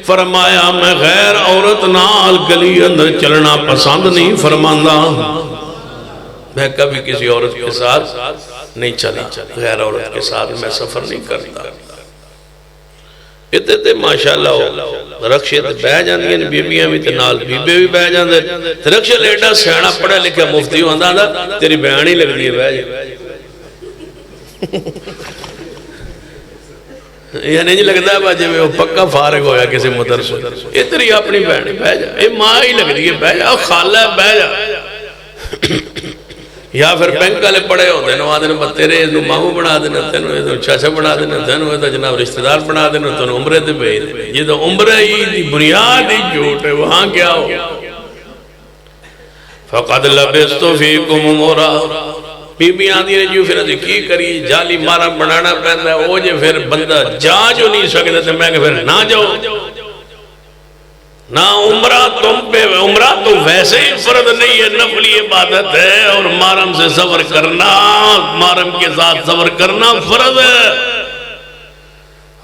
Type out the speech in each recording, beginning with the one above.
فرمایا میں غیر عورت نال گلی اندر چلنا پسند نہیں فرماندا، میں کبھی کسی عورت کے ساتھ نہیں چلا، غیر عورت کے ساتھ میں سفر نہیں کرتا۔ اتنے تے ماشاءاللہ رکشے تے بہ جاندی ہیں بیبیاں بھی تے نال بیبے بھی بہ جاندے، رکشے لیٹا سیانا پڑھا لکھا مفتی ہوندا دا تیری بہن ہی لگدی ہے بہ جا، یہ نہیں لگتا ہے باجے میں وہ پکا فارغ ہویا کسی مدرسے، یہ تیری اپنی بہن بہ جا، یہ ماں ہی لگدی ہے بہ جا، خالہ ہے بہ جا۔ یا پھر بینک والے پڑے ہوتے ہیں آدھے تیرے مامو بنا دینا، تینوں چاچا بنا دینا، تینوں جناب رشتہ دار بنا دینا، تینوں عمرے تے بھیج دے۔ یہ تو عمرے ہی بنیاد ہی جھوٹ ہے، وہاں کیا ہو؟ فقد لبثت فیکم عمرا، بی بی آدھی نے جو پھر کی کری جالی مارا بنانا پہنتا ہے، وہ جو پھر بندہ جا جو نہیں سکتا تھا، میں کہ پھر نہ جاؤ نہ عمرہ تم پہ، عمرہ تو ویسے ہی فرض نہیں ہے، نفلی عبادت ہے، اور محرم سے سفر کرنا، محرم کے ساتھ سفر کرنا فرض ہے۔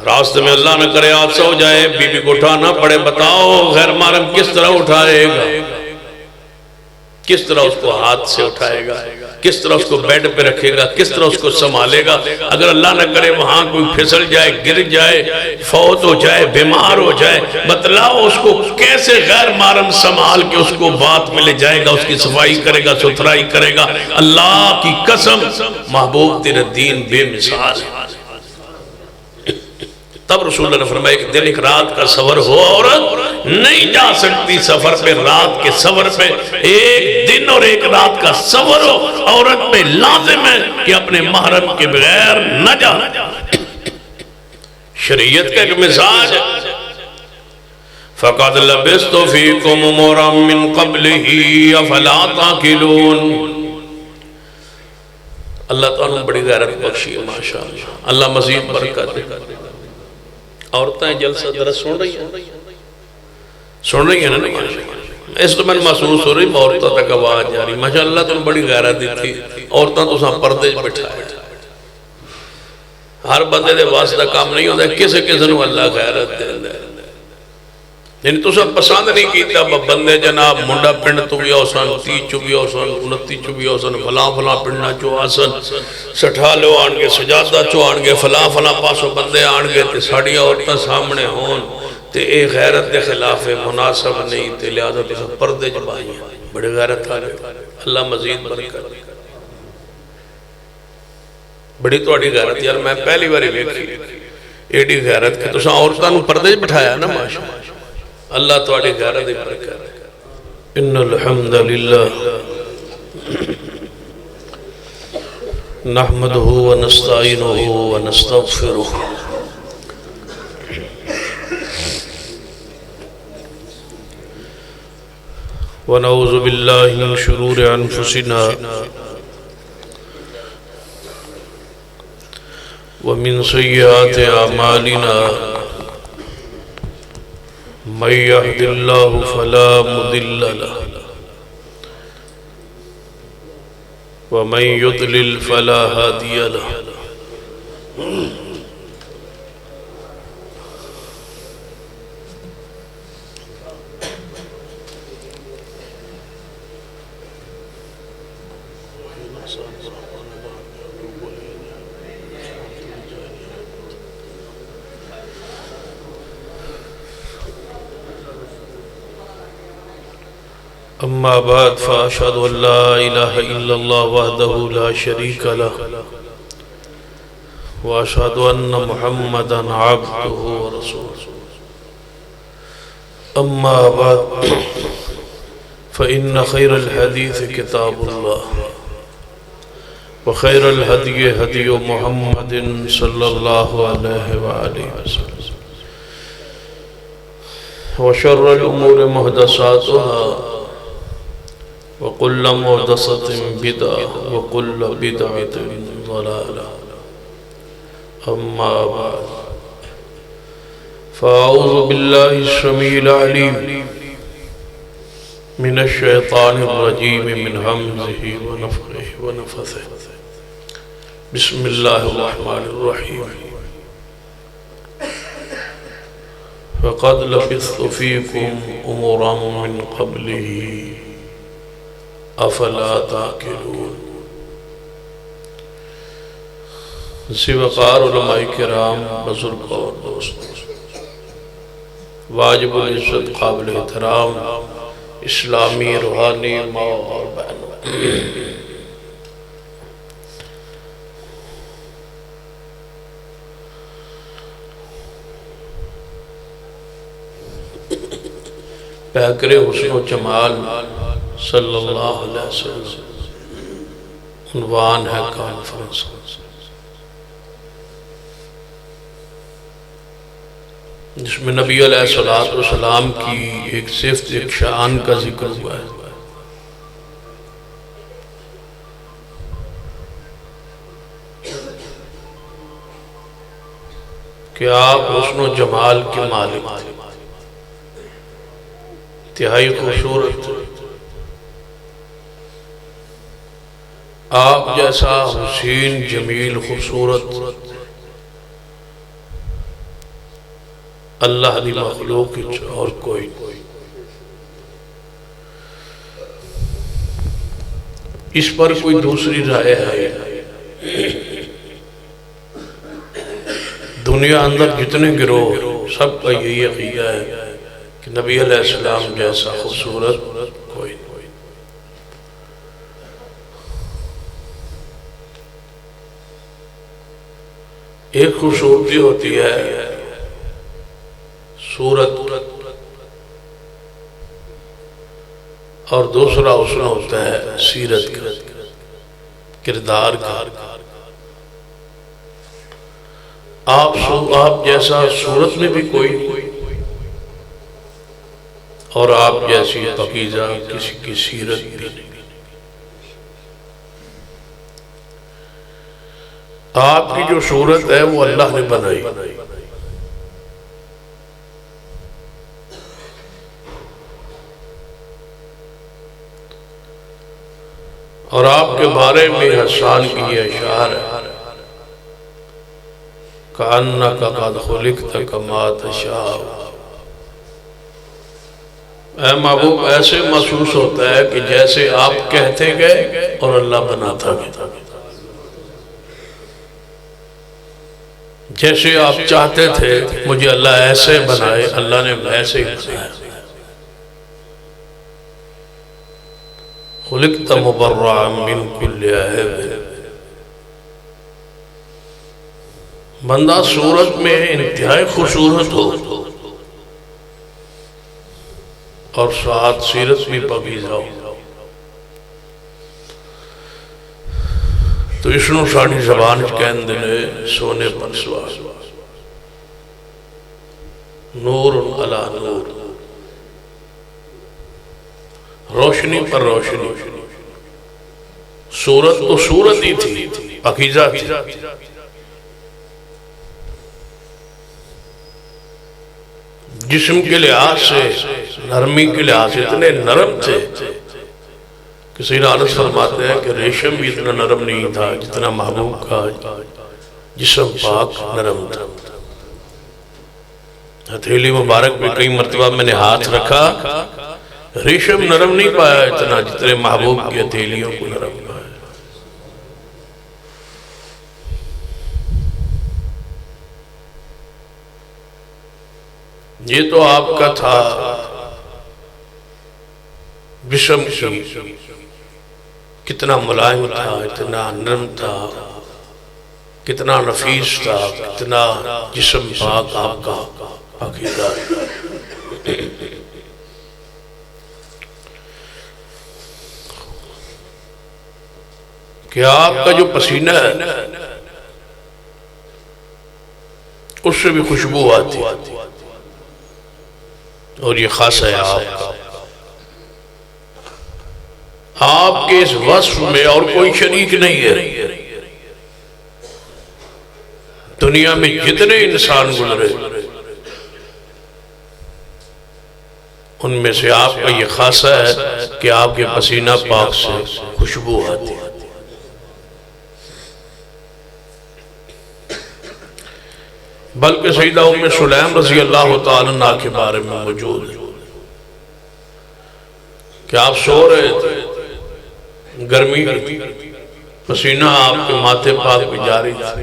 راستے میں اللہ نہ کرے حادثہ ہو جائے، بی بی کو اٹھانا پڑے، بتاؤ غیر محرم کس طرح اٹھائے گا، کس طرح اس کو ہاتھ سے اٹھائے گا، کس طرح اس کو بیڈ پہ رکھے گا، کس طرح اس کو سنبھالے گا؟ اگر اللہ نہ کرے وہاں کوئی پھسل جائے، گر جائے، فوت ہو جائے، بیمار ہو جائے، بتلاؤ اس کو کیسے غیر محرم سنبھال کے اس کو بات میں لے جائے گا، اس کی صفائی کرے گا، ستھرائی کرے گا؟ اللہ کی قسم محبوب تیرے دین بے مثال ہے۔ تب رسول اللہ نے فرمایا کہ دن ایک رات کا سفر ہو، عورت نہیں جا سکتی سفر پہ، رات کے سفر پہ، ایک دن اور ایک رات کا سفر ہو، عورت پہ لازم ہے کہ اپنے محرم کے بغیر نہ جا۔ شریعت کا ایک مزاج ہے۔ فَقَدْ لَبِثْتُ فِيكُمْ عُمُرًا مِّن قَبْلِهِ أَفَلَا تَعْقِلُونَ۔ اللہ تعالیٰ بڑی غیرت بخشی ہے ماشاءاللہ، اللہ مزید برکت دے۔ عورتیں جلسہ درس سن رہی ہیں نا ماشاءاللہ، اس تو میں محسوس ہو رہی عورتوں تک آواز جا رہی، ماشاءاللہ تو بڑی غیرت دی تھی، عورتوں تو ساں پردے بٹھائے، ہر بندے دے واسطہ کام نہیں ہوتا، کسے کسے نو اللہ غیرت دے دے، یعنی تو سب پسند نہیں کیتا بندے جناب منڈا پنڈ تو بھی آسان، 30 چو بھی آسان، 29 چو بھی آسان، فلاں فلاں پنڈنا چو آسان، 60 آنگے سجادہ چو آنگے، فلاں فلاں پاسو بندے آنگے، تے ساڑی عورتیں سامنے ہون، تے اے غیرت دے خلاف مناسب نہیں، تے لہذا تو سب پردے جبائی ہیں، بڑے غیرت آ رہے، اللہ مزید برکت۔ بڑی تو اڑی غیرت، یار میں پہلی باری ویکھی ایڈی غیرت کہ تو ساں عورتاں نو پردے بٹھایا نا ماشاءاللہ، اللہ تو اڑی غیرت دے برکت۔ ان الحمدللہ نحمدہ ونستعینہ ونستغفرہ ونعوذ باللہ من شرور انفسنا ومن سیئات اعمالنا من يهد الله فلا مضل له ومن يضلل فلا هادي له اما بعد فاشهد ان لا اله الا الله وحده لا شريك له واشهد ان محمدا عبده ورسوله اما بعد فان خير الحديث كتاب الله وخير الهدي هدي محمد صلى الله عليه واله وسلم وشر الامور محدثاتها وَكُلَّ مُحْدَثَةٍ بِدْعَةٍ وَكُلَّ بِدْعَةٍ ضَلَالَةٍ أَمَّا بَعْدُ فَأَعُوذُ بِاللَّهِ السَّمِيعِ الْعَلِيمِ مِنَ الشَّيْطَانِ الرَّجِيمِ مِنْ هَمْزِهِ وَنَفْخِهِ وَنَفَثِهِ بسم الله الرحمن الرحيم فقد لبثت فيكم أمرا من قبله افلا تعقلون۔ وقار علماء کرام، بزرگ اور دوست، واجب العزت، قابل احترام اسلامی روحانی ماں اور بہنوں، پیکر حسن و جمال صلی اللہ علیہ وسلم عنوان ہے کانفرنس، جس میں نبی علیہ السلام کی ایک صفت، ایک شان کا ذکر ہوا ہے کہ آپ حسن و جمال کے مالک، انتہائی خوبصورت، آپ جیسا حسین جمیل خوبصورت اللہ دی مخلوق اور کوئی، اس پر کوئی دوسری رائے ہے؟ دنیا اندر جتنے گروہ، سب کا یہی عقیدہ ہے کہ نبی علیہ السلام جیسا خوبصورت کوئی نہیں۔ ایک خوبصورتی ہوتی ہے صورت، اور دوسرا حسن ہوتا ہے سیرت کا، کردار کا۔ آپ جیسا صورت میں بھی کوئی، اور آپ جیسی پاکیزہ کسی کی سیرت بھی نہیں۔ آپ کی جو صورت ہے وہ اللہ نے بنائی، اور آپ کے بارے میں حسان کی یہ اشعار ہے کَأَنَّكَ قَدْ خُلِقْتَ كَمَا تَشَاءُ۔ اے محبوب، ایسے محسوس ہوتا ہے کہ جیسے آپ کہتے گئے اور اللہ بناتا گیا، جیسے آپ چاہتے تھے مجھے اللہ ایسے بنائے، اللہ نے ایسے ہی بنایا۔ خلقت مبرعا من کل عیب، بندہ صورت میں انتہائی خوبصورت ہو اور ساتھ سیرت بھی پاکیزہ ہو، تو اشنو ساڑھی زبان کہن دلے سونے پر سوار، نور علی نور، روشنی پر روشنی۔ صورت تو صورت ہی تھی، پاکیزہ تھی، جسم کے لحاظ سے، نرمی کے لحاظ سے اتنے نرم تھے کہ سیدنا انس فرماتے ہیں کہ ریشم بھی اتنا نرم نہیں تھا جتنا محبوب کا جسم پاک نرم تھا۔ ہتھیلی مبارک میں کئی مرتبہ میں نے ہاتھ رکھا، ریشم نرم نہیں پایا اتنا جتنے محبوب کی ہتھیلیوں کو نرم پایا۔ یہ تو آپ کا تھا جسم کی، کتنا ملائم تھا، اتنا نرم تھا، کتنا نفیس تھا، کتنا جسم پاک آپ کا پاکیزہ۔ کہ آپ کا جو پسینہ ہے اس سے بھی خوشبو آتی، اور یہ خاص ہے آپ کا۔ آپ کے اس وصف میں اور کوئی شریک نہیں ہے۔ دنیا میں جتنے انسان گزرے ان میں سے آپ کا یہ خاصہ ہے کہ آپ کے پسینہ پاک سے خوشبو آتی ہے۔ بلکہ سیدہ ام سلیم رضی اللہ تعالیٰ عنہ کے بارے میں موجود ہے کہ آپ سو رہے تھے، گرمی پسینہ آپ کے ماتھے پاک پہ جاری تھا،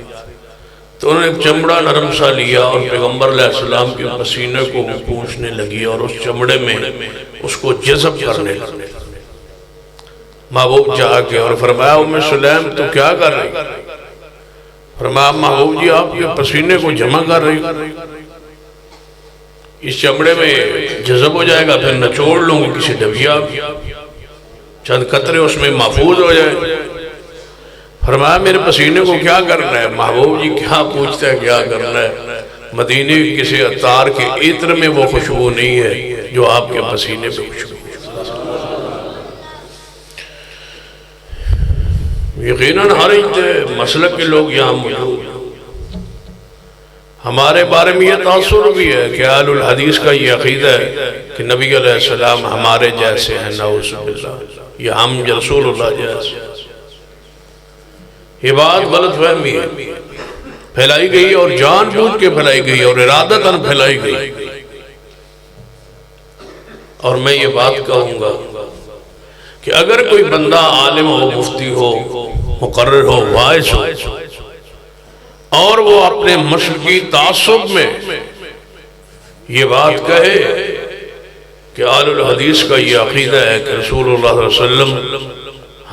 تو انہوں نے ایک چمڑا نرم سا لیا اور پیغمبر علیہ السلام کے پسینے کو پوچھنے لگی اور اس چمڑے میں اس کو جذب کرنے لگی۔ محبوب جا کے اور فرمایا ام سلیم تو کیا کر رہی؟ فرمایا محبوب جی آپ کے پسینے کو جمع کر رہی، اس چمڑے میں جذب ہو جائے گا، پھر نچوڑ لوں گی کسی ڈبیا، چند قطرے اس میں محفوظ ہو جائے۔ فرمایا میرے پسینے کو کیا کرنا ہے؟ محبوب جی کیا پوچھتا ہے کیا کرنا ہے، مدینے کی کسی عطار کے عطر میں وہ خوشبو نہیں ہے جو آپ کے پسینے پہ خوشبو۔ یقیناً ہر ایک مسلک کے لوگ یہاں موجود ہیں۔ ہمارے بارے میں یہ تاثر بھی ہے کہ اہل الحدیث کا یہ عقیدہ ہے کہ نبی علیہ السلام ہمارے جیسے ہیں، نعوذ باللہ، یا ہم رسول اللہ جیسے۔ یہ بات غلط فہمی ہے، پھیلائی گئی اور جان بوجھ کے پھیلائی گئی اور ارادتاً پھیلائی گئی۔ اور میں یہ بات کہوں گا کہ اگر کوئی بندہ عالم ہو، مفتی ہو، مقرر ہو، واعظ ہو، اور وہ اپنے مشرقی تعصب میں یہ بات کہے کہ اہل الحدیث کا یہ عقیدہ ہے کہ رسول اللہ صلی اللہ علیہ وسلم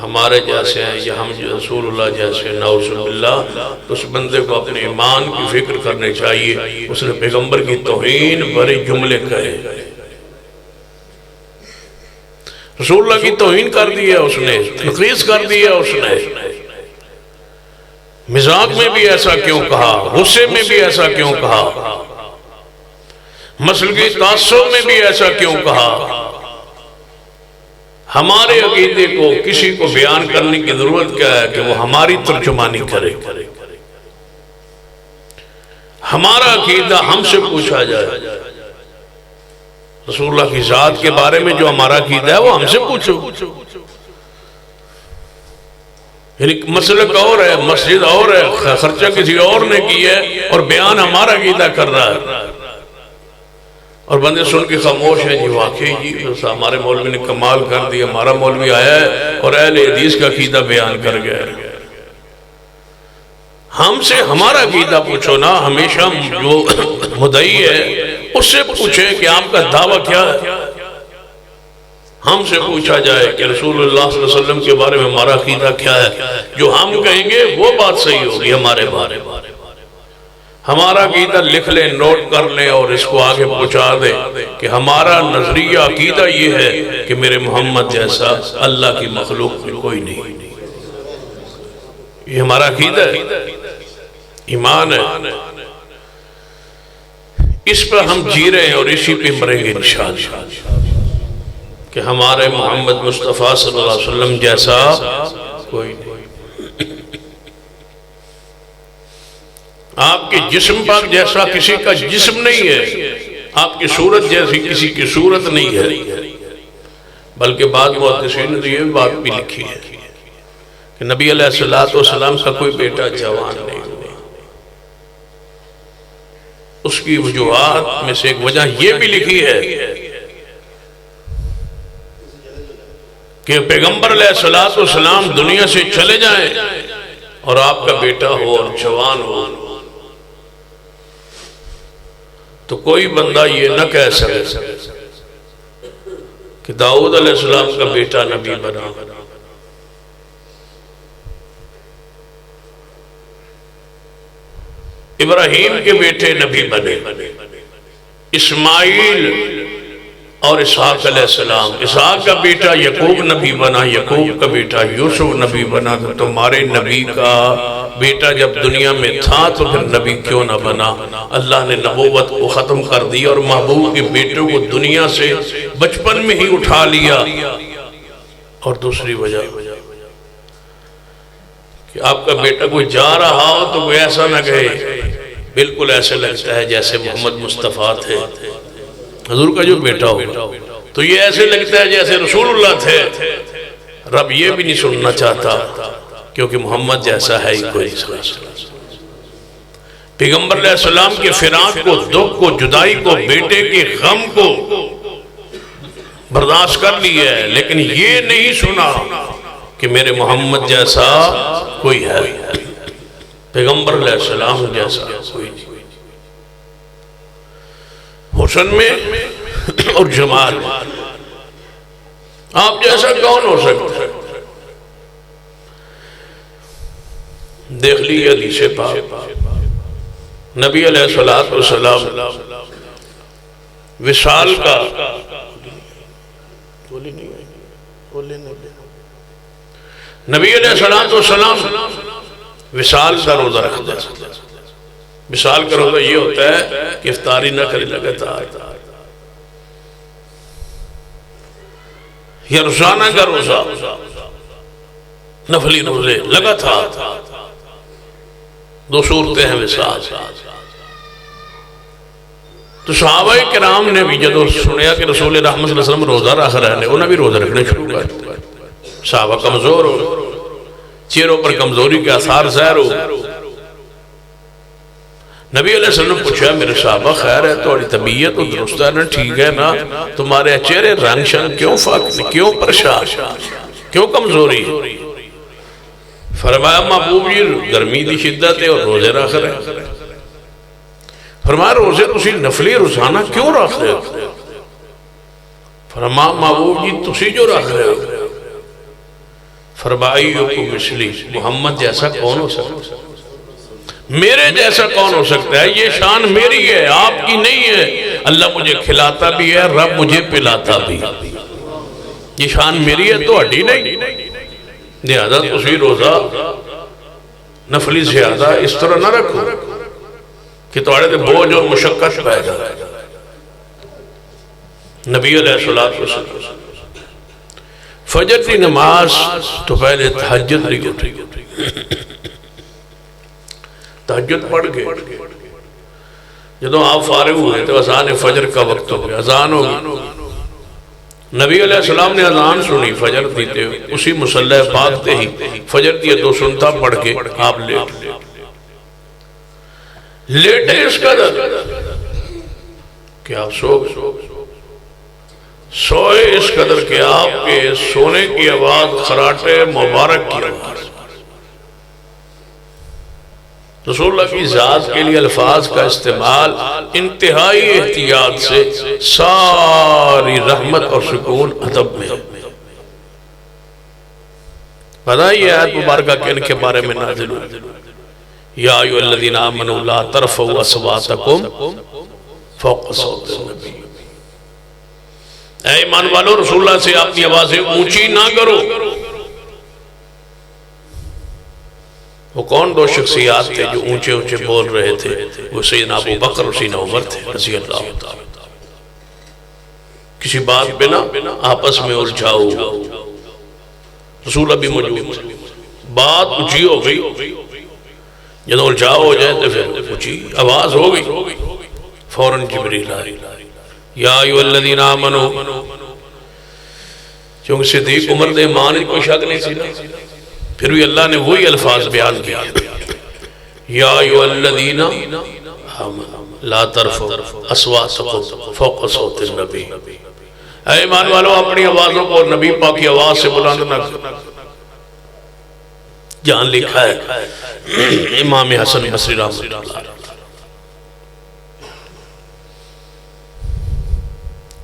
ہمارے جیسے ہیں یا ہم رسول اللہ جیسے، نعوذ باللہ، اس بندے کو اپنے ایمان کی فکر کرنے چاہیے۔ اس نے پیغمبر کی توہین بھرے جملے کہے، رسول اللہ کی توہین کر دی ہے اس نے، تنقیص کر دی ہے اس نے۔ مزاق میں بھی ایسا کیوں کہا، غصے میں بھی ایسا کیوں کہا، مسلکی تعصب میں بھی ایسا کیوں کہا؟ ہمارے عقیدے کو کسی کو بیان کرنے کی ضرورت کیا ہے کہ وہ ہماری ترجمانی کرے؟ ہمارا عقیدہ ہم سے پوچھا جائے، رسول اللہ کی ذات کے بارے میں جو ہمارا عقیدہ ہے وہ ہم سے پوچھو۔ یعنی مسلک اور ہے، مسجد اور ہے، خرچہ کسی اور نے کی ہے اور بیان ہمارا عقیدہ کر رہا ہے، اور بندے سن کے خاموش ہیں۔ جی واقعی جی ہمارے مولوی نے کمال کر دی، ہمارا مولوی آیا ہے اور اہل حدیث کا عقیدہ بیان کر گیا ہے۔ ہم سے ہمارا عقیدہ پوچھو نا، ہمیشہ جو مدعی ہے اس سے پوچھے کہ آپ کا دعویٰ کیا ہے۔ ہم سے پوچھا جائے کہ رسول اللہ صلی اللہ علیہ وسلم کے بارے میں ہمارا عقیدہ کیا ہے، جو ہم کہیں گے وہ بات صحیح ہوگی ہمارے بارے میں۔ ہمارا عقیدہ لکھ لیں، نوٹ کر لیں اور اس کو آگے پہنچا دیں کہ ہمارا نظریہ عقیدہ یہ ہے کہ میرے محمد جیسا اللہ کی مخلوق میں کوئی نہیں۔ یہ ہمارا عقیدہ ہے، ایمان ہے، اس پر ہم جی رہے ہیں اور اسی پہ مریں گے انشاءاللہ کہ ہمارے محمد مصطفیٰ صلی اللہ علیہ وسلم جیسا کوئی نہیں۔ آپ کے جسم پاک جیسا کسی کا جسم نہیں ہے، آپ کی صورت جیسی کسی کی صورت نہیں ہے، بلکہ بعض محدثین نے یہ بات بھی لکھی ہے کہ نبی علیہ السلام کا کوئی بیٹا جوان نہیں ہوا۔ اس کی وجوہات میں سے ایک وجہ یہ بھی لکھی ہے کہ پیغمبر علیہ السلام دنیا سے چلے جائیں اور آپ کا بیٹا ہو اور جوان ہو تو کوئی بندہ یہ نہ کہہ سکے کہ داؤد علیہ السلام کا بیٹا نبی بنا، ابراہیم کے بیٹے نبی بنے، اسماعیل اور اسحاق علیہ السلام، اسحاق کا بیٹا یعقوب نبی بنا، یعقوب کا بیٹا یوسف نبی بنا، تو تمہارے نبی کا بیٹا جب دنیا میں تھا تو پھر نبی کیوں نہ بنا؟ اللہ نے نبوت کو ختم کر دی اور محبوب کے بیٹوں کو دنیا سے بچپن میں ہی اٹھا لیا۔ اور دوسری وجہ کہ آپ کا بیٹا کوئی جا رہا ہو تو کوئی ایسا نہ کہے بالکل ایسے لگتا ہے جیسے محمد مصطفیٰ تھے، حضور کا جو بیٹا ہو تو یہ ایسے لگتا ہے جیسے رسول اللہ تھے۔ رب یہ بھی نہیں سننا چاہتا کیونکہ محمد جیسا ہے ہی کوئی۔ پیغمبر علیہ السلام کے فراق کو، دکھ کو، جدائی کو، بیٹے کے غم کو برداشت کر لیا ہے، لیکن یہ نہیں سنا کہ میرے محمد جیسا کوئی ہے، پیغمبر علیہ السلام جیسا کوئی نہیں، حسن میں اور جمال میں آپ جیسا کون ہو سکتا ہے؟ دیکھ لیے حدیث پاک، نبی علیہ السلام وصال کا نبی علیہ السلام وصال کا روزہ رکھتے ہیں۔ وصال کا روزہ یہ ہوتا ہے کہ افطاری نہ کرے لگاتار، یا روزانہ کا روزہ، نفلی روزے لگاتار، دو صورتیں ہیں وصال۔ تو صحابہ کرام نے بھی جدو سنیا کہ رسول رحمت صلی اللہ علیہ وسلم روزہ رکھ رہے ہیں، انہوں نے بھی روزہ رکھنے شروع کر۔ صحابہ کمزور ہو، چہروں پر کمزوری کے آثار ظاہر ہو۔ نبی علیہ السلام نے پوچھا میرے صحابہ خیر ہے، تمہاری طبیعت تو درست ہے نا، ٹھیک ہے نا، تمہارے چہرے رنگ شنگ کیوں فاقد، کیوں پریشان، کیوں کمزوری؟ فرمایا محبوب جی گرمی دی شدت ہے اور روزے رکھ رہے ہیں۔ فرمایا روزے تسی نفلی روزانہ کیوں رکھ رہے ہو؟ فرمایا محبوب جی تسی جو رکھ رہے ہو، فرمائی کو مثلی، محمد جیسا کون ہو سکتا ہے؟ میرے جیسا کون ہو سکتا ہے؟ یہ شان میری ہے، آپ کی نہیں ہے۔ اللہ مجھے کھلاتا بھی ہے، رب مجھے پلاتا بھی، یہ شان میری ہے تو ہڈی نہیں۔ لہذا تسی روزہ نفلی زیادہ اس طرح نہ رکھو کہ تمہارے بوجھ اور مشقت پائے گا۔ نبی علیہ السلام فجر کی نماز تو پہلے تہجد نہیں اٹھی، تہجد پڑھ گئے۔ جدو آپ فارغ ہوئے تو اذان فجر کا وقت ہو گیا، اذان ہو گئی۔ نبی علیہ السلام نے اذان سنی فجر دیتے ہوئے، اسی مصلی پاک تے ہی فجر دیئے دو سنتا پڑھ کے آپ لیٹے اس قدر کہ آپ سوئے اس قدر کہ آپ کے سونے کی آواز خراٹے مبارک کی آواز۔ رسول اللہ کی ذات کے لیے الفاظ کا استعمال انتہائی احتیاط سے، ساری رحمت اور سکون ادب میں۔ پتہ یہ آیت مبارکہ کن کے بارے میں نازل ہوئی؟ یا ایھا الذین آمنوا لا ترفعوا اصواتکم فوق صوت النبی، اے ایمان والو رسول اللہ سے اپنی آوازیں اونچی نہ کرو۔ وہ کون دو شخصیات تھے جو اونچے اونچے بول رہے تھے؟ وہ سیدنا ابو بکر اور سیدنا عمر تھے رضی اللہ تعالیٰ۔ کسی بات پہ نہ آپس میں الجھاؤ، رسول بھی موجود، بات اونچی ہو گئی، جب الجھاؤ ہو جائے تو پھر اونچی آواز ہو گئی، فوراً جبریل آئی، یا ایھا الذین آمنوا، چونکہ صدیق عمر دے ایمان کوئی شک نہیں سی، پھر بھی اللہ نے وہی الفاظ بیان کیا، یا ایھا الذین آمنوا لا ترفعوا اصواتکم فوق صوت النبی، اے ایمان والو اپنی آوازوں کو نبی پاک کی آواز سے بلند نہ کرو۔ جہاں لکھا ہے امام حسن بصری رحمۃ اللہ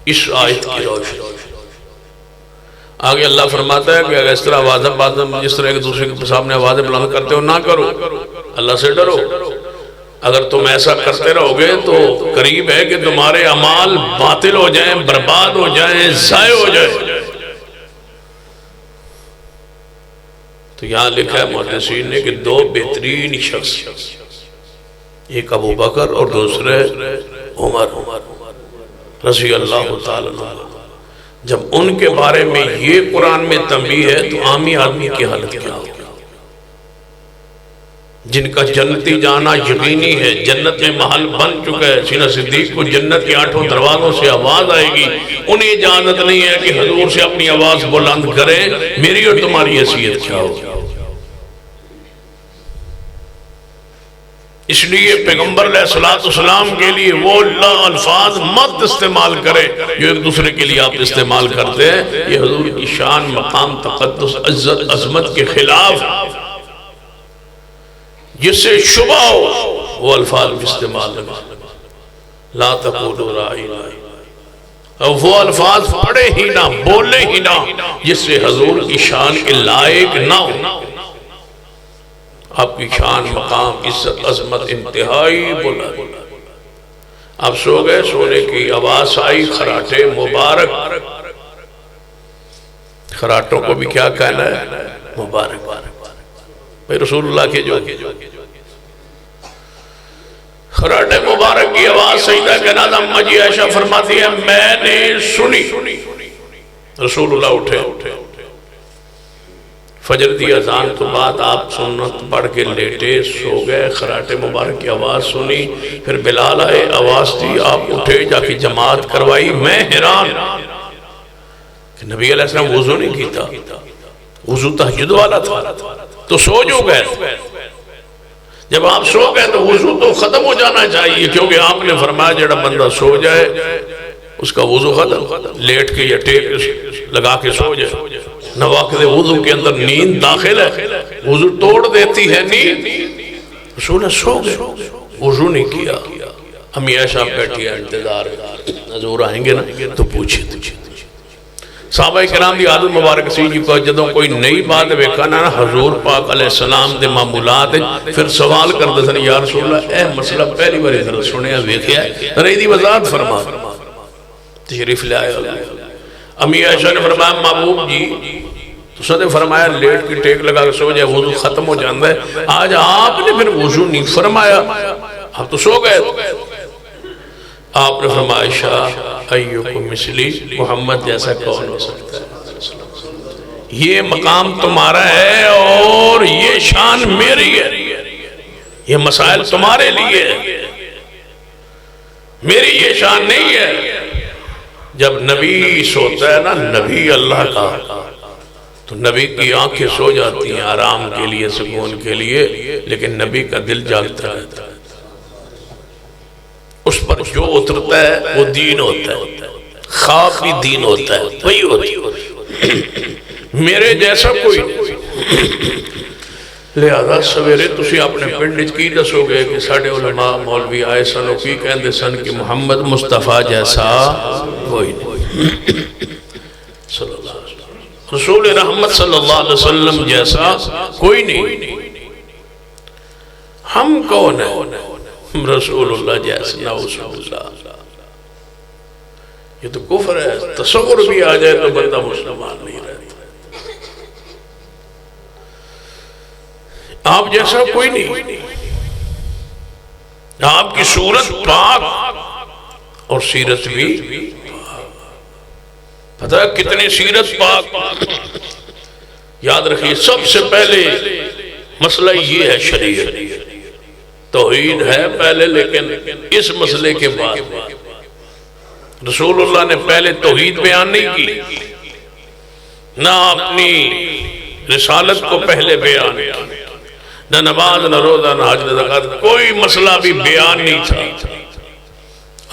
اس آیت کی روشنی آگے اللہ فرماتا ہے کہ اگر اس طرح آوازیں جس طرح ایک دوسرے کے سامنے آوازیں بلند کرتے ہو نہ کرو، اللہ سے ڈرو۔ اگر تم ایسا کرتے رہو گے تو قریب ہے کہ تمہارے اعمال باطل ہو جائیں، برباد ہو جائیں، ضائع ہو جائیں۔ تو یہاں لکھا ہے محدثین نے کہ دو بہترین شخص، ایک ابو بکر اور دوسرے عمر رضی اللہ تعالیٰ عنہ، جب ان کے بارے میں یہ قرآن میں تنبیہ ہے تو عامی آدمی کی حالت کیا ہوگی؟ جن کا جنتی جانا یقینی ہے، جنت میں محل بن چکا ہے، سیدنا صدیق کو جنت کے 8 دروازوں سے آواز آئے گی، انہیں اجازت نہیں ہے کہ حضور سے اپنی آواز بلند کریں، میری اور تمہاری حیثیت کیا ہوگی؟ اس لیے پیغمبر علیہ السلام کے لیے وہ الفاظ مت استعمال کریں جو ایک دوسرے کے لیے آپ استعمال کرتے ہیں، یہ حضور کی شان، مقام، تقدس، عزت، عظمت کے خلاف، جس سے شبہ ہو وہ الفاظ استعمال لا تقولوا راعینا، اور وہ الفاظ پڑھے ہی نہ، بولے ہی نہ جس سے حضور کی شان کے لائق نہ ہو۔ آپ کی شان، مقام، عزت، عظمت انتہائی بلند۔ آپ سو گئے، سونے کی آواز آئی، خراٹے مبارک۔ خراٹوں کو بھی کیا کہنا ہے؟ مبارک۔ بھائی رسول اللہ کے جو خراٹے مبارک کی آواز سیدہ کائنات اماں جی عائشہ فرماتی ہے میں نے سنی۔ رسول اللہ اٹھے، فجر دی اذان تو بعد آپ سنت پڑھ کے لیٹے، سو گئے، خراٹے مبارک کی آواز سنی، پھر بلال آئے، آواز دی، آپ اٹھے، جا کے جماعت کروائی۔ میں حیران کہ نبی علیہ السلام وضو نہیں کیتا، وضو تہجد والا تھا تو سو جو گئے۔ جب آپ سو گئے تو وضو تو ختم ہو جانا چاہیے، کیونکہ آپ نے فرمایا جڑا بندہ سو جائے اس کا وضو ختم، لیٹ کے یا ٹیک لگا کے سو جائے۔ نواقض وضو کے اندر نیند داخل ہے، وضو توڑ دیتی ہے نیند۔ رسول سو گئے، وضو نہیں کیا۔ امی عائشہ بیٹھی ہے، انتظار حضور آئیں گے نا تو پوچھے۔ صحابہ کرام دی عادت مبارک سی جی کو جدوں کوئی نئی بات ویکھا نا حضور پاک علیہ السلام دے معمولات پھر سوال کر دے سن، یا رسول اللہ اے مسئلہ پہلی بار ادھر سنیا ویکھیا ہے، ذرا دی وضاحت فرما۔ تشریف لے آئے امی عائشہ نے فرمایا محبوب جی تو صدے فرمایا لیٹ کی ٹیک لگا کے سو جائے وضو ختم ہو جاندہ ہے، آج آپ نے پھر وضو نہیں فرمایا، آپ تو سو گئے۔ آپ نے فرمایا عائشہ ایوکم مثلی، محمد جیسا کون ہو سکتا ہے؟ یہ مقام تمہارا ہے اور یہ شان میری ہے، یہ مسائل تمہارے لیے ہے، میری یہ شان نہیں ہے۔ جب نبی سوتا ہے نا، نبی اللہ کا، تو نبی کی آنکھیں سو جاتی ہیں آرام کے لیے، سکون کے لیے، لیکن نبی کا دل جاگتا رہتا ہے۔ اس پر جو اترتا ہے وہ دین ہوتا ہے، خواب بھی دین ہوتا ہے، وہی ہوتا ہے۔ میرے جیسا کوئی لہذا سویرے تسی اپنے پنڈ کی دسو گے کہ ساڑھے علماء مولوی آئے سنو کی کہندے سن کہ محمد مصطفیٰ جیسا کوئی نہیں، صلی اللہ علیہ وسلم، رسول رحمت صلی اللہ علیہ وسلم جیسا کوئی نہیں۔ ہم کون ہیں؟ رسول اللہ جیسا، نعوذ باللہ۔ یہ تو کفر ہے، تصور بھی آ جائے تو بندہ مسلمان نہیں رہتا۔ آپ جیسا کوئی نہیں، آپ کی صورت پاک اور سیرت بھی پتہ ہے کتنی سیرت پاک۔ یاد رکھیے سب سے پہلے مسئلہ یہ ہے، شریعت توحید ہے پہلے، لیکن اس مسئلے کے بعد رسول اللہ نے پہلے توحید بیان نہیں کی، نہ اپنی رسالت کو پہلے بیان کیا، نہ نماز، نہ روزہ، نہ حج، نہ زکات، کوئی مسئلہ بھی بیان نہیں تھا۔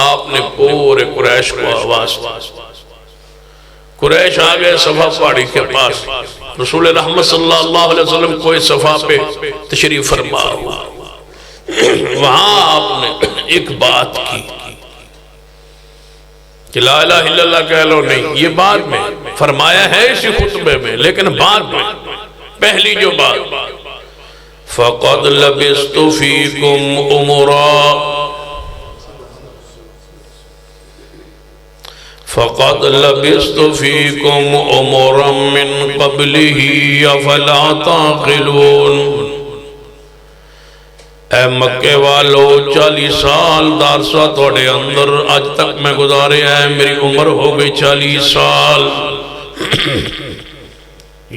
آپ نے پورے قریش کو آواز دی، قریش آگئے صفا پہاڑی کے پاس، رسول رحمت صلی اللہ علیہ وسلم کوئی صفا پہ تشریف فرما ہوا، وہاں آپ نے ایک بات کی کہ لا الہ الا اللہ کہہ لو، نہیں، یہ بعد میں فرمایا ہے اسی خطبے میں، لیکن بعد میں پہلی جو بات، فَقَدْ لَبِسْتُ فِيكُمْ أُمُرًا فَقَدْ لَبِسْتُ فِيكُمْ أُمُرًا مِّن قَبْلِهِ أَفَلَا تَعْقِلُونَ۔ اے مکے والو 40 سال دارسا توڑے اندر آج تک میں گزارے ہیں، میری عمر ہو گئی 40 سال،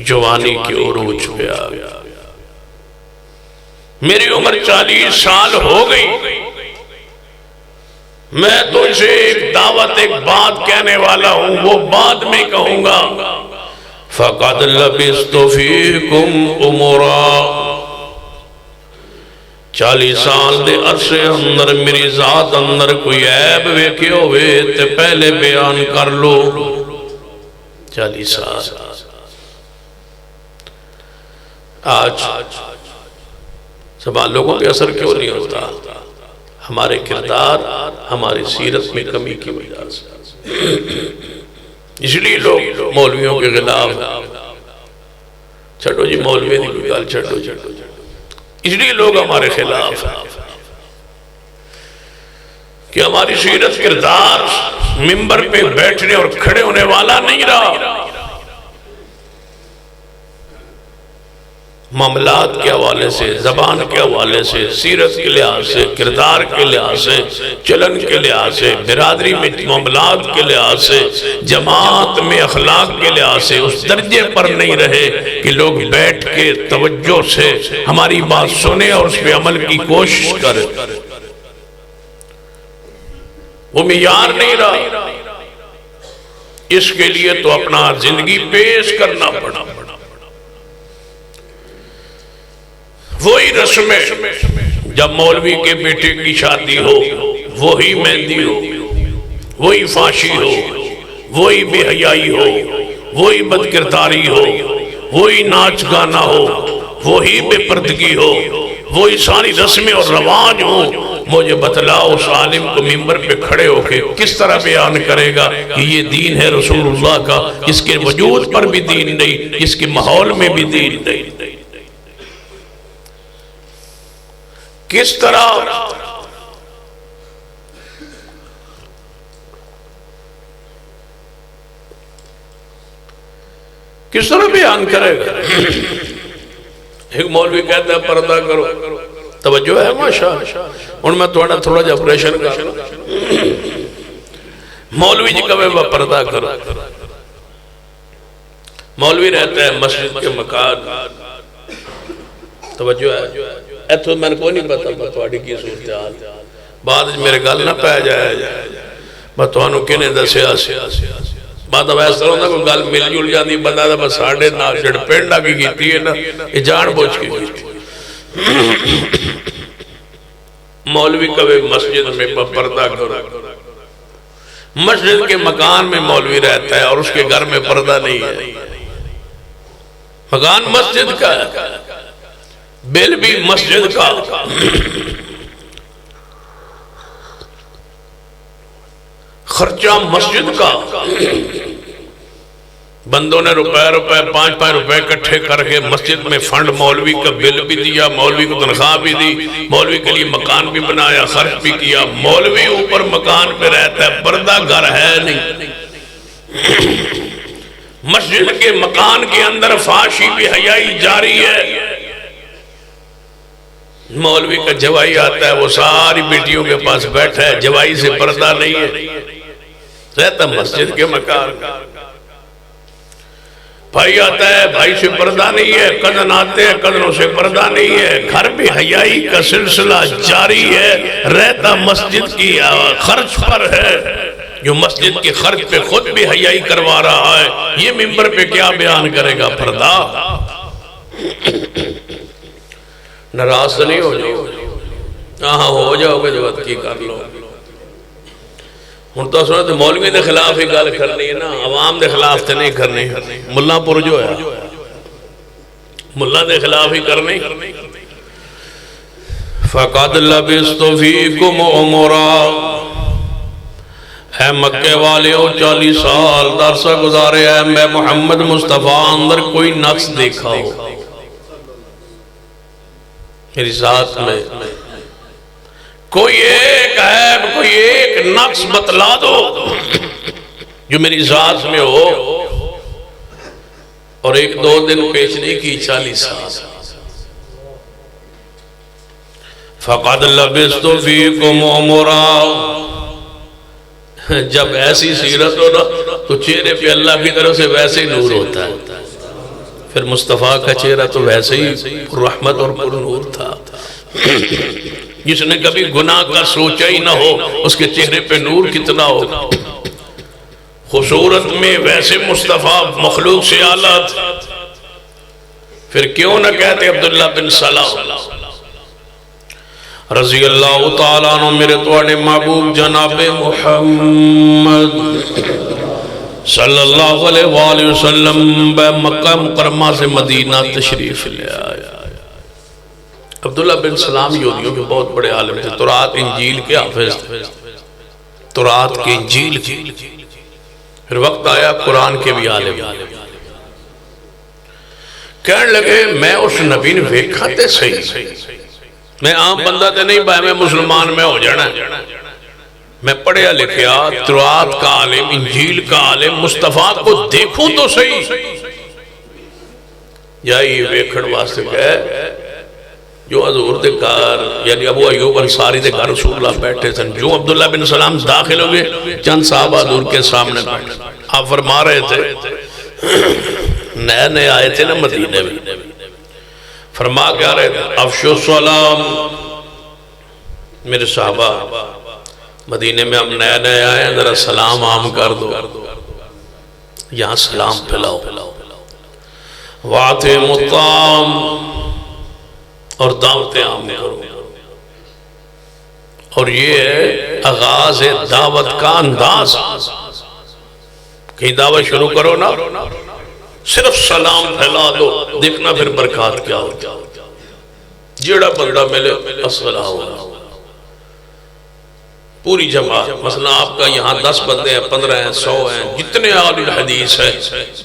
جوانی کے عروج پہ آ گیا، میری عمر 40 سال ہو گئی، میں تو اسے ایک دعوت، ایک بات کہنے والا ہوں، وہ بعد میں کہوں گا۔ فَقَدْ لَبِسْتُ فِيكُمْ أُمُرًا، 40 سال دے عرصے اندر میری ذات اندر کوئی عیب ویکھے ہوئے تے پہلے بیان کر لو 40 سال آج سب لوگوں پہ اثر کیوں نہیں ہوتا ہمارے کردار ہماری سیرت میں کمی کی وجہ سے اس لیے لوگ مولویوں کے خلاف چھٹو جی مولوی نہیں کوئی گال چھٹو اس لیے لوگ ہمارے خلاف کہ ہماری سیرت کردار منبر پہ بیٹھنے اور کھڑے ہونے والا نہیں رہا معاملات کے حوالے سے زبان کے حوالے سے سیرت کے لحاظ سے کردار کے لحاظ سے چلن کے لحاظ سے برادری میں معاملات کے لحاظ سے جماعت میں اخلاق کے لحاظ سے اس درجے پر نہیں رہے کہ لوگ بیٹھ کے توجہ سے ہماری بات سنیں اور اس پہ عمل کی کوشش کریں وہ معیار نہیں رہا اس کے لیے تو اپنا زندگی پیش کرنا پڑا وہی رسمیں جب مولوی کے بیٹے کی شادی ہو وہی مہندی ہو وہی فاشی ہو وہی بے حیائی ہو وہی بدکرداری ہو وہی ناچ گانا ہو وہی بے پردگی ہو وہی ساری رسمیں اور رواج ہو مجھے بتلاؤ اس عالم کو منبر پہ کھڑے ہو کے کس طرح بیان کرے گا کہ یہ دین ہے رسول اللہ کا جس کے وجود پر بھی دین نہیں جس کے ماحول میں بھی دین نہیں کس طرح بیان کرے گا ایک مولوی کہتا ہے پردہ کرو توجہ ہے ماشاءاللہ ان میں تھوڑا جا پریشر کا مولوی جی کہے وہ پردہ کرو مولوی رہتا ہے مسجد کے مکان توجہ ہے ایتھو میں نے کوئی نہیں پتا بتواڑی کی صورتحال بعد میرے گل نہ پہ جائے بتوانو کنے دسیا بعد اب ایسا ہوتا کوئی گل مل جل جاندی بندہ دا بس ساڑھے نا جڑ پینڈا کی گیتی ہے نا یہ جان بوجھ کی گیتی مولوی کبھی مسجد میں پردہ کرو مسجد کے مکان میں مولوی رہتا ہے اور اس کے گھر میں پردہ نہیں ہے مکان مسجد کا ہے بل بھی مسجد کا خرچہ مسجد کا بندوں نے روپے 5 روپے کٹھے کر کے مسجد میں فنڈ مولوی کا بل بھی دیا مولوی کو تنخواہ بھی دی مولوی کے لیے مکان بھی بنایا خرچ بھی کیا مولوی اوپر مکان پہ رہتا ہے پردہ گھر ہے نہیں مسجد کے مکان کے اندر فحاشی بھی حیائی جاری ہے مولوی کا جوائی آتا ہے وہ ساری بیٹیوں کے پاس بیٹھا ہے جوائی سے پردہ نہیں ہے رہتا مسجد کے مکان بھائی آتا ہے بھائی سے پردہ نہیں ہے قدن آتے ہیں قدنوں سے پردہ نہیں ہے گھر بھی حیائی کا سلسلہ جاری ہے رہتا مسجد کی خرچ پر ہے جو مسجد کے خرچ پہ خود بھی حیائی کروا رہا ہے یہ منبر پہ کیا بیان کرے گا پردہ ناراض نہیں ہو جاؤ ہاں ہو جاؤ گے جو کی کر لو ہوں تو سنو تو مولوی دے خلاف ہی گل کرنی ہے نا عوام دے خلاف تے نہیں کرنی ملا پور جو ہے ملا دے خلاف ہی کرنی فَقَدْ لَبِسْتُ فِيكُمْ عُمُرًا اے مکے والے ہو 40 سال درسہ گزارے ہیں میں محمد مصطفیٰ اندر کوئی نقص دیکھا ہو میری ذات میں کوئی ایک عیب کوئی ایک نقص بتلا دو جو میری ذات میں ہو اور 1-2 دن پیش نہیں کی 40 سال فَقَدْ لَبِسْتُ فِيكُمْ عُمُرًا جب ایسی سیرت ہو نا تو چہرے پہ اللہ کی طرف سے ویسے ہی نور ہوتا ہے پھر مصطفیٰ کا چہرہ تو ویسے ہی رحمت اور پر نور تھا جس نے کبھی گناہ کا سوچا ہی نہ ہو اس کے چہرے پہ نور کتنا ہو خوبصورت میں ویسے مصطفیٰ مخلوق سے اعلیٰ تھا پھر کیوں نہ کہتے عبداللہ بن سلام رضی اللہ تعالیٰ عنہ میرے توڑے محبوب جناب محمد صلی اللہ علیہ وآلہ وسلم مکہ مکرمہ سے مدینہ تشریف لے آیا۔ عبداللہ بن سلام یہودیوں کے بہت بڑے عالم تھے، تورات انجیل کے حافظ تھے، تورات کے انجیل کے، پھر وقت آیا قرآن کے بھی عالم، کہنے لگے میں اس نبی نے ویکھا تے صحیح، میں عام بندہ تے نہیں بھائی میں مسلمان میں ہو جانا، میں پڑھیا لکھیا تورات کا عالم، انجیل کا عالم، مصطفیٰ کو دیکھوں تو صحیح، یہی ویکھڑ واسطے گئے جو حضور دے گھر یعنی ابو ایوب انصاری دے گھر رسول اللہ بیٹھے تھے، جو عبداللہ بن سلام داخل ہوئے چند صحابہ حضور کے سامنے بیٹھے، آپ فرما رہے تھے نئے نئے آئے تھے نا مدینے میں، فرما کیا رہے تھے افشو السلام، میرے صحابہ مدینے میں ہم نئے نئے آئے ہیں ذرا سلام عام کر دو، یہاں سلام پھیلاؤ، وَاطِعِمُ الطَّعَامَ اور دعوت عام کرو، اور یہ ہے آغاز دعوت کا انداز، کہیں دعوت شروع کرو نا صرف سلام پھیلا دو، دیکھنا پھر برکات کیا ہوتا، جیڑا بندہ ملے السلام علیکم، پوری جماعت، مثلا آپ کا یہاں 10 بندے ہیں، 15 ہیں، 100 ہیں، جتنے اہل الحدیث ہیں،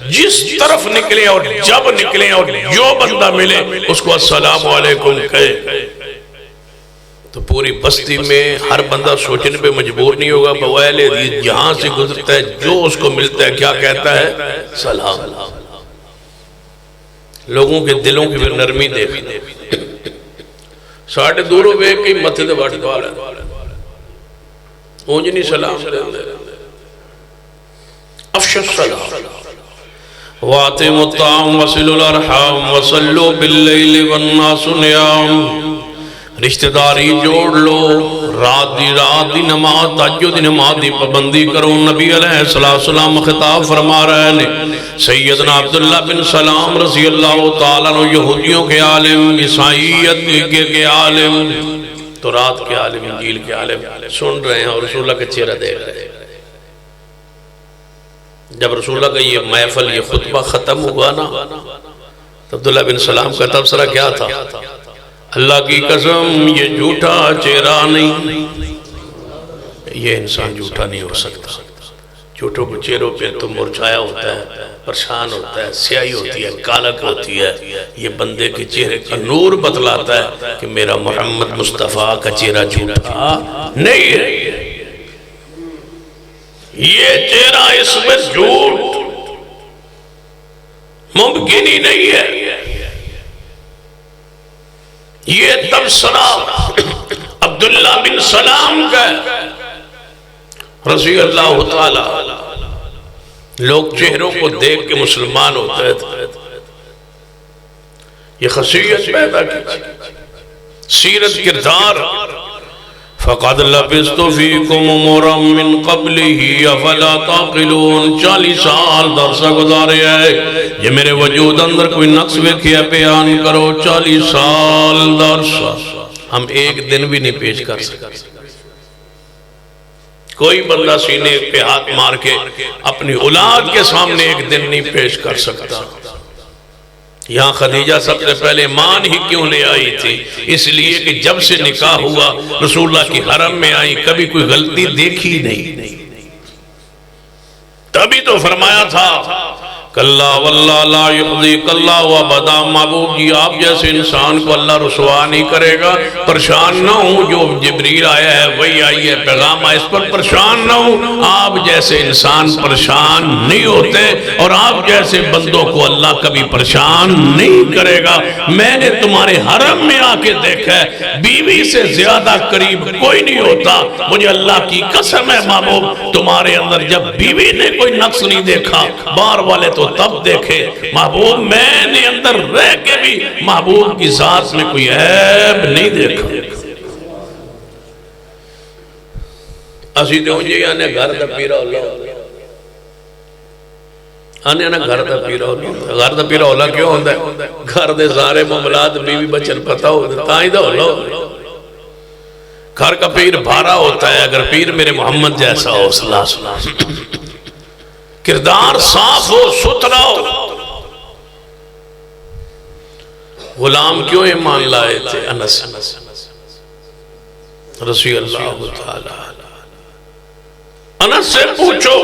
جس طرف نکلے اور جب نکلے اور جو بندہ ملے اس کو السلام علیکم کہے، تو پوری بستی میں ہر بندہ سوچنے پہ مجبور نہیں ہوگا، بوائل حدیث جہاں سے گزرتا ہے جو اس کو ملتا ہے کیا کہتا ہے سلام، لوگوں کے دلوں کی پھر نرمی دیکھ، ساڑھے دوروں میں کئی متھے دے باٹھ دوار ہے، اونجنی سلام دے افش السلام، وَاطِعِمُ الطَّعَامَ وَصِلُوا الْأَرْحَامَ وَصَلُّوا بِاللَّيْلِ وَالنَّاسُ نِيَامٌ، رشتہ داری جوڑ لو، رات دی نماز تہجد دی نماز دی پابندی کرو، نبی علیہ السلام خطاب فرما رہے ہیں، سیدنا عبداللہ بن سلام رضی اللہ تعالیٰ عنہ یہودیوں کے عالم، عیسائیت کے عالم، تورات کے عالم، انجیل کے عالم سن رہے ہیں اور رسول اللہ کا چہرہ دیکھ رہے ہیں۔ جب رسول اللہ کا یہ محفل یہ خطبہ ختم ہوا نا تو عبداللہ بن سلام کا تبصرہ کیا تھا، اللہ کی قسم یہ جھوٹا چہرہ نہیں، یہ انسان جھوٹا نہیں ہو سکتا، جھوٹوں کو چہروں پہ تو مرجھایا ہوتا ہے، پریشان ہوتا ہے، سیاہی ہوتی ہے، کالک ہوتی ہے، یہ بندے کے چہرے کا نور بتلاتا ہے کہ میرا محمد مصطفیٰ کا چہرہ جھوٹا نہیں ہے، یہ چہرہ اس میں جھوٹ ممکن ہی نہیں ہے۔ یہ تبصرہ عبداللہ بن سلام کا رضی اللہ تعالی، لوگ چہروں کو دیکھ کے مسلمان ہوتے تھے، یہ خاصیت پیدا کی سیرت کردار، فَقَدْ لَبِثْتُ فِيكُمْ عُمُرًا مِّن قَبْلِهِ أَفَلَا تَعْقِلُونَ، 40 سال درسہ گزارے ہے، یہ میرے وجود اندر کوئی نقص ویکھیا بیان کرو، 40 سال درسہ ہم ایک دن بھی نہیں پیش کر سکتے، کوئی بندہ سینے پہ ہاتھ مار کے اپنی اولاد کے سامنے ایک دن نہیں پیش کر سکتا۔ یہاں خدیجہ سب سے پہلے مان ہی کیوں لے آئی تھی، اس لیے کہ جب سے نکاح ہوا رسول اللہ کی حرم میں آئی، کبھی کوئی غلطی دیکھی نہیں، تبھی تو فرمایا تھا کَلَّا وَاللَّهِ لَا يُخْزِيكَ اللَّهُ أَبَدًا، محبوب جی آپ جیسے انسان کو اللہ رسوا نہیں کرے گا، پریشان نہ ہوں، جو جبریل آیا ہے وہی آئی ہے، پیغام آئے اس پر پریشان نہ ہوں، آپ جیسے انسان پریشان نہیں ہوتے اور آپ جیسے بندوں کو اللہ کبھی پریشان نہیں کرے گا۔ میں نے تمہارے حرم میں آ کے دیکھا ہے، بیوی سے زیادہ قریب کوئی نہیں ہوتا، مجھے اللہ کی قسم ہے محبوب تمہارے اندر جب بیوی نے کوئی نقص نہیں دیکھا، بار والے تو تب دیکھے، محبوب میں نے اندر رہ کے بھی محبوب کی ذات میں کوئی عیب نہیں دیکھا۔ اسی تو جی آنے گھر دا پیرا اللہ، آنے نا گھر دا پیرا اللہ، گھر دا پیرا اللہ کیوں ہوندہ ہے؟ گھر دے سارے معاملات بیوی بچن پتہ ہو تائیں دا اللہ، گھر کا پیر بھارا ہوتا ہے اگر پیر میرے محمد جیسا ہو صلی اللہ علیہ وسلم، کردار صاف ہو، ستھرا ہو۔ غلام کیوں ایمان لائے تھے؟ انس رضی اللہ تعالی۔ انس سے پوچھو،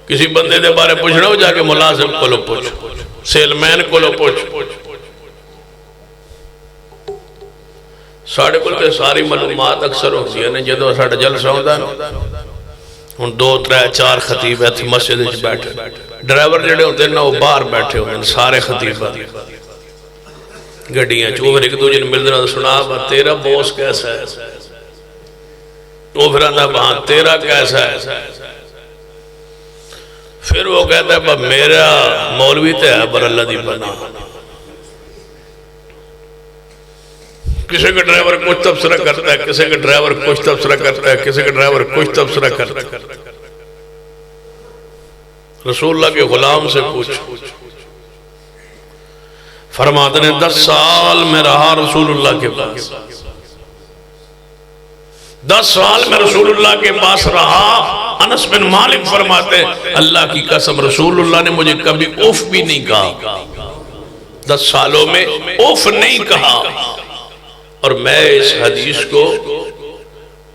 کسی بندے دے بارے پوچھنا ہو جا کے ملازم کو لو پوچھو، سیل مین کو لو پوچھو، ساڑھے کو تے ساری معلومات اکثر ہوتی ہے جدو ساڑھا جلسہ ہوتا ہے ہن 2 3 4 خطیب ہے مسجد وچ بیٹھے، ڈرائیور جڑے ہوتے ہیں نا وہ باہر بیٹھے ہوتے ہیں، سارے خطیب گڈیاں چوہر ایک دوجے نے ملنا سنا تیرا بوس کیسا ہے، وہ پھر آتا وہاں تیرا کیسا ہے، پھر وہ کہتا ہے میرا مولوی تے ہے پر اللہ دی بنا۔ کسی کا ڈرائیور کچھ تبصرہ کرتا ہے، کسی کا ڈرائیور کچھ تبصرہ کرتا ہے، کسی کا ڈرائیور کچھ تبصرہ کرتا ہے۔ رسول اللہ کے غلام سے پوچھ، فرماتے ہیں 10 سال میں رہا رسول اللہ کے پاس، 10 سال میں رسول اللہ کے پاس رہا۔ انس بن مالک فرماتے ہیں اللہ کی قسم رسول اللہ نے مجھے کبھی اوف بھی نہیں کہا، 10 سالوں میں اوف نہیں کہا، اور میں اس حدیث کو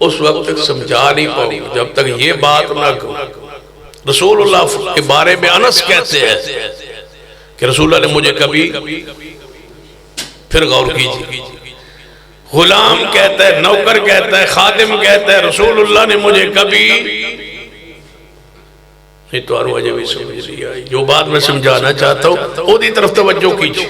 اس وقت تک سمجھا نہیں پاؤں جب تک یہ بات نہ کہوں۔ رسول اللہ کے بارے میں انس کہتے ہیں کہ رسول اللہ نے مجھے کبھی، پھر غور کیجئے، غلام کہتا ہے، نوکر کہتا ہے، خادم کہتا ہے رسول اللہ نے مجھے کبھی، یہ تو اور وجہ بھی سمجھ رہی ہے، جو بات میں سمجھانا چاہتا ہوں وہ دی طرف توجہ کیجئے۔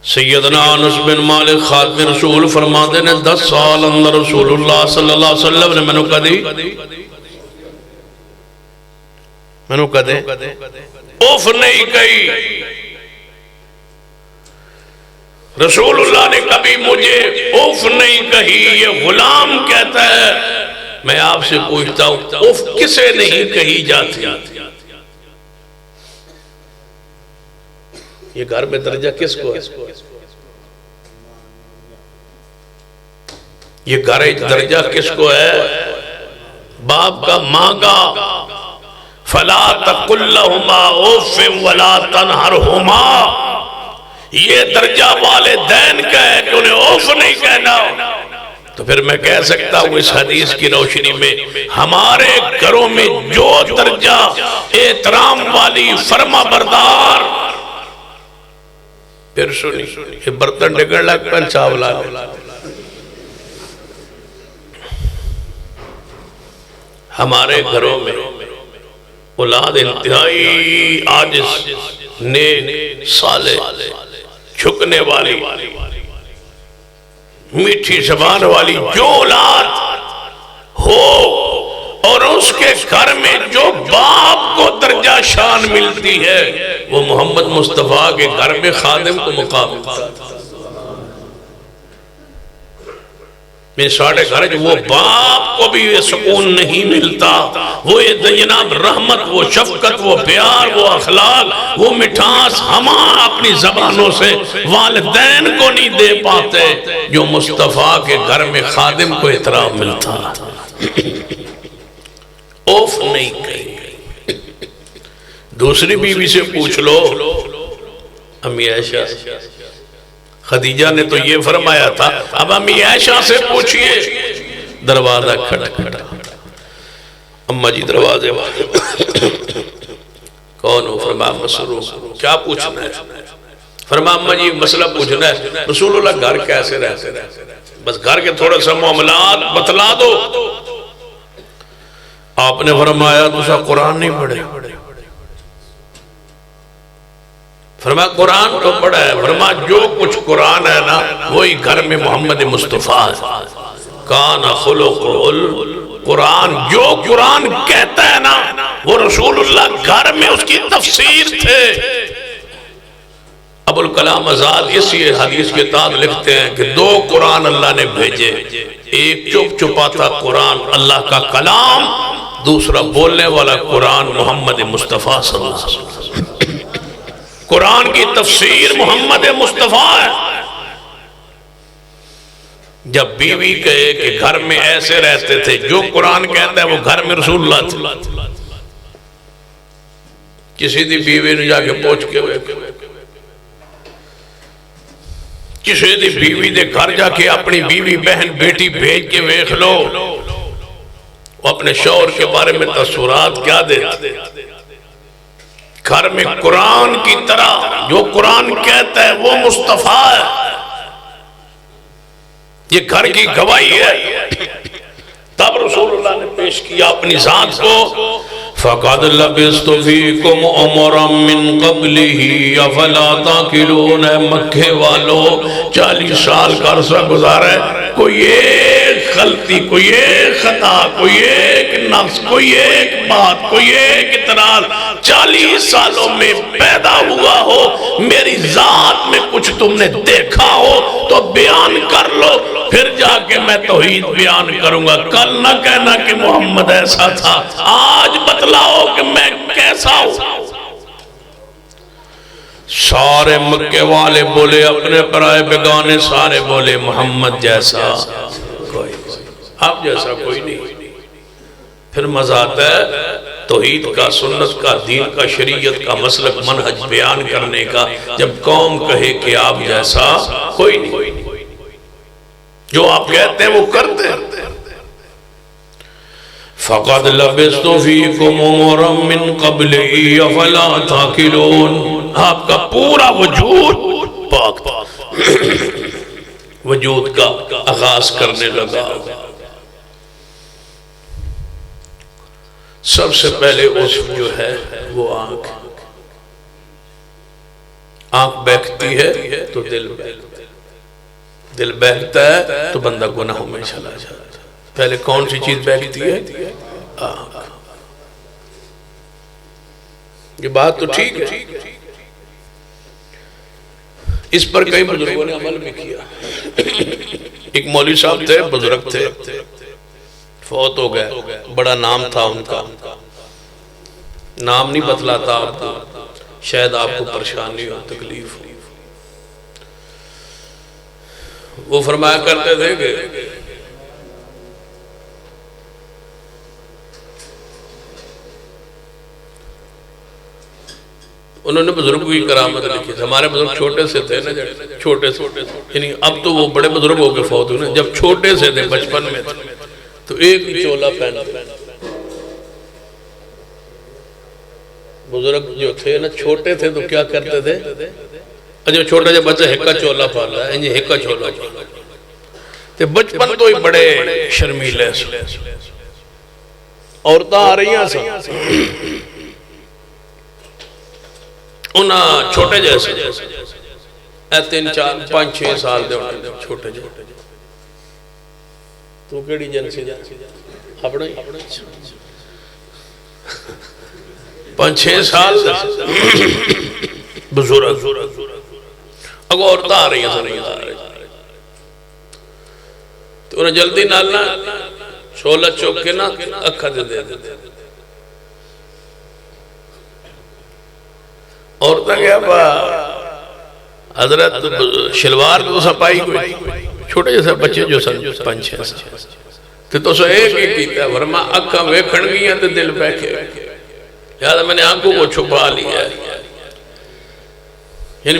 سیدنا انس بن مالک خادم رسول فرماتے ہیں 10 سال اندر رسول اللہ صلی اللہ علیہ وسلم نے میں نے کہا اوف نہیں کہی، رسول اللہ نے کبھی مجھے اوف نہیں کہی۔ یہ غلام کہتا ہے میں آپ سے پوچھتا ہوں اوف کسے نہیں کہی جاتی؟ یہ گھر میں درجہ کس کو ہے؟ یہ گھر درجہ کس کو ہے؟ باپ کا، ماں کا۔ فَلَا تَقُلْ لَهُمَا أُفٍّ وَلَا تَنْهَرْهُمَا، یہ درجہ والدین کا ہے کہ انہیں اوف نہیں کہنا۔ تو پھر میں کہہ سکتا ہوں اس حدیث کی روشنی میں ہمارے گھروں میں جو درجہ احترام والی فرما بردار، پھر سنی یہ برتن ڈگڑ لگ پن چاولا ہمارے گھروں میں اولاد انتہائی عاجز، نیک، صالح، جھکنے والی، میٹھی زبان والی جو اولاد ہو، اور اس کے گھر میں جو باپ کو درجہ شان ملتی ہے وہ محمد مصطفیٰ کے گھر میں خادم کو مقام ملتا ہے۔ میں ساڑھے گھر جو وہ باپ کو بھی یہ سکون نہیں ملتا، وہ یہ جناب رحمت، وہ شفقت، وہ پیار، وہ اخلاق، وہ مٹھاس ہم اپنی زبانوں سے والدین کو نہیں دے پاتے جو مصطفیٰ کے گھر میں خادم کو احترام ملتا۔ اوف نہیں کہیں۔ دوسری بیوی سے پوچھ لو، امی عائشہ، خدیجہ نے تو یہ فرمایا تھا، اب امی عائشہ سے پوچھئے، دروازہ کھٹکھٹا، اماں جی دروازے والے کون ہو؟ فرمایا مسروق۔ کیا پوچھنا ہے؟ فرمایا اماں جی مسئلہ پوچھنا ہے، رسول اللہ گھر کیسے رہتے ہیں؟ بس گھر کے تھوڑا سا معاملات بتلا دو۔ آپ نے فرمایا تُسا قرآن نہیں پڑھے؟ فرمایا قرآن تو پڑھا ہے۔ فرمایا جو کچھ قرآن ہے نا وہی گھر میں محمد مصطفیٰ کان خلق القرآن، جو قرآن کہتا ہے نا وہ رسول اللہ گھر میں اس کی تفسیر تھے۔ ابوالکلام آزاد اسی حدیث کے تحت لکھتے ہیں کہ 2 قرآن اللہ نے بھیجے، ایک چپ چپاتا قرآن اللہ کا کلام، دوسرا بولنے والا قرآن محمد مصطفیٰ صلی اللہ علیہ وسلم۔ قرآن کی تفسیر محمد مصطفیٰ ہے۔ جب بیوی کہے کہ گھر میں ایسے رہتے تھے، جو قرآن کہتا ہے وہ گھر میں رسول اللہ تھے. کسی دی بیوی نے جا کے پوچھ کے کسی دی بیوی دے گھر جا کے اپنی بیوی بہن بیٹی بھیج کے ویکھ لو وہ اپنے شوہر کے بارے میں تصورات کیا دیتے. گھر میں قرآن کی طرح جو قرآن کہتا ہے وہ مصطفیٰ ہے، یہ گھر کی گواہی ہے. تب رسول اللہ نے پیش کیا اپنی ذات کو، فَقَدْ لَبِثْتُ فِيكُمْ عُمُرًا مِّن قَبْلِهِ أَفَلَا تَعْقِلُونَ. مکے والو 40 سال کا عرصہ گزارا ہے، کوئی ایک غلطی، کوئی ایک خطا، کوئی ایک نقص، کوئی ایک بات، کوئی ایک اعتراض 40 سالوں میں پیدا ہوا ہو، میری ذات میں کچھ تم نے دیکھا ہو تو بیان کر لو، پھر جا کے میں توحید بیان کروں گا. کل نہ کہنا کہ محمد ایسا تھا، آج بتلاؤ کہ میں کیسا ہوں. سارے مکے والے بولے اپنے پرائے بیگانے، سارے بولے محمد جیسا کوئی، آپ جیسا کوئی نہیں. پھر مزہ آتا ہے توحید کا، سنت کا، دین کا، شریعت کا مسلک منہج بیان کرنے کا، جب قوم کہے کہ آپ جیسا کوئی نہیں. جو آپ کہتے ہیں وہ کرتے ہیں. فَقَدْ لَبِثْتُ فِيكُمْ عُمُرًا مِّن قَبْلِهِ أَفَلَا تَعْقِلُونَ. آپ کا پورا وجود پاک وجود کا آغاز کرنے لگا. سب سے پہلے اس جو ہے وہ آنکھ. آنکھ بہکتی ہے تو دل بہکتا ہے، دل بہکتا ہے تو بندہ گناہوں میں چلا جاتا ہے. پہلے کون سی چیز بہکتی ہے؟ آنکھ. یہ بات تو ٹھیک ہے. اس پر کئی بزرگوں نے عمل بھی کیا. ایک مولوی صاحب تھے، بزرگ تھے، فوت ہو گئے. بڑا نام تھا ان کا، نام نہیں بتلاتا آپ کو، شاید آپ کو پریشانی ہو، تکلیف ہو. وہ فرمایا کرتے تھے کہ انہوں نے بزرگوں کی کرامت لکھی تھی. ہمارے بزرگ چھوٹے سے تھے نا، چھوٹے سے، یعنی اب تو وہ بڑے بزرگ ہو کے فوت ہوئے. جب چھوٹے سے تھے، بچپن میں تھے، تو ایک ہی چولا پہنتے. بزرگ جو تھے نا چھوٹے تھے تو کیا کرتے تھے؟ جو چھوٹا جب بچہ ہکا چولا پالا ہے، یہ ہکا چولا پالا تو بچپن تو ہی بڑے شرمیلے سے عورتیں آ رہی ہیں سب انہاں چھوٹے جیسے 3 4 5 6 سال دے چھوٹے جیسے. تو کیڑی جنسی اپنے 5 6 سال بزرگ اگو عورتیں آ رہی ہیں. تو انہیں جلدی نالنا چھولا چوک کے نا اکھا دے دے دے. عورتیں کیا با حضرت شلوار تو سپائی کوئی چھوٹے جیسے بچے جو سن 5 6 سال تو سو ایک ہی کیتا ہے. ورمہ اکھا ویکھن گئی ہیں تو دل بیکھے. لہذا میں نے آنکھوں کو چھپا لیا ہے. یعنی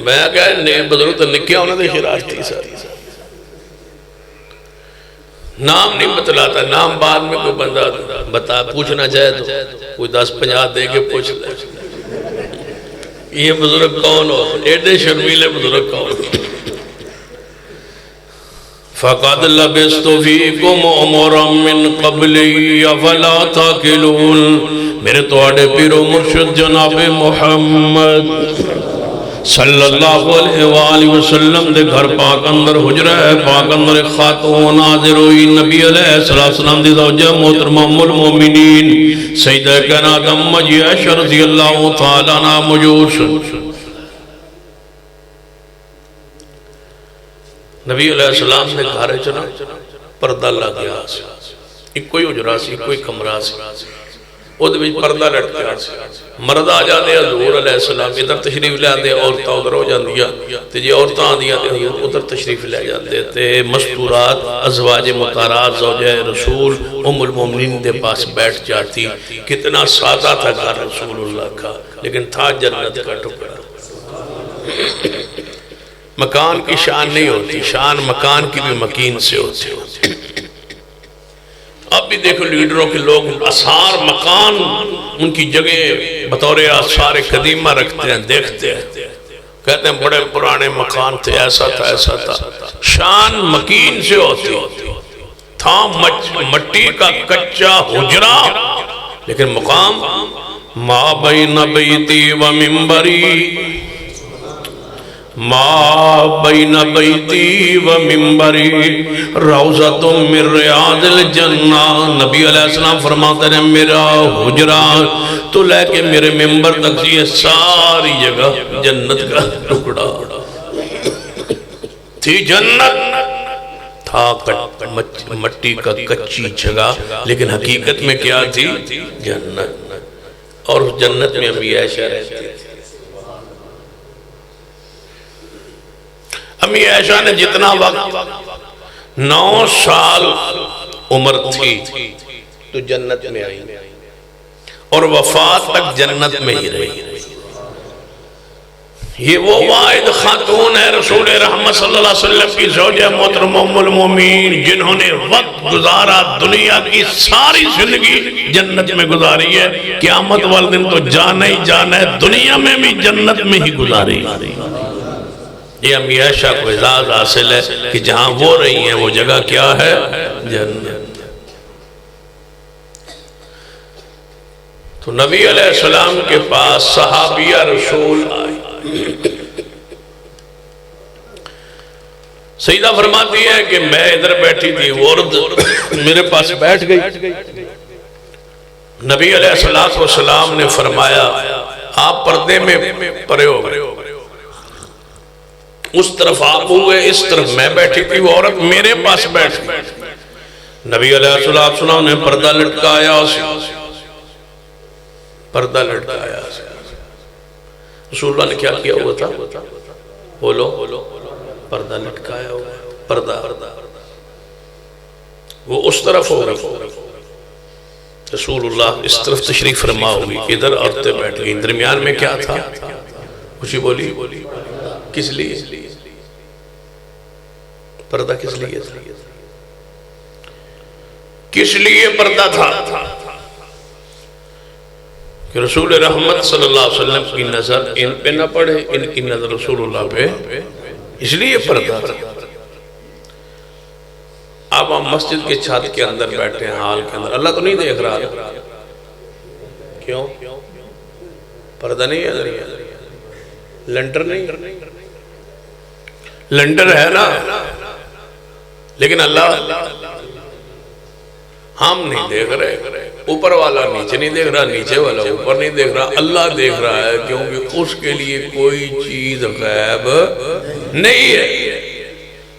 میں کہا بزرگ تو نکیا ہونا دے شرارتی ساری. نام نہیں بتلاتا، نام بعد میں کوئی بندہ بتا پوچھنا چاہے تو کوئی 10 50 دے کے پوچھ لے یہ بزرگ کون ہو، ایڈے شرمیلے بزرگ کون ہو. فَقَدْ لَبِثْتُ فِيكُمْ عُمُرًا مِّن قَبْلِهِ أَفَلَا تَعْقِلُونَ. میرے توڑے پیر و مرشد جناب محمد صلی اللہ علیہ وآلہ وسلم دے گھر پاک اندر حجرہ پاک اندر خاتون حاضر ہوئی. نبی علیہ السلام دی زوجہ محترمہ ام المومنین سیدہ کائنات امہ جی عائشہ رضی اللہ تعالیٰ عنہ موجود. نبی علیہ السلام نے گھارے چنا پردہ لگیا سی، ایک کوئی حجرہ سی، کوئی کمرہ سی. وہ پردہ لٹکا مرد آ جاتے حضور علیہ السلام ادھر تشریف لے آتے عورتیں ادھر ہو جاندیا تے جی عورتیں آدیا تے حضور ادھر تشریف لے جاتے تے مستورات ازواج مطہرات زوجہ رسول ام المومنین دے پاس بیٹھ جاتی. کتنا سادہ تھا گھر رسول اللہ کا لیکن تھا جنت کا ٹکڑا. مکان کی شان نہیں ہوتی، شان مکان کی بھی مکین سے ہوتی. اب بھی دیکھو لیڈروں کے لوگ آثار مکان ان کی جگہ بطور آثار قدیمہ رکھتے ہیں، دیکھتے ہیں، کہتے ہیں بڑے پرانے مکان تھے، ایسا تھا ایسا تھا. شان مکین سے ہوتی تھا مٹی کا کچا حجرہ لیکن مقام ما بین بیتی و منبری ما بین بیتی و منبری روضۃ من ریاض الجنہ. نبی علیہ السلام فرماتے ہیں میرا حجرہ تو لے کے میرے منبر تک یہ ساری جگہ جنت کا ٹکڑا تھی. جنت تھا مٹی کا کچی جگہ لیکن حقیقت میں کیا تھی؟ جنت. اور جنت میں امی عائشہ رہتی تھی. امی عائشہ نے جتنا وقت 9 سال عمر تھی تو جنت میں آئی اور وفات تک جنت میں ہی رہی. یہ وہ واحد خاتون ہے رسول رحمت صلی اللہ علیہ وسلم کی زوجہ محترمہ ام المومنین جنہوں نے وقت گزارا دنیا کی ساری زندگی جنت میں گزاری ہے. قیامت والے دن تو جانا ہی جانا ہے، دنیا میں بھی جنت میں ہی گزاری. یہ امی عائشہ کو اعزاز حاصل ہے کہ جہاں وہ رہی ہیں وہ جگہ کیا ہے؟ جنت. تو نبی علیہ السلام کے پاس صحابیہ رسول آئی. سیدہ فرماتی ہے کہ میں ادھر بیٹھی تھی، وہ عورت میرے پاس بیٹھ گئی. نبی علیہ السلام نے فرمایا آپ پردے میں پڑے ہو گئے، اس طرف آپ ہوئے، اس طرف میں بیٹھی تھی، وہ عورت میرے پاس بیٹھ گئی. نبی علیہ السلام نے پردہ لٹکایا، پردہ لٹکایا. رسول اللہ نے کیا کیا ہوا تھا؟ بولو. پردہ لٹکایا ہوا، پردہ وہ اس طرف ہو گئی. رسول اللہ اس طرف تشریف فرما ہوئی، ادھر عورتیں بیٹھ گئی. درمیان میں کیا تھا؟ خوشی بولی. کس لیے پردہ؟ کس لیے تھا؟ کس لیے پردہ تھا؟ کہ رسول رحمت صلی اللہ علیہ وسلم کی نظر ان پہ نہ پڑے، ان کی نظر رسول اللہ پہ، اس لیے پردہ تھا. اب ہم مسجد کے چھت کے اندر بیٹھے ہیں، حال کے اندر، اللہ تو نہیں دیکھ رہا. کیوں؟ پردہ نہیں ہے، لنٹر نہیں، لنٹر ہے نا، لیکن اللہ ہم نہیں دیکھ رہے. اوپر والا نیچے نہیں دیکھ رہا، نیچے والا اوپر نہیں دیکھ رہا، اللہ دیکھ رہا ہے کیونکہ اس کے لیے کوئی چیز غیب نہیں ہے.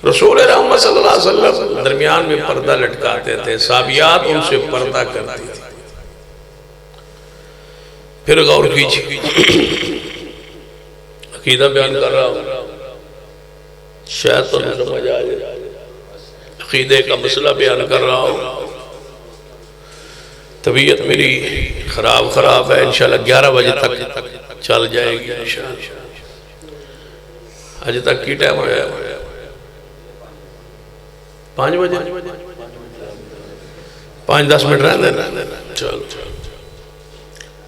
رسول رحمت صلی اللہ علیہ وسلم درمیان میں پردہ لٹکاتے تھے، صحابیات ان سے پردہ کرتی تھی. پھر غور کیجیے، عقیدہ بیان کر رہا ہوں، شاید تو سمجھ آ جائے. عقیدے کا مسئلہ بیان کر رہا ہوں. طبیعت میری خراب ہے، انشاءاللہ 11 بجے تک چل جائے گی انشاءاللہ. آج تک کی ٹائم ہویا ہے؟ 5 بجے، 5-10 منٹ رہ دینا. چلو.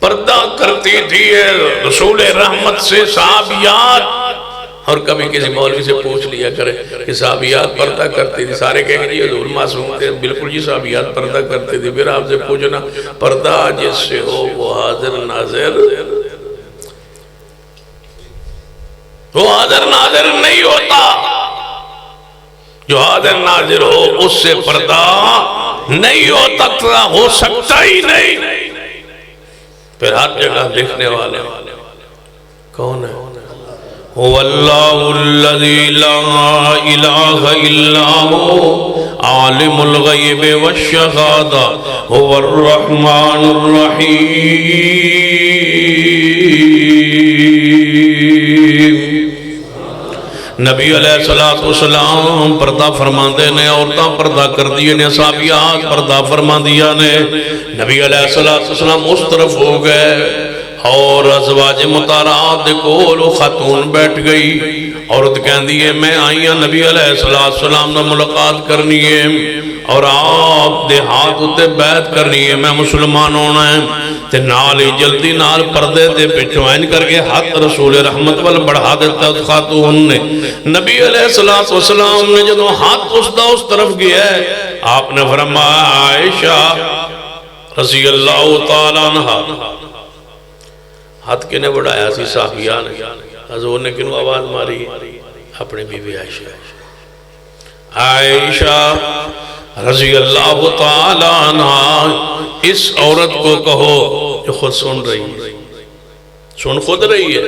پردہ کرتی تھی رسول رحمت سے صحابیات. اور کبھی کسی مولوی سے پوچھ لیا کرے کہ صحابیات پردہ کرتی تھی، سارے کہیں گے یہ حضور معصوم تھے. بالکل جی صحابیات پردہ کرتی تھی. پھر آپ سے پوچھنا پردہ جس سے ہو وہ حاضر ناظر، وہ حاضر ناظر نہیں ہوتا. جو حاضر ناظر ہو اس سے پردہ نہیں ہوتا، ہو سکتا ہی نہیں. پھر ہر جگہ دیکھنے والے کون ہے؟ هو اللہ الذی لا الہ الا هو عالم الغیب والشہادہ هو الرحمن الرحیم۔ نبی علیہ السلام پردہ فرما دے نے، عورتاں پردہ کر دیے نے، صحابیات پردہ فرما دیا نے۔ نبی علیہ السلام اس طرف ہو گئے اور ازواج مطہرات دے کول خاتون بیٹھ گئی۔ عورت کہن دیئے میں آئی ہاں نبی علیہ السلام نے ملاقات کرنی ہے اور آپ دے ہاتھ اتے بیعت کرنی ہے، میں مسلمان ہونا ہے۔ تے نال جلدی نال پردے دے پچھوائن کر کے ہاتھ رسول رحمت وال بڑھا دیتا خاتون نے۔ نبی علیہ السلام نے جدو ہاتھ اس طرف گیا ہے، آپ نے فرمایا عائشہ رضی اللہ تعالیٰ عنہ، ہاتھ کے نے بڑھایا سی صحابیہ نے، حضور نے کنو آواز ماری؟ اپنے بی بی عائشہ۔ عائشہ رضی اللہ تعالیٰ عنہ اس عورت کو کہو جو خود سن رہی ہے، سن خود رہی ہے،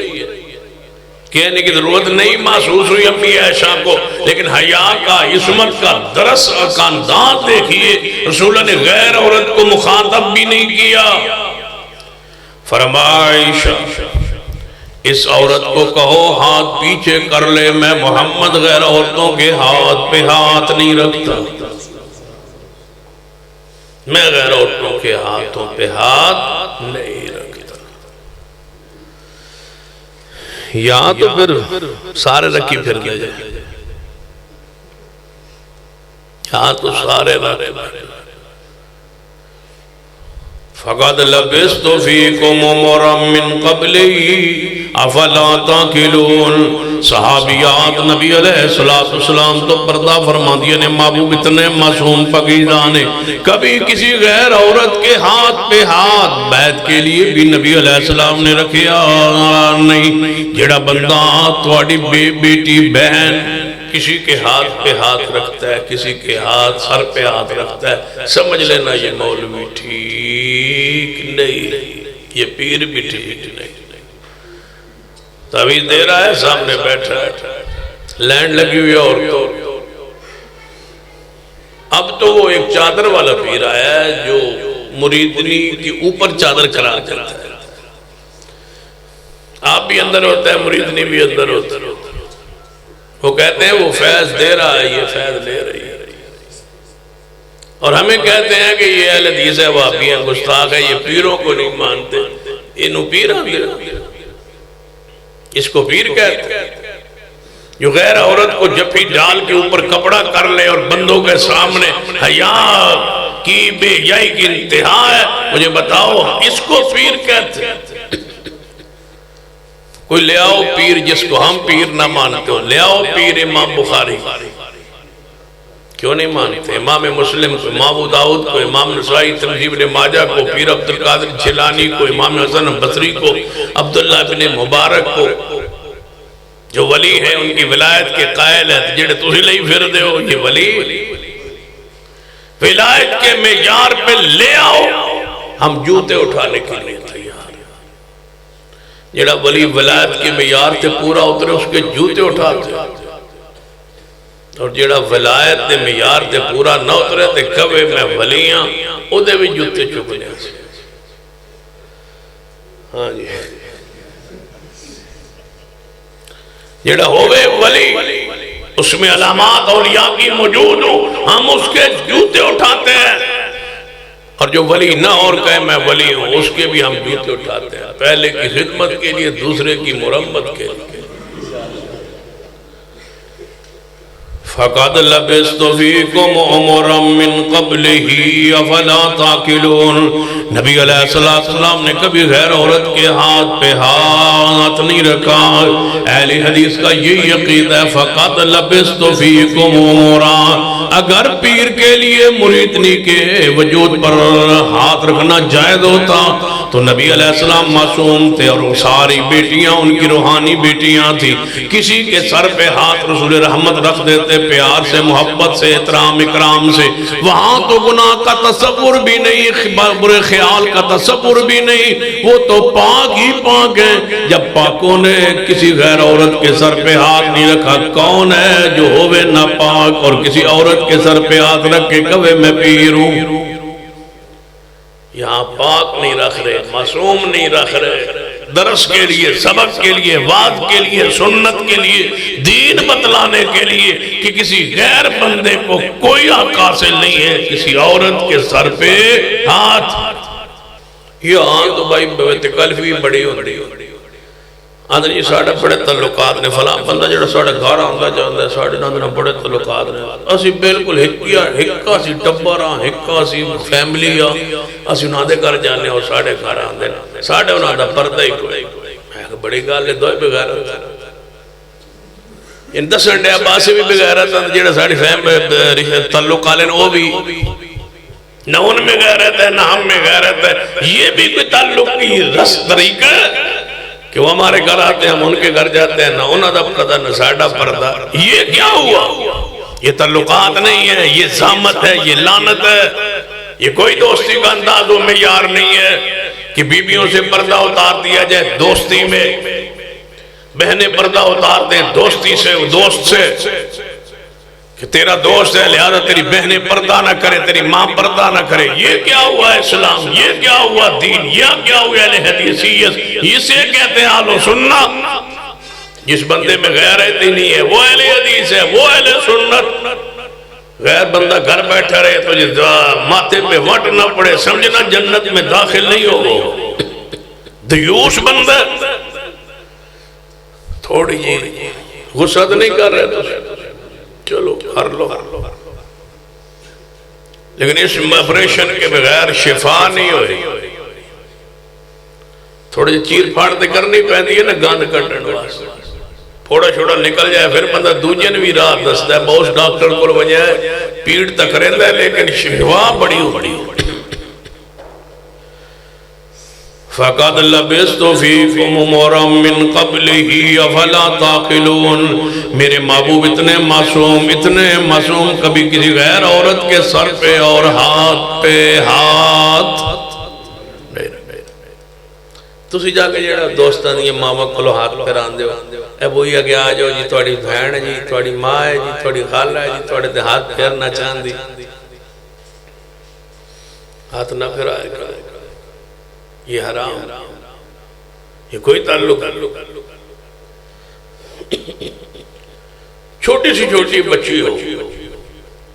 کہنے کی ضرورت نہیں محسوس ہوئی امی عائشہ کو، لیکن حیا کا، عصمت کا درس کا انداز دیکھیے، رسول نے غیر عورت کو مخاطب بھی نہیں کیا۔ فرمایا عائشہ اس عورت کو کہو ہاتھ پیچھے کر لے، میں محمد غیر عورتوں کے ہاتھ پہ ہاتھ نہیں رکھتا، میں غیر عورتوں کے ہاتھوں پہ ہاتھ نہیں رکھتا۔ یا تو پھر سارے رکھی پھر لے جائے، یا تو سارے رکھ فَقَدْ لَبِثْتُ فِيكُمْ عُمُرًا مِّن قَبْلِهِ أَفَلَا تَعْقِلُونَ۔ صحابیات نبی علیہ السلام تو پردہ فرما دیا نے، محبوب اتنے معصوم پاکیزانے، کبھی کسی غیر عورت کے ہاتھ پہ ہاتھ بیعت کے لیے بھی نبی علیہ السلام نے رکھیا نہیں۔ جڑا بندہ تواڈی بیٹی بہن کسی کے ہاتھ پہ ہاتھ رکھتا ہے، کسی کے ہاتھ سر پہ ہاتھ رکھتا ہے، سمجھ لینا یہ مولوی ٹھیک نہیں، یہ پیر بھی ٹھیک نہیں۔ تعویذ دے رہا ہے، سامنے بیٹھا ہے، لینڈ لگی ہوئی اور تو اب تو وہ ایک چادر والا پیر آیا ہے جو مریدنی کی اوپر چادر کرا کرتا ہے، آپ بھی اندر ہوتا ہے، مریدنی بھی اندر ہوتا ہے، وہ کہتے ہیں وہ فیض دے رہا ہے، یہ فیض لے رہی ہے، اور ہمیں کہتے ہیں کہ یہ اہل حدیث ہے، وہابی ہیں، گستاخ ہے، یہ پیروں کو نہیں مانتے، انہوں پیر آتے ہیں، اس کو پیر کہتے ہیں جو غیر عورت کو جپی ڈال کے اوپر کپڑا کر لے اور بندوں کے سامنے حیا کی بے حیائی کی انتہا ہے، مجھے بتاؤ اس کو پیر کہتے ہیں؟ کوئی لے آؤ پیر جس کو ہم پیر نہ مانتے ہو، لے آؤ پیر امام بخاری، کیوں نہیں مانتے؟ امام مسلم کو، امام ابو داؤد کو، امام نسائی ترمذی ابن ماجہ کو، پیر عبدالقادر جیلانی کو، امام حسن بصری کو، عبداللہ بن مبارک کو، جو ولی ہیں ان کی ولایت کے قائل ہیں، جڑے تو ہی لئی پھر دے ہو، یہ ولی ولایت کے معیار پہ لے آؤ، ہم جوتے اٹھانے کے لیے تیار ہیں۔ جڑا ولی ولایت کے معیار سے پورا اترے اس کے جوتے اٹھاتے ہیں، اور جڑا ولایت دے معیار تے پورا نہ اترے تے کبے میں ولیاں او دے بھی جوتے چکنے سے۔ ہاں جی، جڑا ہوئے ولی اس میں علامات اولیاء کی موجود ہوں، ہم اس کے جوتے اٹھاتے ہیں، اور جو ولی نہ اور کہے میں ولی ہوں اس کے بھی ہم جوتے اٹھاتے ہیں، پہلے کی خدمت کے لیے، دوسرے کی مرمت کے لیے۔ فَقَدْ لَبِثْتُ فِيكُمْ عُمُرًا مِّن قَبْلِهِ أَفَلَا تَعْقِلُونَ۔ نبی علیہ السلام نے کبھی غیر عورت کے ہاتھ پہ ہاتھ نہیں رکھا۔ اہل حدیث کا یہی عقیدہ ہے، فَقَدْ لَبِثْتُ فِيكُمْ عُمُرًا۔ اگر پیر کے لیے مریدنی کے وجود پر ہاتھ رکھنا جائز ہوتا تو نبی علیہ السلام معصوم تھے، اور وہ ساری بیٹیاں ان کی روحانی بیٹیاں تھی، کسی کے سر پہ ہاتھ رسول رحمت رکھ دیتے، پیار سے، محبت سے، احترام اکرام سے، وہاں تو گناہ کا تصور بھی نہیں، برے خیال خیال کا تصور بھی نہیں، وہ تو پاک ہی پاک ہیں۔ جب پاکوں نے کسی غیر عورت کے سر پہ ہاتھ نہیں رکھا، کون ہے جو ہوئے ناپاک اور کسی عورت کے سر پہ ہاتھ رکھ کے کہے میں پیر ہوں؟ یہاں پاک نہیں رکھ رہے، معصوم نہیں رکھ رہے، درس کے لیے، سبق کے لیے، وعظ کے لیے، سنت کے لیے، دین بتلانے کے لیے کہ کسی غیر بندے کو کوئی حق حاصل نہیں ہے کسی عورت کے سر پہ ہاتھ۔ یہ تو بھائی تکلفی بڑی ہوتی ہے۔ آدھے جی ساڑھے بڑے تعلقات نے، فلاں بندہ جڑا ساڑھے گھر آندا جاندہ ہے، ساڑھے ناندنا بڑے تعلقات نے، اسی بالکل ہکا سی ٹبرا، ہکا سی فیملی آ، اسی انہاں دے گھر جانے ہو، ساڑھے گھر آندے نا، ساڑھے انہاں دا پردہ ہی کوئی، بڑی گال ہے، دوئے بغیرت ان دسن ڈے عباسی بھی بغیرت ہے، جڑا ساڑھی تعلق آلین وہ بھی نہ ان میں غیرت ہے، نہ ہم میں غیرت ہے۔ یہ بھی کوئی تعلق کی رس طریقہ ہے کہ وہ ہمارے گھر آتے ہیں، ہم ان کے گھر جاتے ہیں، نہ انہاں دا پردہ نہ ساڑھا پردہ۔ یہ کیا ہوا؟ یہ تعلقات نہیں ہے، یہ زامت ہے، یہ لعنت ہے۔ یہ کوئی دوستی کا انداز و معیار نہیں ہے کہ بیویوں سے پردہ اتار دیا جائے دوستی میں، بہنیں پردہ اتار دیں دوستی سے، دوست سے، کہ تیرا دوست ہے لہذا تیری بہنیں پردہ نہ کرے، تیری ماں پردہ نہ کرے۔ یہ کیا ہوا اسلام؟ یہ کیا ہوا دین؟ یہ کیا ہوا اہل حدیثیت؟ اسے کہتے ہیں اہل سنت۔ جس بندے میں غیرت ہی نہیں ہے وہ اہل حدیث ہے، وہ اہل سنت۔ غیر بندہ گھر بیٹھا رہے تو ماتھے پہ وٹ نہ پڑے، سمجھنا جنت میں داخل نہیں ہوگا۔ دیوش بندہ تھوڑی جی غصہ نہیں کر رہے تو چلو کر لو، لیکن اس آپریشن کے بغیر شفا نہیں ہوئی۔ تھوڑے چیر پھاڑ تے کرنی پہنی ہے نا گاند کٹن واسطے، تھوڑا چھوڑا نکل جائے پھر بندہ دوجن بھی رات دستا ہے، بہت ڈاکٹر کو وجہ ہے پیڑ تک رہتا ہے لیکن شفا بڑی ہوئی۔ فَقَدْ لَبِثْتُ فِيكُمْ عُمُرًا مِّن قَبْلِهِ أَفَلَا تَعْقِلُونَ۔ میرے محبوب اتنے معصوم کبھی کسی غیر عورت کے سر پہ اور ہاتھ پہ ہاتھ تسی جا کے جڑا دوستان یہ ماما کلو ہاتھ پہ راندے ہو، اے وہی اگے آ جاؤ جی تھوڑی بہن ہے جی، تھوڑی ماں ہے جی، تھوڑی خالہ ہے جی، تھوڑے دے ہاتھ پھیرنا چاندی، ہاتھ نہ پھرائے گا، یہ حرام، یہ کوئی تعلق۔ چھوٹی سی چھوٹی بچی ہو،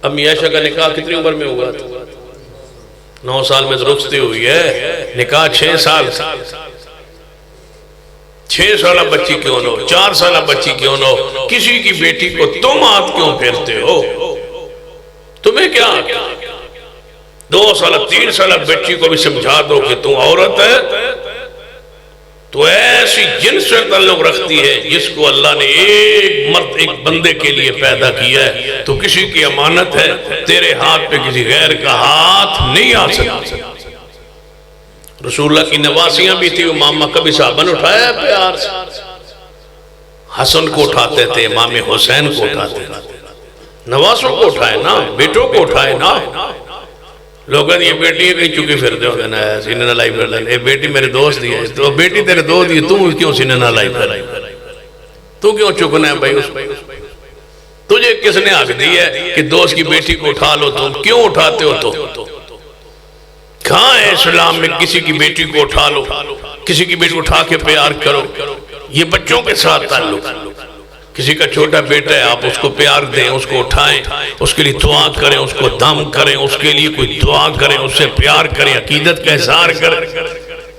امی عائشہ کا نکاح کتنی عمر میں ہوا؟ 9 سال میں رخصتی ہوئی ہے، نکاح 6 سال، 6 سالہ بچی کیوں نہ ہو، 4 سالہ بچی کیوں نہ ہو، کسی کی بیٹی کو تم ہاتھ کیوں پھیرتے ہو؟ تمہیں کیا؟ 2 سالہ 3 سالہ بچی کو بھی سمجھا دو کہ تم عورت ہے تو ایسی جن سے تعلق رکھتی ہے جس کو اللہ نے ایک مرد ایک بندے کے لیے پیدا کیا ہے، تو کسی کی امانت ہے، تیرے ہاتھ پہ کسی غیر کا ہاتھ نہیں آ سکتا۔ رسول اللہ کی نواسیاں بھی تھی، امامہ کبھی صحابہ اٹھایا پیار سے، حسن کو اٹھاتے تھے، امام حسین کو اٹھاتے تھے، نواسوں کو اٹھائے نا، بیٹوں کو اٹھائے نا۔ لوگوں نے یہ بیٹی ہے کہیں چکی پھر دے ہوگا نا سینے نہ لائی پھر دے، بیٹی میرے دوست دی ہے، تو بیٹی تیرے دوست دی ہے، تم کیوں سینے نہ لائی پھر، تو کیوں چکنا ہے بھائی اس پہ؟ تجھے کس نے حق دی ہے کہ دوست کی بیٹی کو اٹھا لو؟ تم کیوں اٹھاتے ہو؟ تو کہاں ہے اسلام میں کسی کی بیٹی کو اٹھا لو، کسی کی بیٹی اٹھا کے پیار کرو؟ یہ بچوں کے ساتھ تعلق، کسی کا چھوٹا بیٹا ہے آپ اس کو پیار دیں، اس کو اٹھائیں، اس کے لیے دعا کریں، اس کو دم کریں، اس کے لیے کوئی دعا کریں، اس سے پیار کریں، عقیدت کا اظہار کریں۔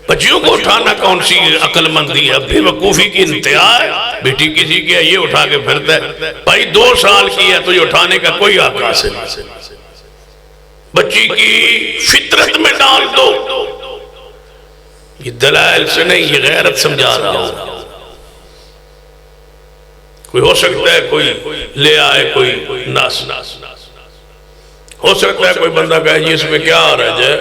بچیوں کو اٹھانا کون سی عقل مندی ہے؟ بے وقوفی کی انتہا ہے۔ بیٹی کسی کی ہے یہ اٹھا کے پھرتا ہے، بھائی 2 سال کی ہے تو یہ اٹھانے کا کوئی حق حاصل نہیں۔ بچی کی فطرت میں ڈال دو، یہ دلائل سے نہیں، یہ غیرت سمجھا رہا ہو۔ کوئی ہو سکتا ہے کوئی لے آئے کوئی ناس، ہو سکتا ہے کوئی بندہ کہے جی اس میں کیا آ رہا ہے،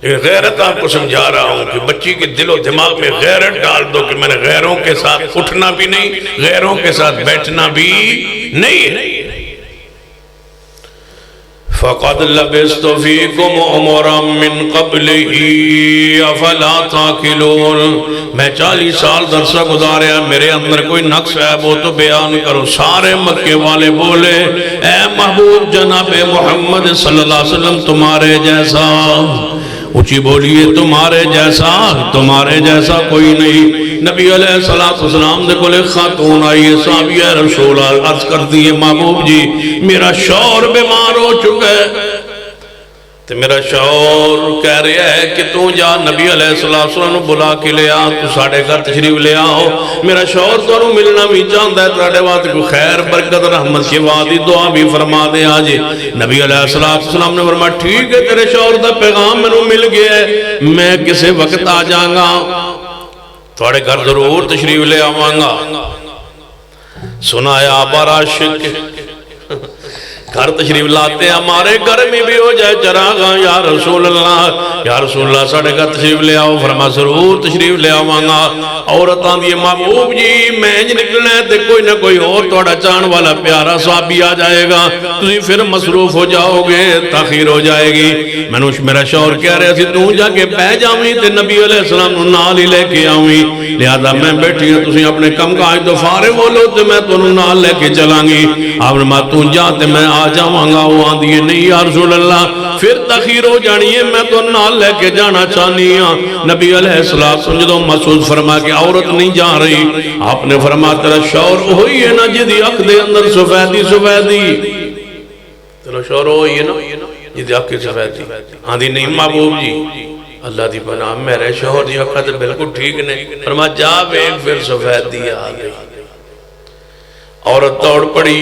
لیکن غیرت آپ کو سمجھا رہا ہوں کہ بچی کے دل و دماغ میں غیرت ڈال دو کہ میں نے غیروں کے ساتھ اٹھنا بھی نہیں، غیروں کے ساتھ بیٹھنا بھی نہیں ہے۔ فقد لبثت فیکم عمرا من قبلہ افلا تعقلون، میں 40 سال درسہ گزاریا، میرے اندر کوئی نقص ہے وہ تو بیان کرو۔ سارے مکے والے بولے اے محبوب جناب محمد صلی اللہ علیہ وسلم تمہارے جیسا، اونچی بولیے تمہارے جیسا کوئی نہیں۔ نبی علیہ السلام نے کل خاتون آئیے صحابیہ رسول عرض کر دیئے محبوب جی میرا شوہر بیمار ہو چکا ہے، تو میرا شوہر کہہ رہا ہے کہ تو جا نبی علیہ السلام نے بلا کے لے آ، تو ساڑھے گھر تشریف لے آؤ، میرا شوہر تو انہوں ملنا بھی چاہتا ہے، تراڑے بات کو خیر برکت رحمت کی وعدی دعا بھی فرما دے آجے۔ نبی علیہ السلام نے فرمایا ٹھیک ہے تیرے شوہر دا پیغام میں مل گیا ہے، میں کسے وقت آ جاؤں گا، تھوڑے گھر ضرور تشریف لے آؤں گا۔ سنایا بارا عاشق گھر تشریف لاتے ہیں، ہمارے گھر میں بھی ہو جائے چراغاں، یا رسول اللہ ساڑھے گھر تشریف لے آؤ۔ فرما ضرور تشریف لے آؤں گا۔ عورتاں دی محبوب جی میں انج نکلنا ہے تے کوئی نہ کوئی اور توڑا چان والا پیارا صحابی آ جائے گا، تسی پھر مصروف ہو جاؤ گے، تاخیر ہو جائے گی۔ میں نے میرا شوہر کہہ رہے تھے تو جا کے بہ جاویں تے نبی علیہ السلام نو نال ہی لے کے آویں، لہذا میں بیٹھی ہوں تسی اپنے کم کاج تو فارغ ہو لو تے میں تو نال لے کے چلاں گی۔ آپ نے ماں تو جا تے میں آ جاؤں گا، وہ آن دیئے نہیں یا رسول اللہ پھر تاخیر ہو جانی ہے، میں تو نال لے کے جانا چاہنی ہاں۔ نبی علیہ السلام جدوں مسعود فرما کہ عورت نہیں جا رہی، آپ نے فرما تیرا شوہر ہوئی ہے نا جدی اکھ دے اندر سفیدی تیرا شوہر ہوئی ہے نا جدی اکھ کے سفیدی آن دی نہیں محبوب جی اللہ دی پناہ میرے شوہر دی اکھا تے بالکل ٹھیک نہیں۔ فرما جا بیگ پھر سفیدی آ گئی۔ عورت توڑ پڑی،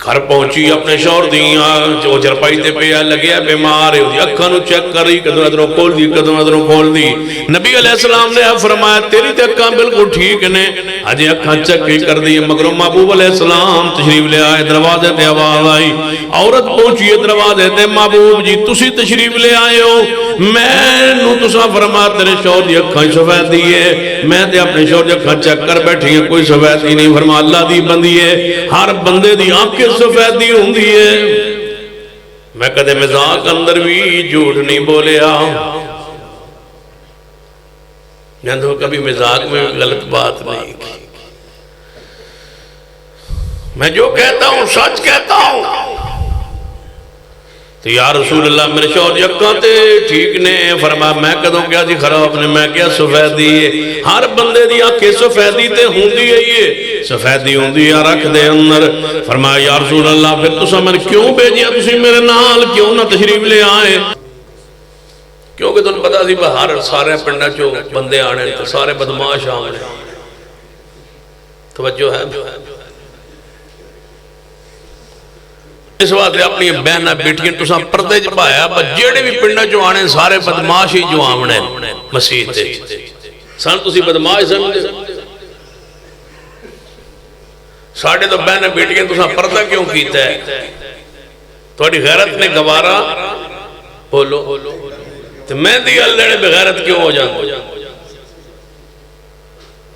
گھر پہنچی اپنے شوہر دیاں جو چرپائی تے پہ لگیا بیمار ہے، اکھاں نو چیک کر رہی، قدم ادھروں کھول دی۔ نبی علیہ السلام نے فرمایا تیری تے اکھاں بالکل ٹھیک نے، اجے اکھاں چیک کر دی، مگر محبوب علیہ السلام تشریف لے آئے، دروازے تے آواز آئی، عورت پہنچی ہے دروازے تے محبوب جی تسی تشریف لے آئے ہو، میں نو تسا فرما تیرے شوہر دی اکھاں سفیدی ہے، میں تے اپنے شوہر دی اکھاں چیک کر بیٹھی ہیں کوئی سفیدی نہیں۔ فرما اللہ دی بندی ہے، ہر بندے دی آنکھ سفیدی ہوندی ہے۔ میں کدے مزاق اندر بھی جھوٹ نہیں بولیا، میں تو کبھی مزاق میں غلط بات نہیں کی، میں جو کہتا ہوں سچ کہتا ہوں۔ تو یا رسول اللہ میرے شوہر یکاں تے ٹھیک نے، فرمایا میں کدوں کیا جی خراب نے، میں کیا سفیدی ہے، ہر بندے دی آنکھیں سفیدی تے ہوندی ہے، یہ سفیدی ہوندی ہے رکھ دے اندر۔ فرمایا یا رسول اللہ پھر تسا میں کیوں بھیجیا، تسی میرے نال کیوں نہ تشریف لے آئے، کیونکہ تنہیں پتا سی باہر سارے پنڈا چو بندے آنے تو سارے بدماش آنے، توجہ ہے اس واسطے اپنی بہنہ بیٹیاں تساں پردے چ پایا، جیڑے بھی پنڈا چو آنے سارے بدماش ہی جو آمنے مسیح تے سان تسی بدماش سمجھے، ساڑھے تو بہنہ بیٹیاں تساں پردہ کیوں کیتا ہے، تھوڑی غیرت نے گوارا بولو، تو میں دی اللہ بغیرت کیوں ہو جانا،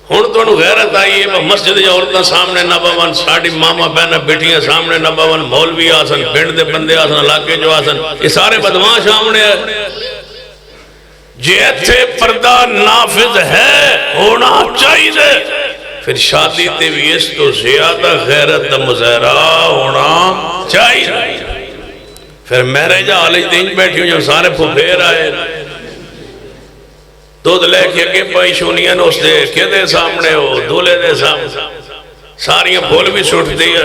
ہون تو انہوں غیرت آئی ہے مسجد یا عورتہ سامنے نہ باون، ساڑھی ماما بہنہ بیٹیاں سامنے نہ باون، مولوی آسن پنڈ دے بندے آسن علاقے جو آسن، یہ سارے بدماش سامنے ہے، جیتھے پردہ نافذ ہے ہونا چاہیے، پھر شادی تے بھی اس تو زیادہ غیرت مظاہرہ ہونا چاہیے۔ پھر میرے جا علی دین بیٹھی ہوں جو سارے پھوپھیر آئے، دودھ لے کے اگے پائی شونیاں نے اس دے کے دے سامنے ہو، دولے دے سامنے ساریاں پھول بھی سوٹ دیا،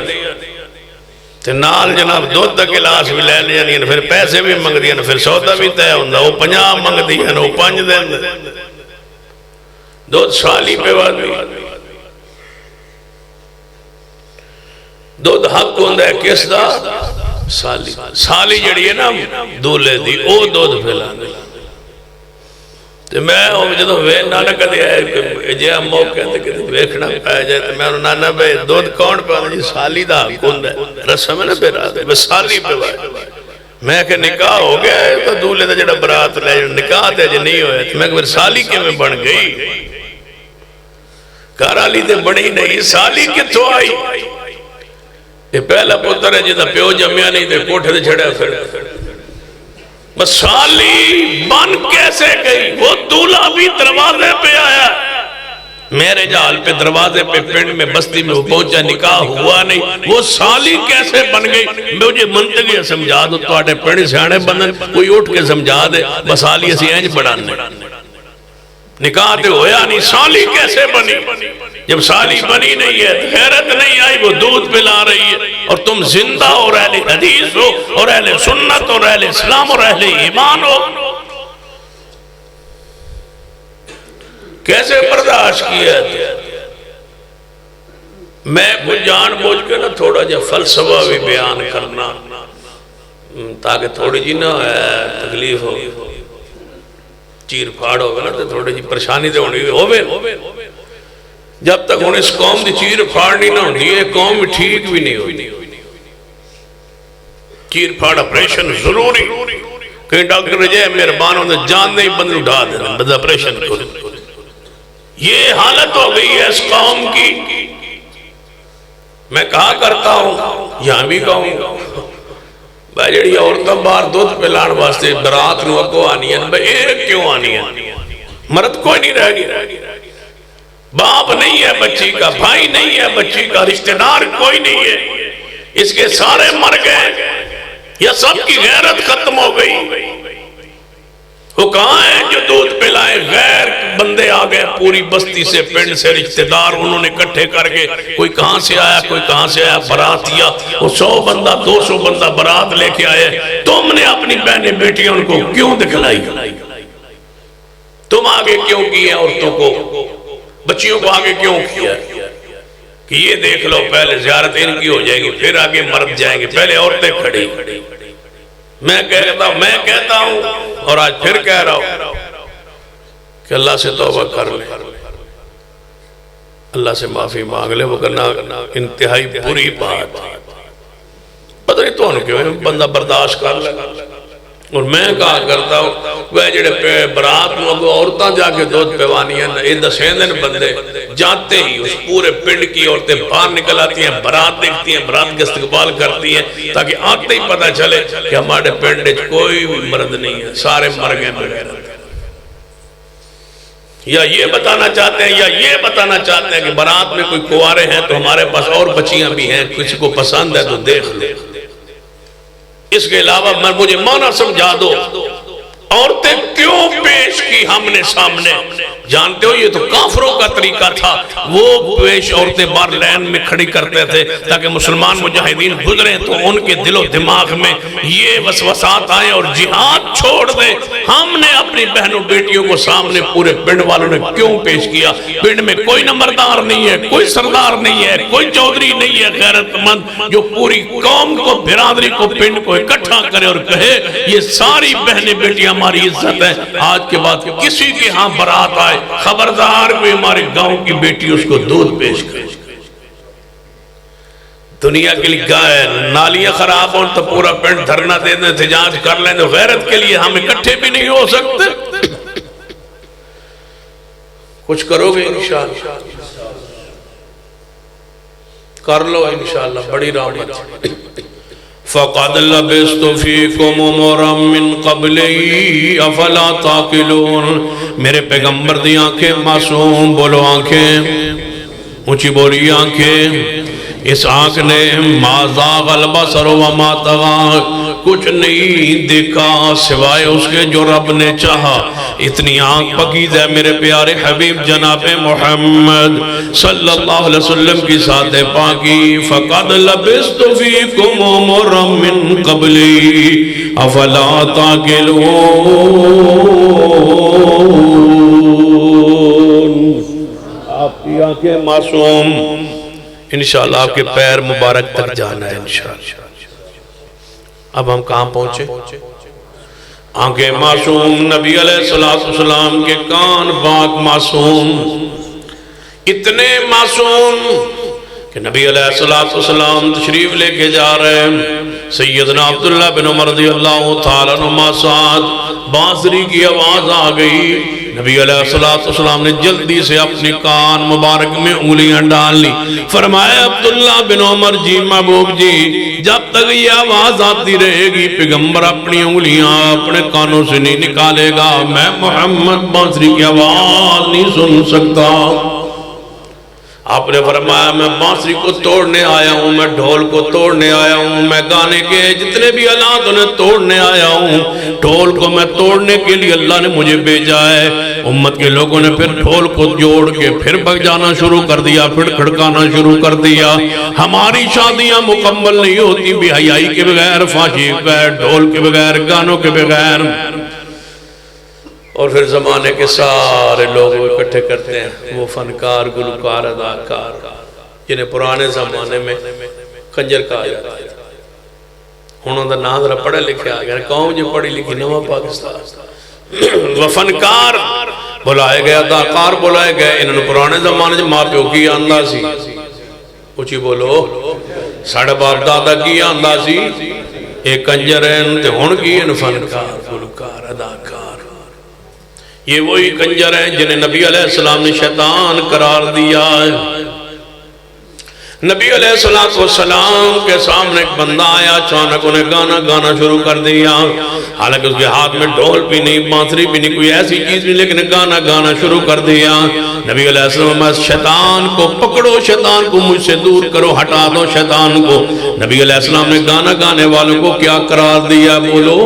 تے نال جناب دودھ دا گلاس بھی لے لیا نہیں، پھر پیسے بھی منگ دیا، پھر سودا بھی تے ہوندہ، وہ 50 منگ دیا، وہ 5 دیں دودھ سالی پہ وادی، دودھ حق ہوندہ ہے کس دا سالی جڑی ہے نا دولے دی، او دودھ پھیلا دے، تو میں جدو نانا کدے آئے جے ہم موقع ہے کہ ویکھنا پایا جائے تو میں انہوں نانا بھائی دودھ کون پہ آنے جی سالی دا کن ہے رسم ہے نا پہ رہا دے بس سالی پہ بھائی میں کہ نکاح ہو گیا ہے تو دولے دا جڑا برات لے نکاح دے جے نہیں ہوئے تو میں کہ سالی کے میں بن گئی کارالی دے بڑی نہیں سالی کتوں آئی یہ پہلا پتر ہے جیسا پیو جمعہ نہیں تھے کوٹھے دے چھڑے پھر بس سالی بن کیسے گئی؟ وہ دولہا بھی دروازے پہ آیا، میرے جال پہ دروازے پہ پنڈ میں بستی میں وہ پہنچا، نکاح ہوا نہیں، وہ سالی کیسے بن گئی؟ مجھے منطقی سمجھا دو، تو آٹے پنڈ سے آنے بندن کوئی اٹھ کے سمجھا دے، بس سالی اسی اینج بڑھانے نکاح تے ہویا نہیں، سالی کیسے بنی؟ جب سالی بنی نہیں ہے، غیرت نہیں آئی، وہ دودھ پلا رہی ہے، اور تم زندہ اور اہل حدیث ہو اور اہل سنت اور اہل اسلام اور اہل ایمان ہو، کیسے برداشت کیا ہے؟ میں کچھ جان بوجھ کے نا تھوڑا جا فلسفہ بھی بیان کرنا تاکہ تھوڑی جی نا تکلیف ہو، چیر پھاڑ ہوگا نا تو تھوڑی جی پریشانی دے ہونے جب تک انہیں اس قوم دی چیر پھاڑ نہیں نہ ہوتی یہ قوم ٹھیک بھی نہیں ہوتی۔ چیر پھاڑ اپریشن ضروری، کہیں ڈاکٹر رجے مہربان ہونے جان نہیں بند اٹھا دینا بس اپریشن کو، یہ حالت ہو گئی ہے اس قوم کی۔ میں کہا کرتا ہوں یہاں بھی کہوں بھائی جڑی عورتیں باہر دودھ پلان واسطے برات نو اگو آنی ہے، بھائی ایک کیوں آنی ہے؟ مرد کوئی نہیں رہ گیا، باپ نہیں ہے بچی کا، بھائی نہیں ہے بچی کا، رشتہ دار کوئی نہیں ہے، اس کے سارے مر گئے یا سب کی غیرت ختم ہو گئی۔ وہ کہاں ہیں جو دودھ پلائے؟ غیر بندے آ گئے پوری بستی سے، پنڈ سے، رشتہ دار انہوں نے کٹھے کر کے، کوئی کہاں سے آیا کوئی کہاں سے آیا، برات دیا، وہ 100 بندہ 200 بندہ برات لے کے آئے، تم نے اپنی بہنیں بیٹیاں ان کو کیوں دکھلائی؟ تم آگے کیوں کیے عورتوں کو، بچیوں کو آگے کیوں کیا کہ یہ دیکھ لو پہلے زیارت ان کی ہو جائے گی پھر آگے مرد جائیں گے، پہلے عورتیں کھڑی۔ میں کہتا ہوں اور آج پھر کہہ رہا ہوں کہ اللہ سے توبہ کر لیں، اللہ سے معافی مانگ لیں، وہ کرنا انتہائی بری بات، پتہ نہیں تو کیوں بندہ برداشت کر لے۔ اور میں کہا کرتا ہوں وہ جڑے برات لوگوں عورتاں جا کے دودھ پیوانی ہیں، یہ دسیندن بندے جاتے ہی اس پورے پنڈ کی عورتیں باہر نکل آتی ہیں، برات دیکھتی ہیں، برات کا استقبال کرتی ہیں، تاکہ آتے ہی پتہ چلے کہ ہمارے پنڈ کوئی بھی مرد نہیں ہے، سارے مر گئے بغیر۔ یا یہ بتانا چاہتے ہیں یا یہ بتانا چاہتے ہیں کہ برات میں کوئی کوارے ہیں تو ہمارے پاس اور بچیاں بھی ہیں، کسی کو پسند ہے تو دیکھ لے۔ اس کے علاوہ مجھے معنی سمجھا دو، عورتیں کیوں پیش کی ہم نے سامنے؟ جانتے ہو یہ تو کافروں کا طریقہ تھا، وہ پیش عورتیں بار لین میں کھڑی کرتے تھے تاکہ مسلمان مجاہدین گزریں تو ان کے دل و دماغ میں یہ وسوسات آئیں اور جہاد چھوڑ دیں۔ ہم نے اپنی بہنوں بیٹیوں کو سامنے پورے پنڈ والوں نے کیوں پیش کیا؟ پنڈ میں کوئی نمبردار نہیں ہے، کوئی سردار نہیں ہے، کوئی چودھری نہیں ہے غیرت مند جو پوری قوم کو، برادری کو، پنڈ کو اکٹھا کرے اور کہے یہ ساری بہنیں بیٹیاں ہماری عزت ہے، آج کے بعد کسی کے ہاں برات آئے خبردار کوئی ہمارے گاؤں کی بیٹی اس کو دودھ پیش کرے۔ دنیا کے لیے نالیاں خراب ہوں تو پورا پنڈ دھرنا دے دیں، احتجاج کر لیں، تو غیرت کے لیے ہم اکٹھے بھی نہیں ہو سکتے۔ کچھ کرو گے انشاءاللہ؟ کر لو انشاءاللہ، بڑی رحمت۔ فَقَدْ لَبِسْتُ فِيكُمْ عُمُرًا مِّن قَبْلِي أَفَلَا تَعْقِلُونَ۔ میرے پیغمبر دی آنکھیں معصوم، بولو آنکھیں اونچی بولی، آنکھیں اس آنکھ نے ما زاغ البصر وما طغى، کچھ نہیں دیکھا سوائے اس کے جو رب نے چاہا۔ اتنی آنکھ پکیز ہے میرے پیارے حبیب جناب محمد صلی اللہ علیہ وسلم کی ساتھ پاکی۔ فَقَدْ لَبِسْتُ فِيكُمْ عُمُرًا مِّن قَبْلِي أَفَلَا تَعْقِلُونَ۔ آپ کی آنکھیں معصوم، انشاءاللہ آپ کے پیر مبارک تک جانا ہے انشاءاللہ۔ اب ہم کہاں پہنچے؟ آنکھیں معصوم، نبی علیہ السلام کے کان پاک معصوم، اتنے معصوم کہ نبی علیہ السلام تشریف لے کے جا رہے ہیں، سیدنا عبداللہ بن عمر رضی اللہ تعالیٰ عنہ ساتھ بانسری کی آواز آ گئی، نبی علیہ السلام نے جلدی سے اپنی کان مبارک میں انگلیاں ڈال لی. فرمایا عبداللہ بن عمر جی محبوب جی جب تک یہ آواز آتی رہے گی پیغمبر اپنی انگلیاں اپنے کانوں سے نہیں نکالے گا. میں محمد بانسری کی آواز نہیں سن سکتا. آپ نے فرمایا میں بانسری کو توڑنے آیا ہوں, میں ڈھول کو توڑنے آیا ہوں, میں گانے کے جتنے بھی آلات انہیں توڑنے آیا ہوں. ڈھول کو میں توڑنے کے لیے اللہ نے مجھے بھیجا ہے. امت کے لوگوں نے پھر ڈھول کو جوڑ کے پھر بجانا شروع کر دیا, پھر کھڑکانا شروع کر دیا. ہماری شادیاں مکمل نہیں ہوتی بے حیائی کے بغیر, فحاشی کے بغیر, ڈھول کے بغیر, گانوں کے بغیر. اور پھر زمانے کے سارے لوگ اکٹھے کرتے ہیں وہ فنکار, گلوکار, اداکار جنہیں پرانے زمانے میں کنجر کہا جاتا ہے. انہوں نے نام ذرا پڑھے لکھے آ گیا قوم جو پڑھی لکھی نواں پاکستان. وہ فنکار بلائے گئے, اداکار بلائے گئے. انہوں نے پرانے زمانے جو ماں پیو کی آندہ سی, اچھی بولو, ساڑھے باپ دادا کی آندہ سی, ایک کنجر ہے انہوں نے ہون کی ان فنکار, گلوکار, اداکار. یہ وہی کنجر ہیں جنہیں نبی علیہ السلام نے شیطان قرار دیا ہے. نبی علیہ السلام کے سامنے ایک بندہ آیا, اچانک انہیں گانا شروع کر دیا. حالانکہ اس کے ہاتھ میں ڈھول بھی نہیں, بانسری بھی نہیں, کوئی ایسی چیز نہیں, لیکن گانا شروع کر دیا. نبی علیہ السلام شیطان کو پکڑو, شیطان کو مجھ سے دور کرو, ہٹا دو شیطان کو. نبی علیہ السلام نے گانا گانے والوں کو کیا قرار دیا؟ بولو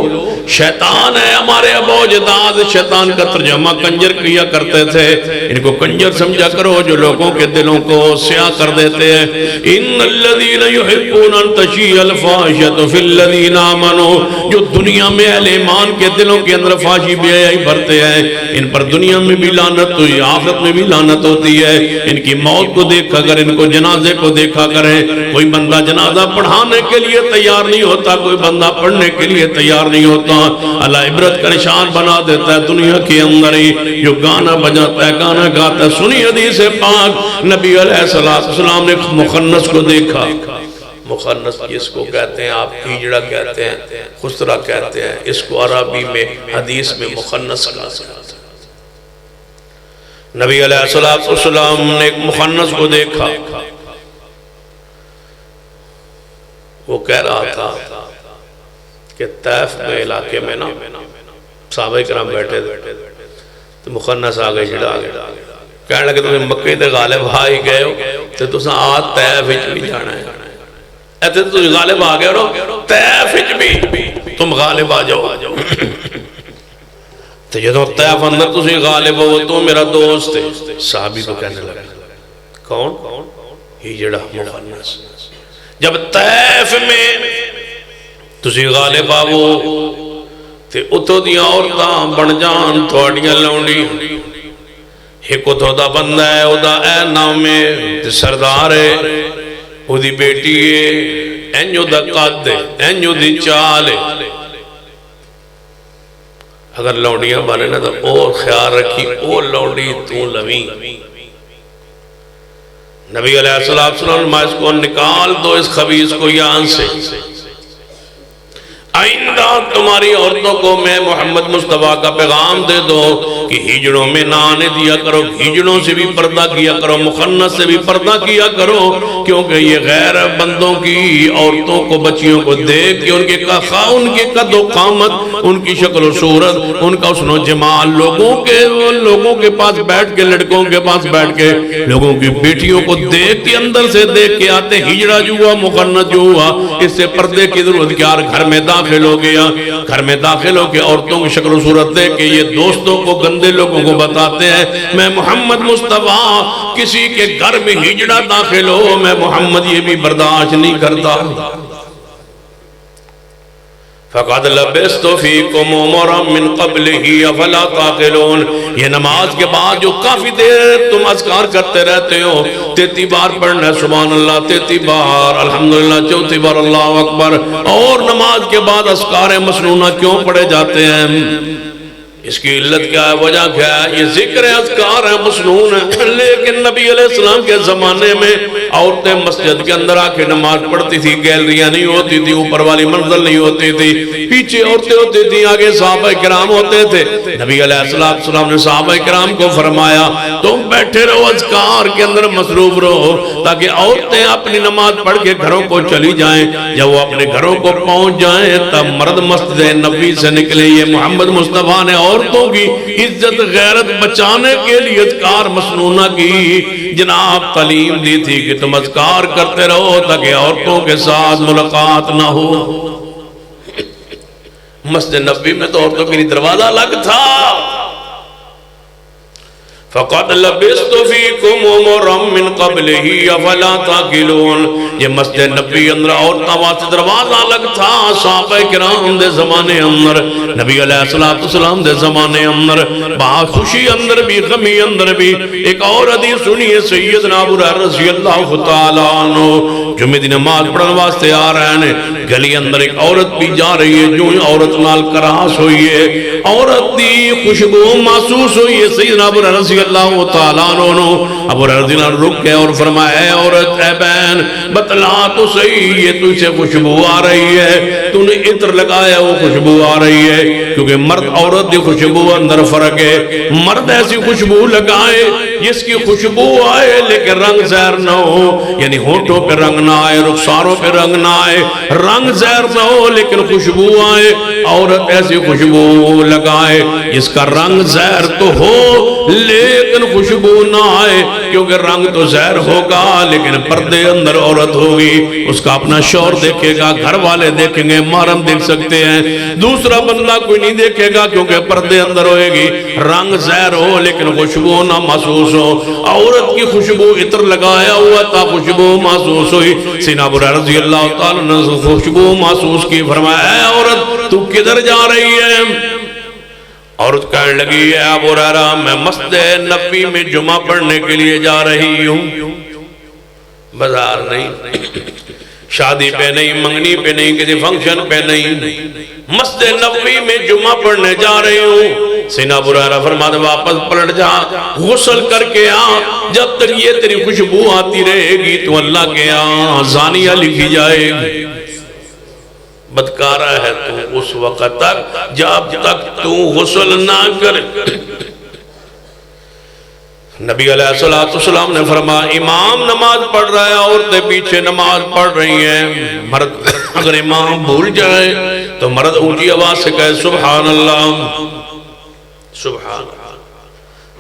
شیطان ہے. ہمارے ابو اجداد شیطان کا ترجمہ کنجر کیا کرتے تھے. ان کو کنجر سمجھا کرو جو لوگوں کے دلوں کو سیاہ کر دیتے ہیں. ان الذین یحبون ان تشیع الفاحشۃ فی الذین آمنوا, جو دنیا میں اہل ایمان کے دلوں کے اندر فحاشی بے حیائی بھرتے ہیں, ان پر دنیا میں بھی لعنت ہوئی, آخرت میں بھی لعنت ہوتی ہے. ان کی موت کو دیکھا کر, ان کو جنازے کو دیکھا کریں. کوئی بندہ جنازہ پڑھانے کے لیے تیار نہیں ہوتا, کوئی بندہ پڑھنے کے لیے تیار نہیں ہوتا. اللہ عبرت کا نشان بنا دیتا ہے دنیا کے اندر ہی. جو گانا بجاتا ہے, گانا گاتا ہے, سنی حدیث پاک نبی علیہ السلام نے مخنث کو دیکھا. مخنث جس کو کہتے ہیں آپ ہیجڑا کہتے ہیں, خسرہ کہتے ہیں, اس کو عربی میں حدیث میں مخنث کہا جاتا ہے. نبی علیہ السلام نے ایک مخنث کو دیکھا. وہ کہہ رہا تھا کہ طیف میں علاقے میں نا صحابہ کرام بیٹھے تھے, تو مخنث آگئے جڑا آگئے کہنے لگے تمہیں مکہ تے غالب آئی گئے ہو تو تساں آج طیف وچ بھی جانا ہے. ایسے تو غالب آ گئے ہو, طیف وچ بھی تم غالب آ جاؤ. تو جدوں طیف اندر تسی غالب ہو تو میرا دوست ہے. صحابی کو کہنے لگے کون؟ ہجڑا مخنث. جب طیف میں تسی غالب آو تے اتو دیاں عورتاں بن جان تھوڑیاں لونڈی. ایک اتو دا بندہ ہے, او دا اے نام ہے, تے سردار ہے, او دی بیٹی ہے, اینجو دا قد ہے, اینجو دی چال ہے. اگر لونڈیاں بنے نا تو اور خیال رکھی او لونڈی تو لویں. نبی علیہ السلام نے اس کو نکال دو اس خبیث کو یہاں سے. آئندہ تمہاری عورتوں کو میں محمد مصطفیٰ کا پیغام دے دو کہ ہجڑوں میں نہ آنے دیا کرو, ہجڑوں سے بھی پردہ کیا کرو, مخنث سے بھی پردہ کیا کرو, کیونکہ یہ غیر بندوں کی عورتوں کو, بچیوں کو دیکھ کے ان کے قد و قامت, ان کی شکل و صورت, ان کا حسن و جمال, لوگوں کے پاس بیٹھ کے, لڑکوں کے پاس بیٹھ کے, لوگوں کی بیٹیوں کو دیکھ کے اندر سے دیکھ کے آتے. ہجڑا جو ہوا, مخنث جو ہوا, اس سے پردے کی ضرورت کیا؟ گھر میں داخل ہو گیا, گھر میں داخل ہو کے عورتوں کی شکل و صورت دے کے یہ دوستوں کو, گندے لوگوں کو بتاتے ہیں میں محمد مصطفیٰ. کسی کے گھر میں ہجڑا داخل ہو, میں محمد یہ بھی برداشت نہیں کرتا. فَقَدْ لَبِسْتُ فِيكُمْ عُمُرًا مِّن قَبْلِهِ أَفَلَا تَعْقِلُونَ. یہ نماز کے بعد جو کافی دیر تم اذکار کرتے رہتے ہو, 33 بار پڑھنا ہے سبحان اللہ, 33 بار الحمدللہ, 34 بار اللہ اکبر, اور نماز کے بعد اذکار مسنونہ کیوں پڑھے جاتے ہیں؟ اس کی علت کیا ہے، وجہ کیا ہے؟ یہ ذکر ہے، اذکار ہے، مسنون ہے. لیکن نبی علیہ السلام کے زمانے میں عورتیں مسجد کے اندر آ کے نماز پڑھتی تھی، گیلریاں نہیں ہوتی تھی، اوپر والی منزل نہیں ہوتی تھی، پیچھے عورتیں ہوتی تھی، آگے صحابہ کرام ہوتے تھے. نبی علیہ السلام نے صحابہ کرام کو فرمایا تم بیٹھے رہو، اذکار کے اندر مصروف رہو، تاکہ عورتیں اپنی نماز پڑھ کے گھروں کو چلی جائیں. جب وہ اپنے گھروں کو پہنچ جائیں تب مرد مسجد نبی سے نکلے. یہ محمد مصطفیٰ نے عورتوں کی عزت غیرت بچانے کے لیے اذکار مسنونہ کی جناب تعلیم دی تھی کہ تم اذکار کرتے رہو تاکہ عورتوں کے ساتھ ملاقات نہ ہو. مسجد نبی میں تو عورتوں کے لیے دروازہ الگ تھا. فَقَدْ لَبِسْتُ فِيكُمْ عُمُرًا مِّن قَبْلِهِ أَفَلَا تَعْقِلُونَ. یہ مسجد نبی اندر عورتاں واسطے دروازہ الگ تھا. صحابہ کرام دے زمانے اندر، نبی علیہ السلام دے زمانے اندر، بہت خوشی اندر بھی غمی اندر بھی. ایک اور حدیث سنیے، سیدنا ابو ہریرہ رضی اللہ تعالیٰ عنہ جمعہ دی نماز پڑھن واسطے آ رہے ہیں. گلی اندر ایک عورت بھی جا رہی ہے، جو عورت نال کراس ہوئی ہے، عورت دی خوشبو محسوس ہوئی ہے. سیدنا ابو ہریرہ رضی اللہ تعالیٰ عنہ ابو ہریرہ رضی اللہ عنہ رک گئے اور فرمایا اے عورت، اے بہن، بتلا تو صحیح، یہ تجھ سے خوشبو آ رہی ہے، تو نے عطر لگایا وہ خوشبو آ رہی ہے. کیونکہ مرد عورت دی خوشبو اندر فرق ہے. مرد ایسی خوشبو لگائے جس کی خوشبو آئے لیکن رنگ زہر نہ ہو، یعنی ہونٹوں پہ رنگ نہ آئے، رخساروں پہ رنگ نہ آئے، رنگ زہر نہ ہو لیکن خوشبو آئے. عورت ایسی خوشبو لگائے جس کا رنگ زہر تو ہو لیکن خوشبو نہ آئے، کیونکہ رنگ تو زہر ہوگا لیکن پردے اندر عورت ہوگی. اس کا اپنا شوہر دیکھے گا، گھر والے دیکھیں گے، محرم دیکھ سکتے ہیں، دوسرا بندہ کوئی نہیں دیکھے گا کیونکہ پردے اندر ہوئے گی. رنگ زہر ہو لیکن خوشبو نہ محسوس ہو. عورت کی خوشبو عطر لگایا ہوا تھا، خوشبو محسوس ہوئی. سیدنا ابو ہریرہ رضی اللہ تعالیٰ نے خوشبو محسوس کی. فرمایا اے عورت، تو کدھر جا رہی ہے؟ عورت کہنے لگی ہے ابو ہریرہ، میں مسجد نبی میں جمعہ پڑھنے کے لیے جا رہی ہوں. بازار نہیں، شادی پہ نہیں، منگنی پہ نہیں، کسی فنکشن پہ نہیں، مسجد نبوی میں جمعہ پڑھنے جا رہی ہوں. سیدنا ابو ہریرہ فرماتے واپس پلٹ جا، غسل کر کے آ. جب تک یہ تیری خوشبو آتی رہے گی تو اللہ کے ہاں زانیہ لکھی جائے گی. بدکارہ ہے تو اس وقت تک جب تک تو غسل نہ کرے. نبی علیہ السلام نے فرمایا امام نماز پڑھ رہا ہے، عورتیں پیچھے نماز پڑھ رہی ہیں. مرد اگر امام بھول جائے تو مرد اونچی آواز سے کہے سبحان اللہ، سبحان اللہ،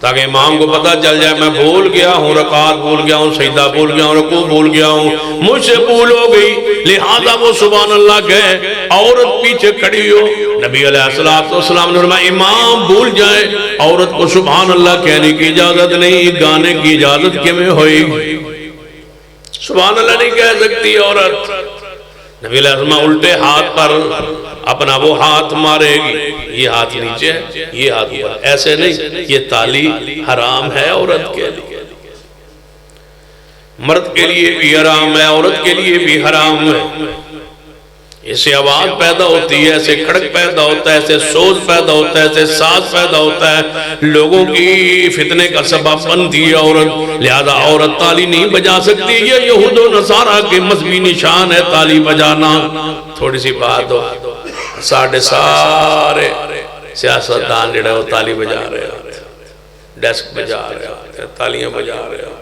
تاکہ امام کو پتہ چل جائے میں بھول گیا ہوں، رکعت بھول گیا ہوں، سجدہ بھول گیا ہوں، رکوع بھول گیا ہوں، مجھ سے بھول ہو گئی، لہذا وہ سبحان اللہ کہے. عورت پیچھے کھڑی ہو. نبی علیہ السلام نے فرمایا امام بھول جائے، عورت کو سبحان اللہ کہنے کی اجازت نہیں، گانے کی اجازت کیویں ہوئی؟ سبحان اللہ نہیں کہہ سکتی عورت. نبی علیہ السلام الٹے ہاتھ پر اپنا وہ ہاتھ مارے گی، یہ ہاتھ نیچے ہے، یہ ہاتھ پر، ایسے نہیں. یہ تالی حرام ہے عورت کے لیے، مرد کے لیے بھی حرام ہے، عورت کے لیے بھی حرام ہے. ایسے آواز پیدا ہوتی ہے، ایسے کھڑک پیدا ہوتا ہے، ایسے سوز پیدا ہوتا ہے، ایسے ساز پیدا ہوتا ہے، لوگوں کی فتنے کا سبب بنتی ہے عورت. لہذا عورت تالی نہیں بجا سکتی. یہ یہود و نصارہ کے مذہبی نشان ہے تالی بجانا. تھوڑی سی بات ہو، سارے سیاستدان جڑے وہ تالی بجا رہے ہیں، ڈیسک بجا رہے ہیں، تالیاں بجا رہے ہیں.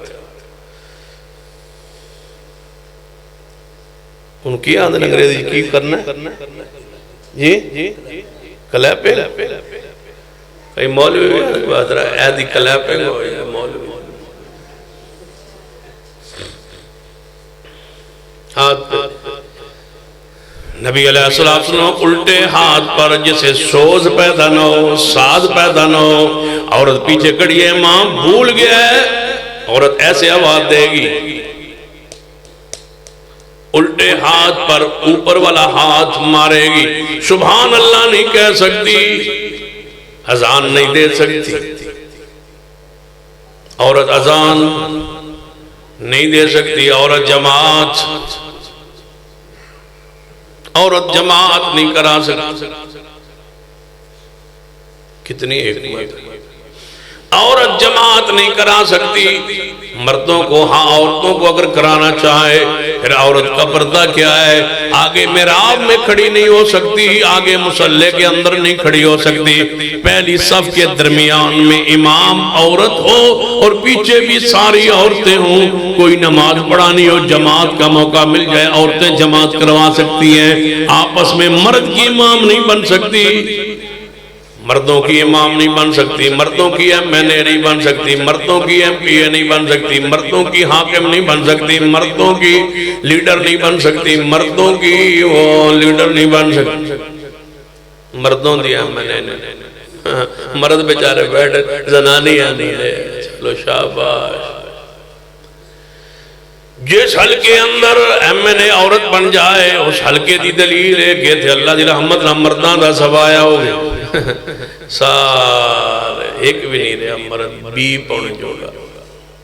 ان کی آدھن انگریزی کی کرنا جی کلیپنگ. کئی مولوی بھی بات رہا ہے ایدی کلیپنگ ہو یا مولوی ہاتھ پہ. نبی علیہ السلام الٹے ہاتھ پر جسے سوز پیدا نہ ہو، ساز پیدا نہ ہو. عورت پیچھے کھڑی ہے، امام بھول گیا ہے، عورت ایسے آواز دے گی، الٹے ہاتھ پر اوپر والا ہاتھ مارے گی. سبحان اللہ نہیں کہہ سکتی، اذان نہیں دے سکتی. عورت اذان نہیں دے سکتی. عورت جماعت نہیں کرا سکتی. کتنی حکمت. عورت جماعت نہیں کرا سکتی مردوں کو. ہاں عورتوں کو اگر کرانا چاہے پھر عورت کا پردہ کیا ہے؟ آگے محراب میں کھڑی نہیں ہو سکتی, آگے مصلی کے اندر نہیں کھڑی ہو سکتی. پہلی صف کے درمیان میں امام عورت ہو اور پیچھے بھی ساری عورتیں ہوں. کوئی نماز پڑھانی ہو, جماعت کا موقع مل جائے, عورتیں جماعت کروا سکتی ہیں. آپس میں مرد کی امام نہیں بن سکتی, مردوں کی امام نہیں بن سکتی, مردوں کی ایم این اے نہیں بن سکتی, مردوں کی ایم پی اے نہیں بن سکتی, مردوں کی حاکم نہیں بن سکتی, مردوں کی لیڈر نہیں بن سکتی, مردوں کی وہ لیڈر نہیں بن سکتی, مردوں دی ایم این اے نہیں. مرد بیچارے بیٹھے زنانی آنی ہے, چلو شاباش. جس حلقے اندر ایم این اے عورت بن جائے اس حلقے دی دلیل ہے کہ تھے اللہ دی رحمت نہ مردان دا سبایا ہو گئے. سارے ایک بھی نہیں رہا مرد, 20 پونے جوڑا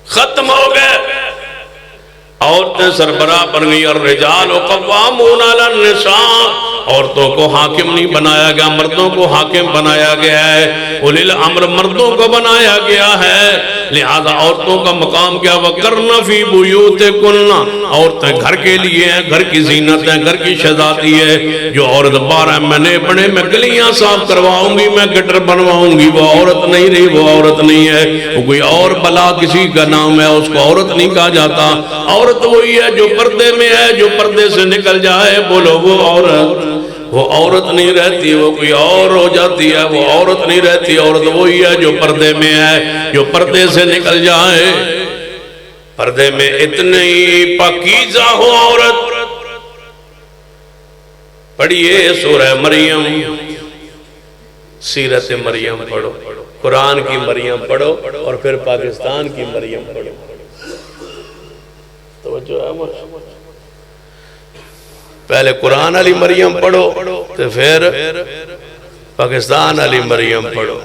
ختم ہو گئے. عورتیں سربراہ بن گئی. اور رجال و قوامون علی النساء, عورتوں کو حاکم نہیں بنایا گیا, مردوں کو حاکم بنایا گیا ہے. اولی الامر مردوں کو بنایا گیا ہے, لہذا عورتوں کا مقام کیا؟ وَقَرْنَ فِي بُيُوتِكُنَّ, عورتیں گھر کے لیے ہیں, گھر کی زینت ہے, گھر کی شہزادی ہے. جو عورت 12 مہینے بڑے میں گلیاں صاف کرواؤں گی, میں گٹر بنواؤں گی, وہ عورت نہیں رہی, وہ عورت نہیں ہے. وہ کوئی اور بلا کسی کا نام ہے, اس کو عورت نہیں کہا جاتا. عورت وہی ہے جو پردے میں ہے, جو پردے سے نکل جائے بولو وہ عورت. وہ عورت نہیں رہتی, وہ کوئی اور ہو جاتی ہے. وہ عورت نہیں رہتی, عورت وہی ہے جو پردے میں ہے, جو پردے سے نکل جائے. پردے میں اتنی پاکیزہ ہو عورت. پڑھیے سورہ مریم, سیرت مریم پڑھو, قرآن کی مریم پڑھو, اور پھر پاکستان کی مریم پڑھو. توجہ ہے مجھے, پہلے قرآن علی مریم پڑھو تو پھر پاکستان علی مریم پڑھو.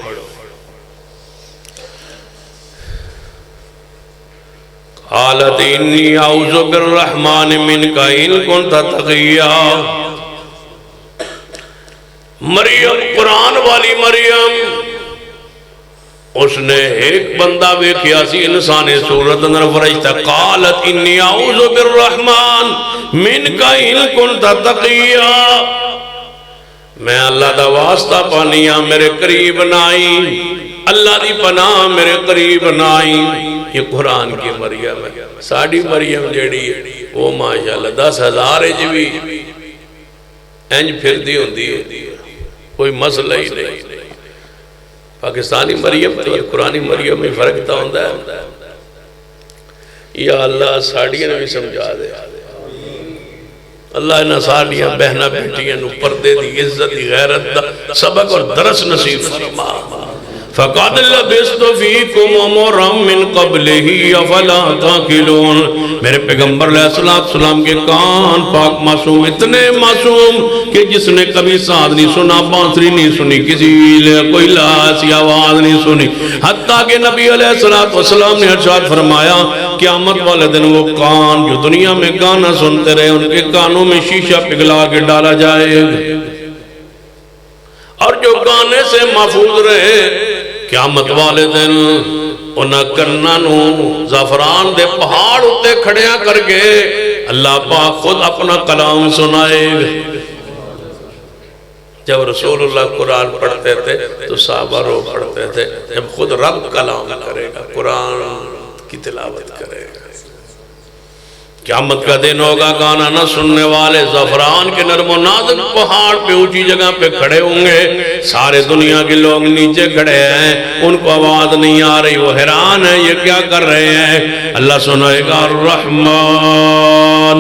قالت انی اعوذ بالرحمن منک ان کنت تقیا. مریم قرآن والی مریم, اس نے ایک بندہ ویکھیا سی انسانی صورت اندر فرشتہ. قالت انی اعوذ بالرحمن منک ان کنت تقیا, میں اللہ دا واسطہ پانیاں میرے قریب نائی, اللہ دی پناہ میرے قریب نائی. یہ قرآن کی مریم ہے. ساڑی مریم جیڑی وہ ماشاءاللہ 10,000 بھی انج پھر دی ہوں دی, کوئی مسئلہ ہی نہیں. پاکستانی مریم تو قرآنی مریم میں فرق تا ہوندہ ہے. یا اللہ ساڑیاں نے بھی سمجھا دے, اللہ انہا ساڑیاں بہنہ بیٹیاں نو پردے دی عزت دی غیرت دا سبق اور درس نصیب فرما. فَقَدْ لَبِسْتُ فِيكُمْ عُمُرًا مِّن قَبْلِهِ أَفَلَا تَعْقِلُونَ. میرے پیغمبر علیہ السلام کے کان پاک معصوم, اتنے معصوم کہ جس نے کبھی ساتھ نہیں سنا, بانسری نہیں سنی, کسی کوئی لاسی آواز نہیں سنی. حتیٰ کہ نبی علیہ السلام نے ارشاد فرمایا قیامت والے دن وہ کان جو دنیا میں گانا سنتے رہے ان کے کانوں میں شیشہ پگھلا کے ڈالا جائے, اور جو گانے سے محفوظ رہے قیامت والے دن انہاں کرنا نو زعفران دے پہاڑ اتے کھڑیاں کر کے اللہ پاک خود اپنا کلام سنائے گا. جب رسول اللہ قرآن پڑھتے تھے تو صحابہ رو پڑھتے تھے, جب خود رب کلام کرے گا, قرآن کی تلاوت کرے گا. قیامت کا دن ہوگا, گانا نہ سننے والے زعفران کے نرم و نازک پہاڑ پہ اونچی جگہ پہ کھڑے ہوں گے. سارے دنیا کے لوگ نیچے کھڑے ہیں, ان کو آواز نہیں آ رہی, وہ حیران ہیں یہ کیا کر رہے ہیں. اللہ سنائے گا الرحمن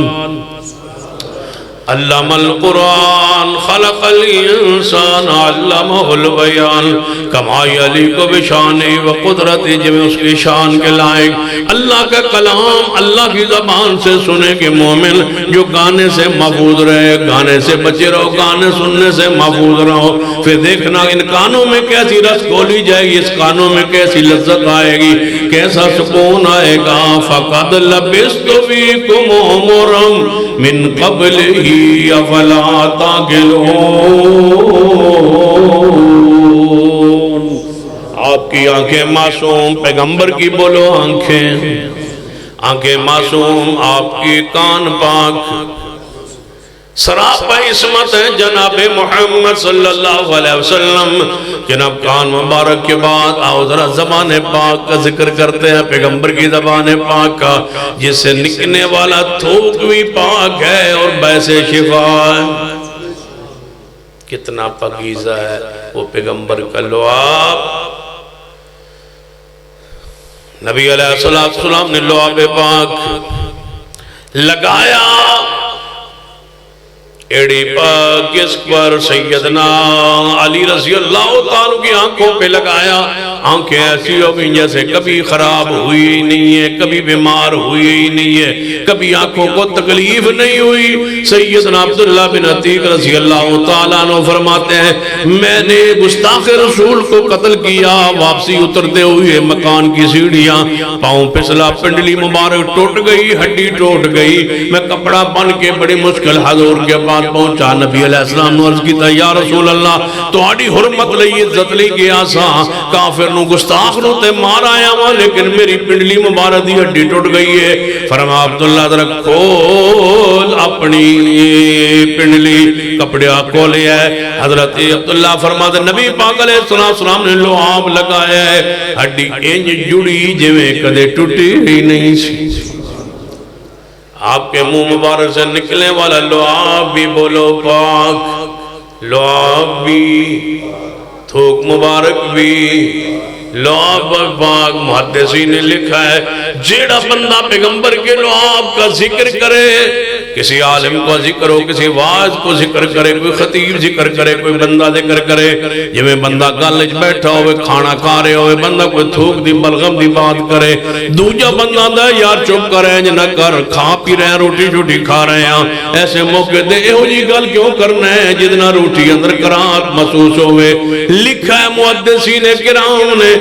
علم القرآن خلق الانسان علمہ البیان کما یلیق بشانی و قدرت, جب اس کی شان کے لائق. اللہ کا کلام اللہ کی زبان سے سنے کہ مومن جو گانے سے محفوظ رہے, گانے سے بچے رہو, گانے سننے سے محفوظ رہو. پھر دیکھنا ان کانوں میں کیسی رس کھولی جائے گی, اس کانوں میں کیسی لذت آئے گی, کیسا سکون آئے گا. فقد لبست فیکم عمرا من قبلہ افلا تعقلون. آپ کی آنکھیں معصوم، پیغمبر کی بولو آنکھیں معصوم، آپ کی کان پاک، سراپا عصمت ہے جناب محمد صلی اللہ علیہ وسلم۔ جناب کان مبارک کے بعد آؤ ذرا زبان پاک کا ذکر کرتے ہیں، پیغمبر کی زبان پاک کا، جس سے نکلنے والا تھوک بھی پاک ہے اور بیسے شفا ہے۔ کتنا پاکیزہ ہے وہ پیغمبر کا لعاب۔ نبی علیہ السلام نے لعاب پاک لگایا ایڑی پاک اس پر سیدنا علی رضی اللہ تعالیٰ کی آنکھوں پہ لگایا۔ آنکھیں ایسی ہو گئی جیسے کبھی خراب ہوئی نہیں ہے، کبھی بیمار ہوئی نہیں ہے، کبھی آنکھوں کو تکلیف نہیں ہوئی۔ سیدنا عبداللہ بن عتیق رضی اللہ تعالیٰ عنہ فرماتے ہیں میں نے گستاخ رسول کو قتل کیا، واپسی اترتے ہوئے مکان کی سیڑھیاں پاؤں پسلا، پنڈلی مبارک ٹوٹ گئی، ہڈی ٹوٹ گئی، میں کپڑا بن کے بڑی مشکل حضور کے پاس پہنچا۔ نبی علیہ السلام نے عرض کیتا یا رسول اللہ تو آڑی حرمت لئی عزت لئی گیا سا، کافر نو گستاخ نو تے مار آیا ہوا، لیکن میری پنڈلی مبارک دی ہڈی ٹوٹ گئی ہے۔ فرما عبداللہ در کھول اپنی پنڈلی، کپڑے کو لیا ہے۔ حضرت عبداللہ فرماتے نبی پاک علیہ السلام نے لعاب لگایا ہے، ہڈی انج جڑی جویں کدے ٹوٹی ہی نہیں سی۔ آپ کے منہ مبارک سے نکلنے والا لعاب بھی بولو پاک، لعاب بھی، تھوک مبارک بھی، لعاب پاک۔ محدثین نے لکھا ہے جیڑا بندہ پیغمبر کے لعاب کا ذکر کرے، کسی عالم کو ذکر ہو، کسی واعظ کو ذکر کرے، کوئی خطیب ذکر کرے، کوئی بندہ ذکر کرے، جویں بندہ گلج بیٹھا ہوئے کھانا کھا رہے ہوئے، بندہ کوئی تھوک دی بلغم دی بات کرے، دوجا بندہ دا یار چپ کرے جنہ کر، کھا پی رہے ہیں، روٹی چھوٹی کھا رہے ہیں، ایسے موقع دے اے ہو جی گل کیوں کرنا ہے جتنا روٹی اندر کراہت محسوس ہوئے۔ لکھا ہے محدثین کرام نے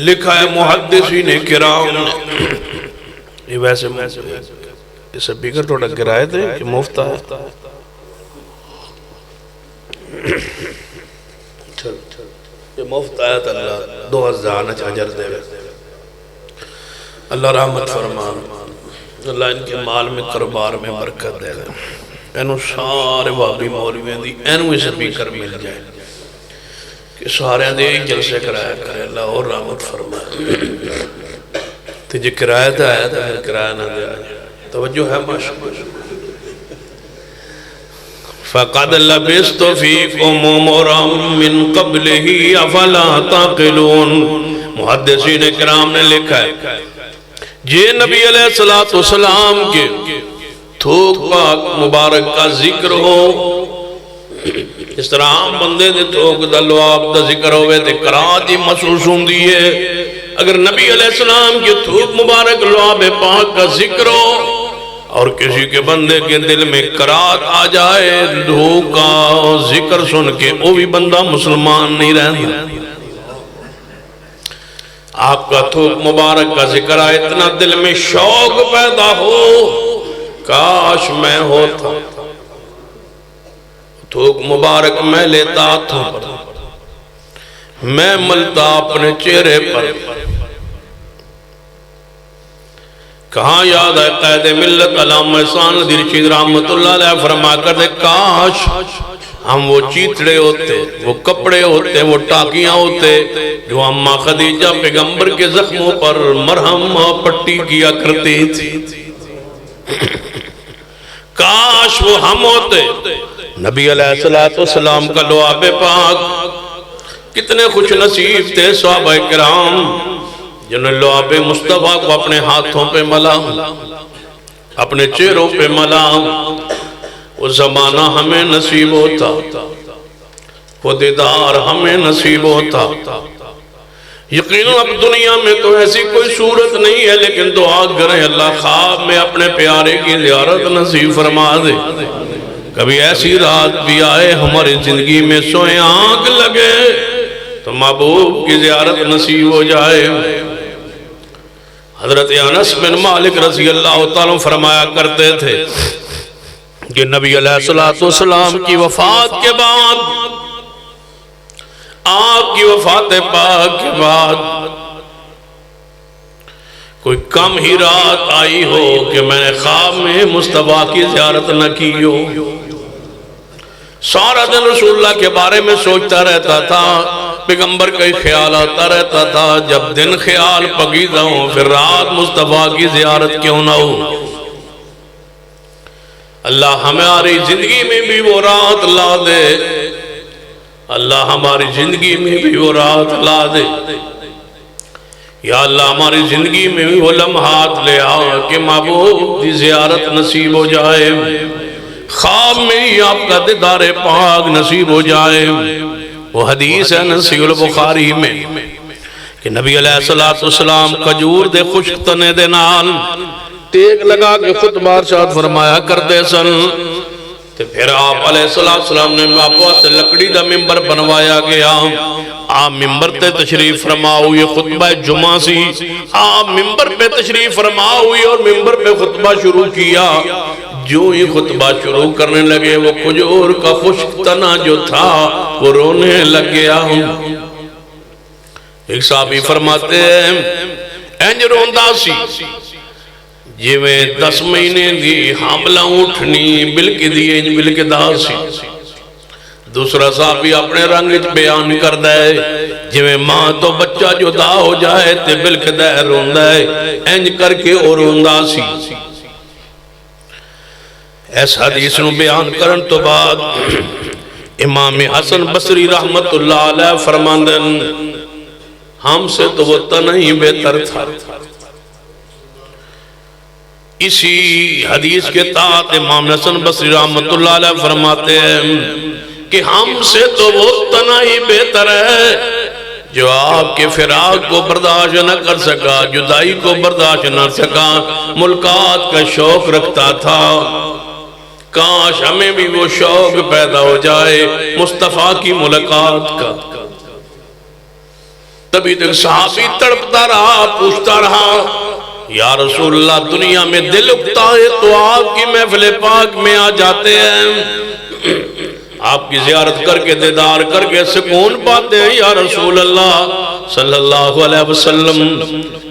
لکھا ہے محدثین کرام نے، یہ ویسے اسے بیگر توڑا گرائے تھے کہ مفت ہے، یہ مفت آیت اللہ 2000 اجر دے، اللہ رحمت فرمان، اللہ ان کے مال میں کاروبار میں برکت دے گا، اینو سارے وابی مولویاں دی اینو اسے بیگر مل جائے کہ سارے دے جلسے کرایا کرے، اللہ اور رحمت فرمائے۔ تجھے کرایہ تھا آیا تھا پھر کرایہ نہ دے توجہ ہے ماشاءاللہ۔ فَقَدْ لَبِسْتُ فِيكُمْ عُمُرًا مِّن قَبْلِهِ أَفَلَا تَعْقِلُونَ۔ محدثین کرام نے لکھا ہے یہ نبی علیہ السلام کے تھوک پاک مبارک کا ذکر ہو، اس طرح عام بندے دے تھوک دا لعاب دا ذکر ہوئے تے کراہت ہی محسوس ہوں دیئے، اگر نبی علیہ السلام کے تھوک مبارک لعاب پاک کا ذکر ہو اور کسی کے بندے کے دل میں کراہت آ جائے تھوک کا ذکر سن کے، وہ بھی بندہ مسلمان نہیں رہتا۔ آپ کا تھوک مبارک کا ذکر آئے اتنا دل میں شوق پیدا ہو، کاش میں ہوتا، تھوک مبارک میں لیتا ہاتھوں پر، میں ملتا اپنے چہرے پر۔ کہاں یاد ہے قائد ملت علامہ احسان الدین رشید رحمت اللہ علیہ فرما کر دے کاش ہم وہ چیتڑے ہوتے، وہ کپڑے ہوتے، وہ ٹاکیاں ہوتے جو اماں خدیجہ پیغمبر کے زخموں پر مرہم پٹی کیا کرتی تھی، کاش وہ ہم ہوتے۔ نبی علیہ السلام کا لعاب پاک کتنے خوش نصیب تھے صحابہ کرام جنہوں نے لعاب مصطفیٰ کو اپنے ہاتھوں پہ ملا، اپنے چہروں پہ ملا۔ وہ زمانہ ہمیں نصیب ہوتا، وہ دیدار ہمیں نصیب ہوتا۔ یقیناً اب دنیا میں تو ایسی کوئی صورت نہیں ہے، لیکن دعا کریں اللہ خواب میں اپنے پیارے کی زیارت نصیب فرما دے، کبھی ایسی رات بھی آئے ہماری زندگی میں سوئیں آنکھ لگے تو محبوب کی زیارت نصیب ہو جائے۔ حضرت انس بن مالک رضی اللہ تعالیٰ فرمایا کرتے تھے کہ نبی علیہ السلام کی وفات کے بعد، آپ کی وفات پاک کے بعد کوئی کم ہی رات آئی ہو کہ میں نے خواب میں مصطفیٰ کی زیارت نہ کی ہو۔ سارا دن رسول اللہ کے بارے میں سوچتا رہتا تھا، پیغمبر کا ہی خیال آتا رہتا تھا۔ جب دن خیال پکیزہ ہوں پھر رات مصطفیٰ کی زیارت کیوں نہ ہو۔ اللہ ہماری زندگی میں بھی وہ رات لا دے، اللہ ہماری زندگی میں بھی وہ رات لا دے۔ یا اللہ ہماری زندگی میں بھی وہ لمحات لے آ کہ محبوب کی زیارت نصیب ہو جائے، خواب میں ہی آپ کا دیدار پاک نصیب ہو جائے۔ وہ حدیث ہے صحیح البخاری میں کہ نبی علیہ السلام کھجور دے خشک تنے دے نال ٹیک لگا کے خطبہ ارشاد فرمایا کرتے سن، تو پھر آپ علیہ السلام نے آپ لکڑی دا ممبر بنوایا گیا۔ آپ ممبر تے تشریف فرما ہوئی، خطبہ جمعہ سی، آپ ممبر پہ تشریف فرما ہوئی اور ممبر پہ خطبہ شروع کیا۔ جو ہی خطبہ شروع کرنے لگے وہ کھجور کا خشک تنا جو تھا وہ رونے لگ گیا۔ ایک صحابی فرماتے ہیں انج روندا سی جی میں 10 مہینے دی حاملہ اٹھنی بلکہ دی انج بلکہ دا سی۔ دوسرا صحابی اپنے رنگ بیان کر دے جی میں ماں تو بچہ جدا ہو جائے تے بلکہ دے روندا ہے، انج کر کے اور روندا سی۔ اس حدیث نو بیان کرن تو بعد امام حسن بصری رحمت اللہ علیہ فرماندن ہم سے تو وہ تنہی بہتر تھا۔ اسی حدیث کے تحت امام حسن بصری رحمت اللہ علیہ فرماتے ہیں کہ ہم سے تو وہ تنہی بہتر ہے جو آپ کے فراق کو برداشت نہ کر سکا، جدائی کو برداشت نہ سکا، ملاقات کا شوق رکھتا تھا۔ کاش ہمیں بھی وہ شوق پیدا ہو جائے مصطفیٰ کی ملاقات کا۔ تبھی تک صحابی تڑپتا رہا، پوچھتا رہا یا رسول اللہ دنیا میں دل اکتا ہے تو آپ کی محفل پاک میں آ جاتے ہیں، آپ کی زیارت کر کے دیدار کر کے سکون پاتے ہیں یا رسول اللہ صلی اللہ علیہ وسلم۔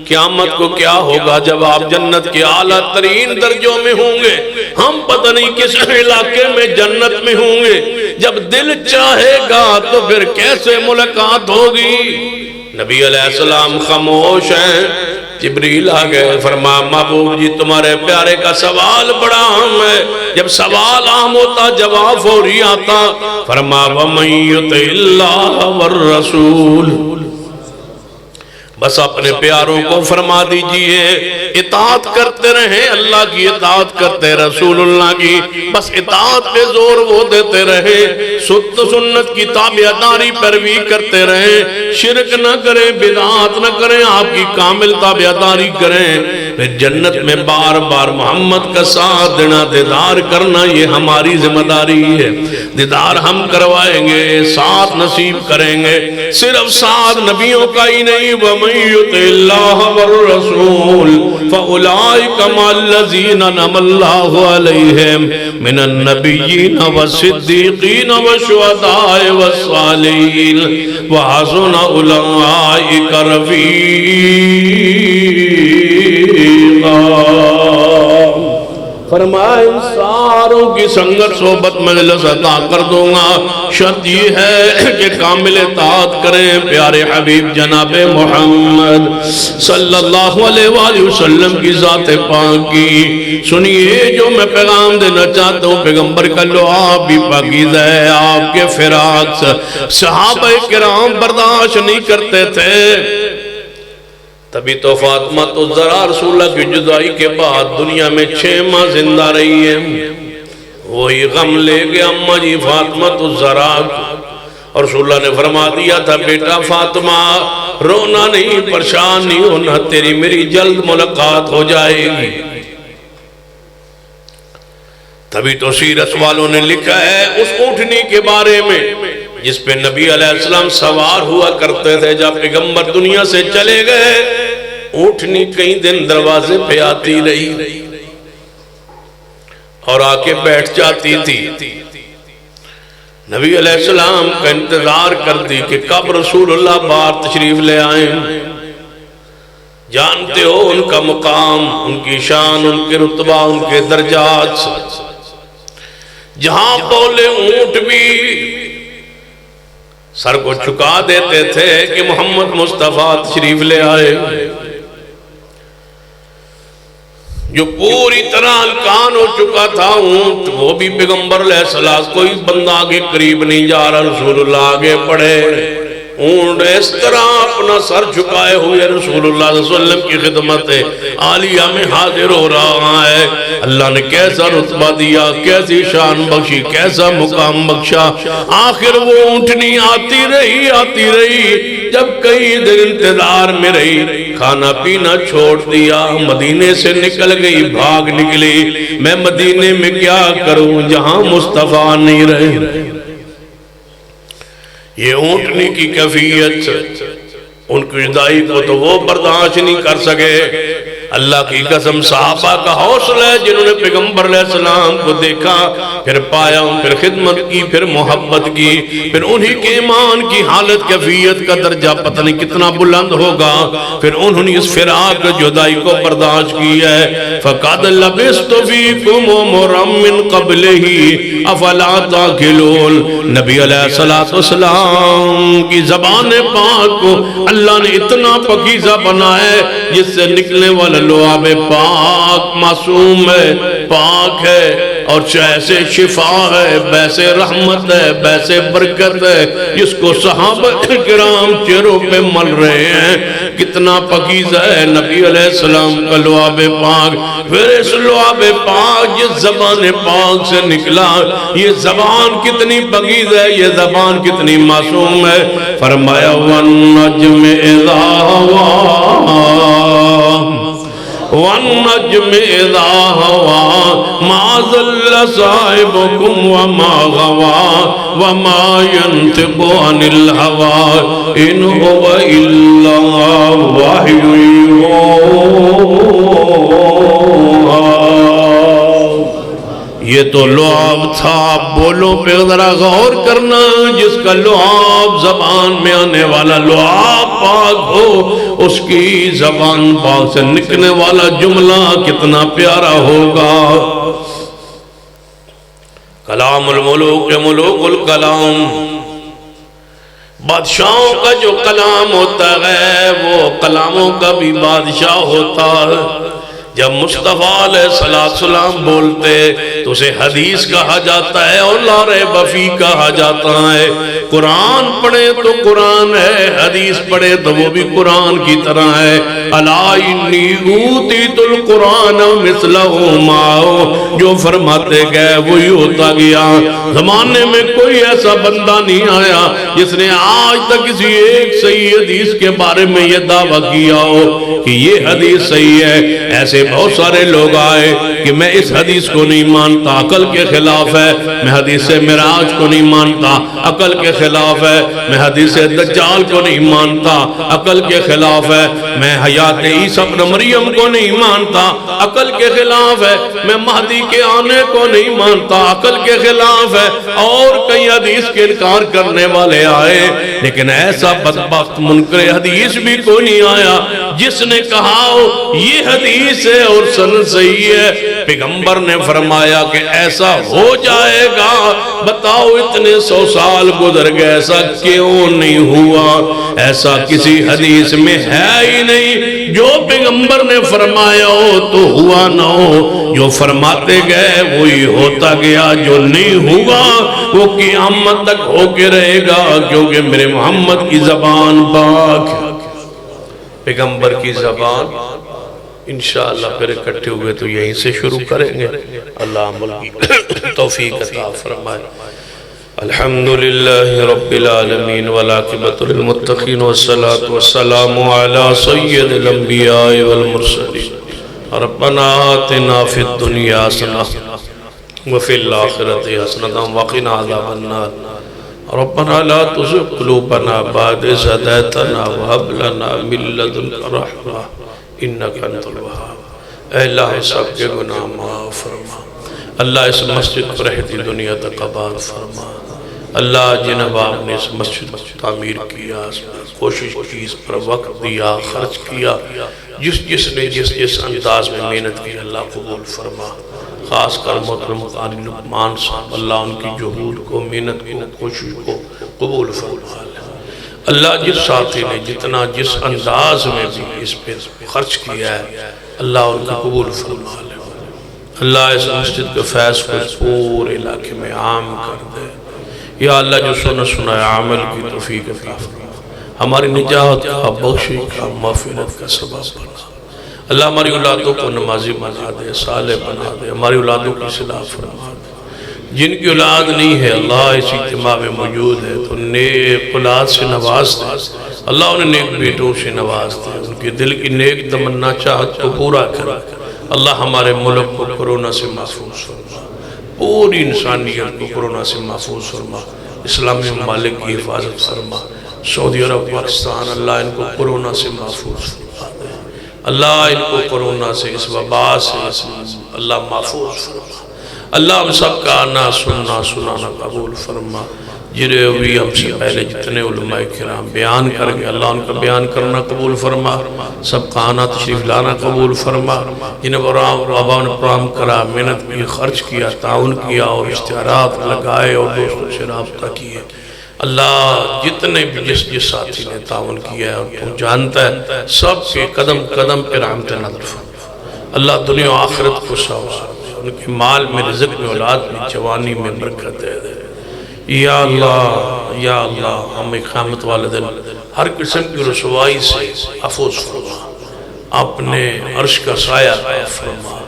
قیامت کو کیا ہوگا جب آپ جنت کے اعلیٰ ترین درجوں میں ہوں گے، ہم پتہ نہیں کس علاقے میں جنت میں ہوں گے، جب دل چاہے گا تو پھر کیسے ملاقات ہوگی۔ نبی علیہ السلام خاموش ہیں، جبریل آگئے، فرمایا محبوب جی تمہارے پیارے کا سوال بڑا اہم ہے، جب سوال اہم ہوتا جواب فوری آتا۔ فرمایا وَمَن يُطِعِ اللَّهَ وَالرَّسُولَ، بس اپنے پیاروں کو فرما دیجئے اطاعت کرتے رہیں، اللہ کی اطاعت کرتے رسول اللہ کی، بس اطاعت پہ زور وہ دیتے رہیں، سنت کی تابعداری پیروی کرتے رہیں، شرک نہ کریں، بدعات نہ کریں، آپ کی کامل تابعداری کریں۔ پھر جنت میں بار بار محمد کا ساتھ دینا، دیدار کرنا، یہ ہماری ذمہ داری ہے۔ دیدار ہم کروائیں گے، ساتھ نصیب کریں گے، صرف ساتھ نبیوں کا ہی نہیں، وَمَن يُطِعِ اللَّهَ وَالرَّسُولَ فَأُولَئِكَ مَعَ الَّذِينَ أَنْعَمَ اللَّهُ عَلَيْهِمْ مِنَ النَّبِيِّينَ وَالصِّدِّيقِينَ وَالشُّهَدَاءِ وَالصَّالِحِينَ وَحَسُنَ أُولَئِكَ رَفِيقًا۔ فرمایا ان ساروں کی سنگت صحبت مجلس عطا کر دوں گا، شرط یہ ہے کہ کامل اطاعت کریں پیارے حبیب جناب محمد صلی اللہ علیہ وآلہ وسلم کی ذات پاک کی۔ سنیے جو میں پیغام دینا چاہتا ہوں، پیغمبر کا لعاب بھی پاکیزہ ہے، آپ کے فراق سے صحابہ کرام برداشت نہیں کرتے تھے۔ تبھی تو فاطمہ تو ذرا رسول اللہ کی جدائی کے بعد دنیا میں 6 ماہ زندہ رہی ہے، وہی غم لے گیا اماں جی فاطمہ تو ذرا، اور رسول اللہ نے فرما دیا تھا بیٹا فاطمہ رونا نہیں، پریشان نہیں ہونا، تیری میری جلد ملاقات ہو جائے گی۔ تبھی تو سیرت والوں نے لکھا ہے اس اونٹنی کے بارے میں جس پہ نبی علیہ السلام سوار ہوا کرتے تھے، جب پیغمبر دنیا سے چلے گئے اونٹنی کئی دن دروازے پہ آتی رہی اور آ کے بیٹھ جاتی تھی۔ نبی علیہ السلام کا انتظار کرتی کہ کب رسول اللہ باہر تشریف لے آئیں۔ جانتے ہو ان کا مقام، ان کی شان، ان کے رتبہ، ان کے درجات، جہاں بولے اونٹ بھی سر کو چکا دیتے تھے کہ محمد مصطفیٰ تشریف لے آئے۔ جو پوری طرح الکان ہو چکا تھا اونٹ، وہ بھی پیغمبر علیہ السلام، کوئی بندہ آگے قریب نہیں جا رہا، رسول اللہ آگے پڑھے۔ اونٹ اس طرح اپنا سر جھکائے ہوئے رسول اللہ صلی اللہ علیہ وسلم کی خدمت عالیہ میں حاضر ہو رہا ہے۔ اللہ نے کیسا رتبہ دیا، کیسی شان بخشی، کیسا مقام بخشا۔ آخر وہ اونٹنی آتی رہی، جب کئی دن انتظار میں رہی، کھانا پینا چھوڑ دیا، مدینے سے نکل گئی، بھاگ نکلی۔ میں مدینے میں کیا کروں جہاں مصطفیٰ نہیں رہے۔ یہ اونٹنی کی کیفیت، ان کی جدائی کو تو وہ برداشت نہیں کر سکے۔ اللہ کی قسم صحابہ کا حوصلہ ہے جنہوں نے پیغمبر علیہ السلام کو دیکھا، پھر پایا، پھر خدمت کی، پھر محبت کی، پھر انہی کے ایمان کی حالت کیفیت کا درجہ پتہ نہیں کتنا بلند ہوگا، پھر انہوں نے اس فراق جدائی کو برداشت کی ہے۔ فَقَدْ لَبِسْتُ فِيكُمْ عُمُرًا مِّن قَبْلِهِ أَفَلَا تَعْقِلُونَ۔ نبی علیہ السلام کی زبان پاک کو اللہ نے اتنا پکیزہ بنایا ہے جس سے نکلنے والا لعاب پاک معصوم ہے، پاک ہے، اور جیسے شفا ہے، ویسے رحمت ہے، ویسے برکت ہے، جس کو صحابہ کرام چہروں پہ مل رہے ہیں۔ کتنا پکیزہ ہے نبی علیہ السلام کا لعاب پاک۔ پھر اس لعاب پاک جس زبان پاک سے نکلا، یہ زبان کتنی پکیزہ ہے، یہ زبان کتنی معصوم ہے۔ فرمایا وَالنَّجْمِ إِذَا هَوَىٰ وَالنَّجْمِ إِذَا هَوَىٰ مَا ضَلَّ صَاحِبُكُمْ وَمَا غَوَىٰ وَمَا يَنطِقُ عَنِ الْهَوَىٰ إِنْ هُوَ إِلَّا وَحْيٌ يُوحَىٰ۔ یہ تو لعاب تھا، بولوں پہ ذرا غور کرنا، جس کا لعاب زبان میں آنے والا لعاب پاک ہو، اس کی زبان پاک سے نکلنے والا جملہ کتنا پیارا ہوگا۔ کلام الملوک ملوک الکلام، بادشاہوں کا جو کلام ہوتا ہے وہ کلاموں کا بھی بادشاہ ہوتا ہے۔ جب مصطفیٰ علیہ السلام بولتے تو اسے حدیث کہا جاتا ہے اور لا ریب فیہ کہا جاتا ہے۔ قرآن پڑھے تو قرآن ہے، حدیث پڑھے تو وہ بھی قرآن کی طرح ہے۔ الا انی اوتیت القرآن مثلہ معہ، جو فرماتے گئے وہی ہوتا گیا۔ زمانے میں کوئی ایسا بندہ نہیں آیا جس نے آج تک کسی ایک صحیح حدیث کے بارے میں یہ دعویٰ کیا ہو کہ یہ حدیث صحیح ہے۔ ایسے بہت سارے لوگ آئے کہ میں اس حدیث کو نہیں مانتا، عقل کے خلاف ہے، میں حدیث معراج کو نہیں مانتا، عقل کے خلاف ہے، میں حدیث دجال کو نہیں مانتا، عقل کے خلاف ہے، میں حیات عیسیٰ ابن مریم کو نہیں مانتا، عقل کے خلاف ہے، میں مہدی کے آنے کو نہیں مانتا، عقل کے خلاف ہے، اور کئی حدیث کے انکار کرنے والے آئے، لیکن ایسا بدبخت منکر حدیث بھی کوئی نہیں آیا جس نے کہا یہ حدیث ہے اور سند صحیح ہے۔ پیغمبر نے فرمایا کہ ایسا ہو جائے گا، بتاؤ اتنے 100 سال گزر گئے، ایسا کیوں نہیں ہوا؟ ایسا کسی حدیث میں ہے ہی نہیں، جو پیغمبر نے فرمایا ہو تو ہوا نہ ہو، جو فرماتے گئے وہی ہوتا گیا، جو نہیں ہوا وہ قیامت تک ہو کے رہے گا، کیونکہ میرے محمد کی زبان پاک ہے، پیغمبر کی زبان۔ انشاءاللہ پھر اکٹھے ہوئے تو یہیں سے شروع کریں گے۔ اللہ عمل کی توفیق عطا فرمائے۔ الحمدللہ رب العالمین والعاقبۃ للمتقین والصلاة والسلام علی سید الانبیاء والمرسلین۔ ربنا آتنا فی الدنیا حسنہ وفي الآخرة حسنة وقنا عذاب النار ربنا لا تزغ قلوبنا بعد إذ هديتنا وهب لنا من لدنك رحمة إنك أنت الوهاب۔ اے اللہ سب کے گناہ معاف فرما، اللہ اس مسجد پر رہتی دنیا تک آباد فرما۔ اللہ جن احباب نے اس مسجد تعمیر کیا، اس پر کوشش کی، اس پر وقت دیا، خرچ کیا، جس نے جس انداز میں محنت کی، اللہ قبول فرما۔ خاص کر محترم قاری لقمان صاحب، اللہ ان کی جہود کو، محنت کو، کوشش کو قبول فرما۔ اللہ جس ساتھی نے جتنا جس انداز میں بھی اس پہ خرچ کیا ہے، اللہ ان کا قبول فرما لے۔ اللہ اس مسجد کے فیض کو پورے علاقے میں عام کر دے۔ یا اللہ جو سنا ہے عمل کی توفیق عطا فرما، ہماری نجات کا، بخشش کا، مغفرت کا سبب بنا۔ اللہ ہماری اولادوں کو نمازی بنا دے، صالح بنا دے، ہماری اولادوں کی اصلاح فرما دے۔ جن کی اولاد نہیں ہے اللہ اس اجتماع میں موجود ہے تو نیک اولاد سے نواز دے، اللہ انہیں نیک بیٹوں سے نواز دے، ان کے دل کی نیک تمنا چاہت کو پورا کرے۔ اللہ ہمارے ملک کو کورونا سے محفوظ فرما، پوری انسانیت کو کورونا سے محفوظ فرما، اسلامی ممالک کی حفاظت فرما۔ سعودی عرب، پاکستان، اللہ ان کو کورونا سے محفوظ فرما دے، اللہ ان کو کورونا سے، اس وبا سے اللہ محفوظ فرما۔ اللہ ہم سب کا آنا سنانا قبول فرما۔ جنہیں بھی ہم سے پہلے جتنے علماء کرام بیان کر گئے، اللہ ان کا بیان کرنا قبول فرما، سب کا آنا تشریف لانا قبول فرما۔ جنہیں بابا نے پرام کرا، محنت کی، خرچ کیا، تعاون کیا اور اشتہارات لگائے اور دوستوں سے رابطہ کیے، اللہ جتنے بھی جس ساتھی نے تعاون کیا ہے اور تو جانتا ہے، سب کے قدم قدم پہ رحمت نظر فرما۔ اللہ دنیا و آخرت کو سوا، ان کے مال میں، رزق میں، اولاد میں، جوانی میں برکت دے دے۔ یا اللہ ہمیں قیامت والے دن ہر قسم کی رسوائی سے محفوظ فرما، اپنے عرش کا سایہ فرما،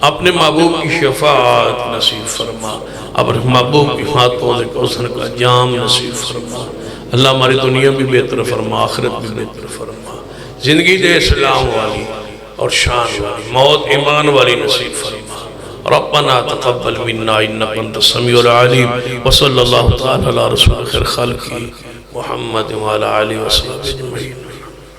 اپنے محبوب کی شفاعت نصیب فرما، اپنے محبوب کی ہاتھوں سے کوثر کا جام نصیب فرما۔ اللہ ہماری دنیا بھی بہتر فرما، آخرت بھی بہتر فرما، زندگی دے اسلام والی اور شان والی، موت ایمان والی نصیب فرما۔ ربنا تقبل منا انك انت السميع العليم وصلى الله تعالى على رسول خير خلقه محمد وعلى اله وصحبه اجمعين۔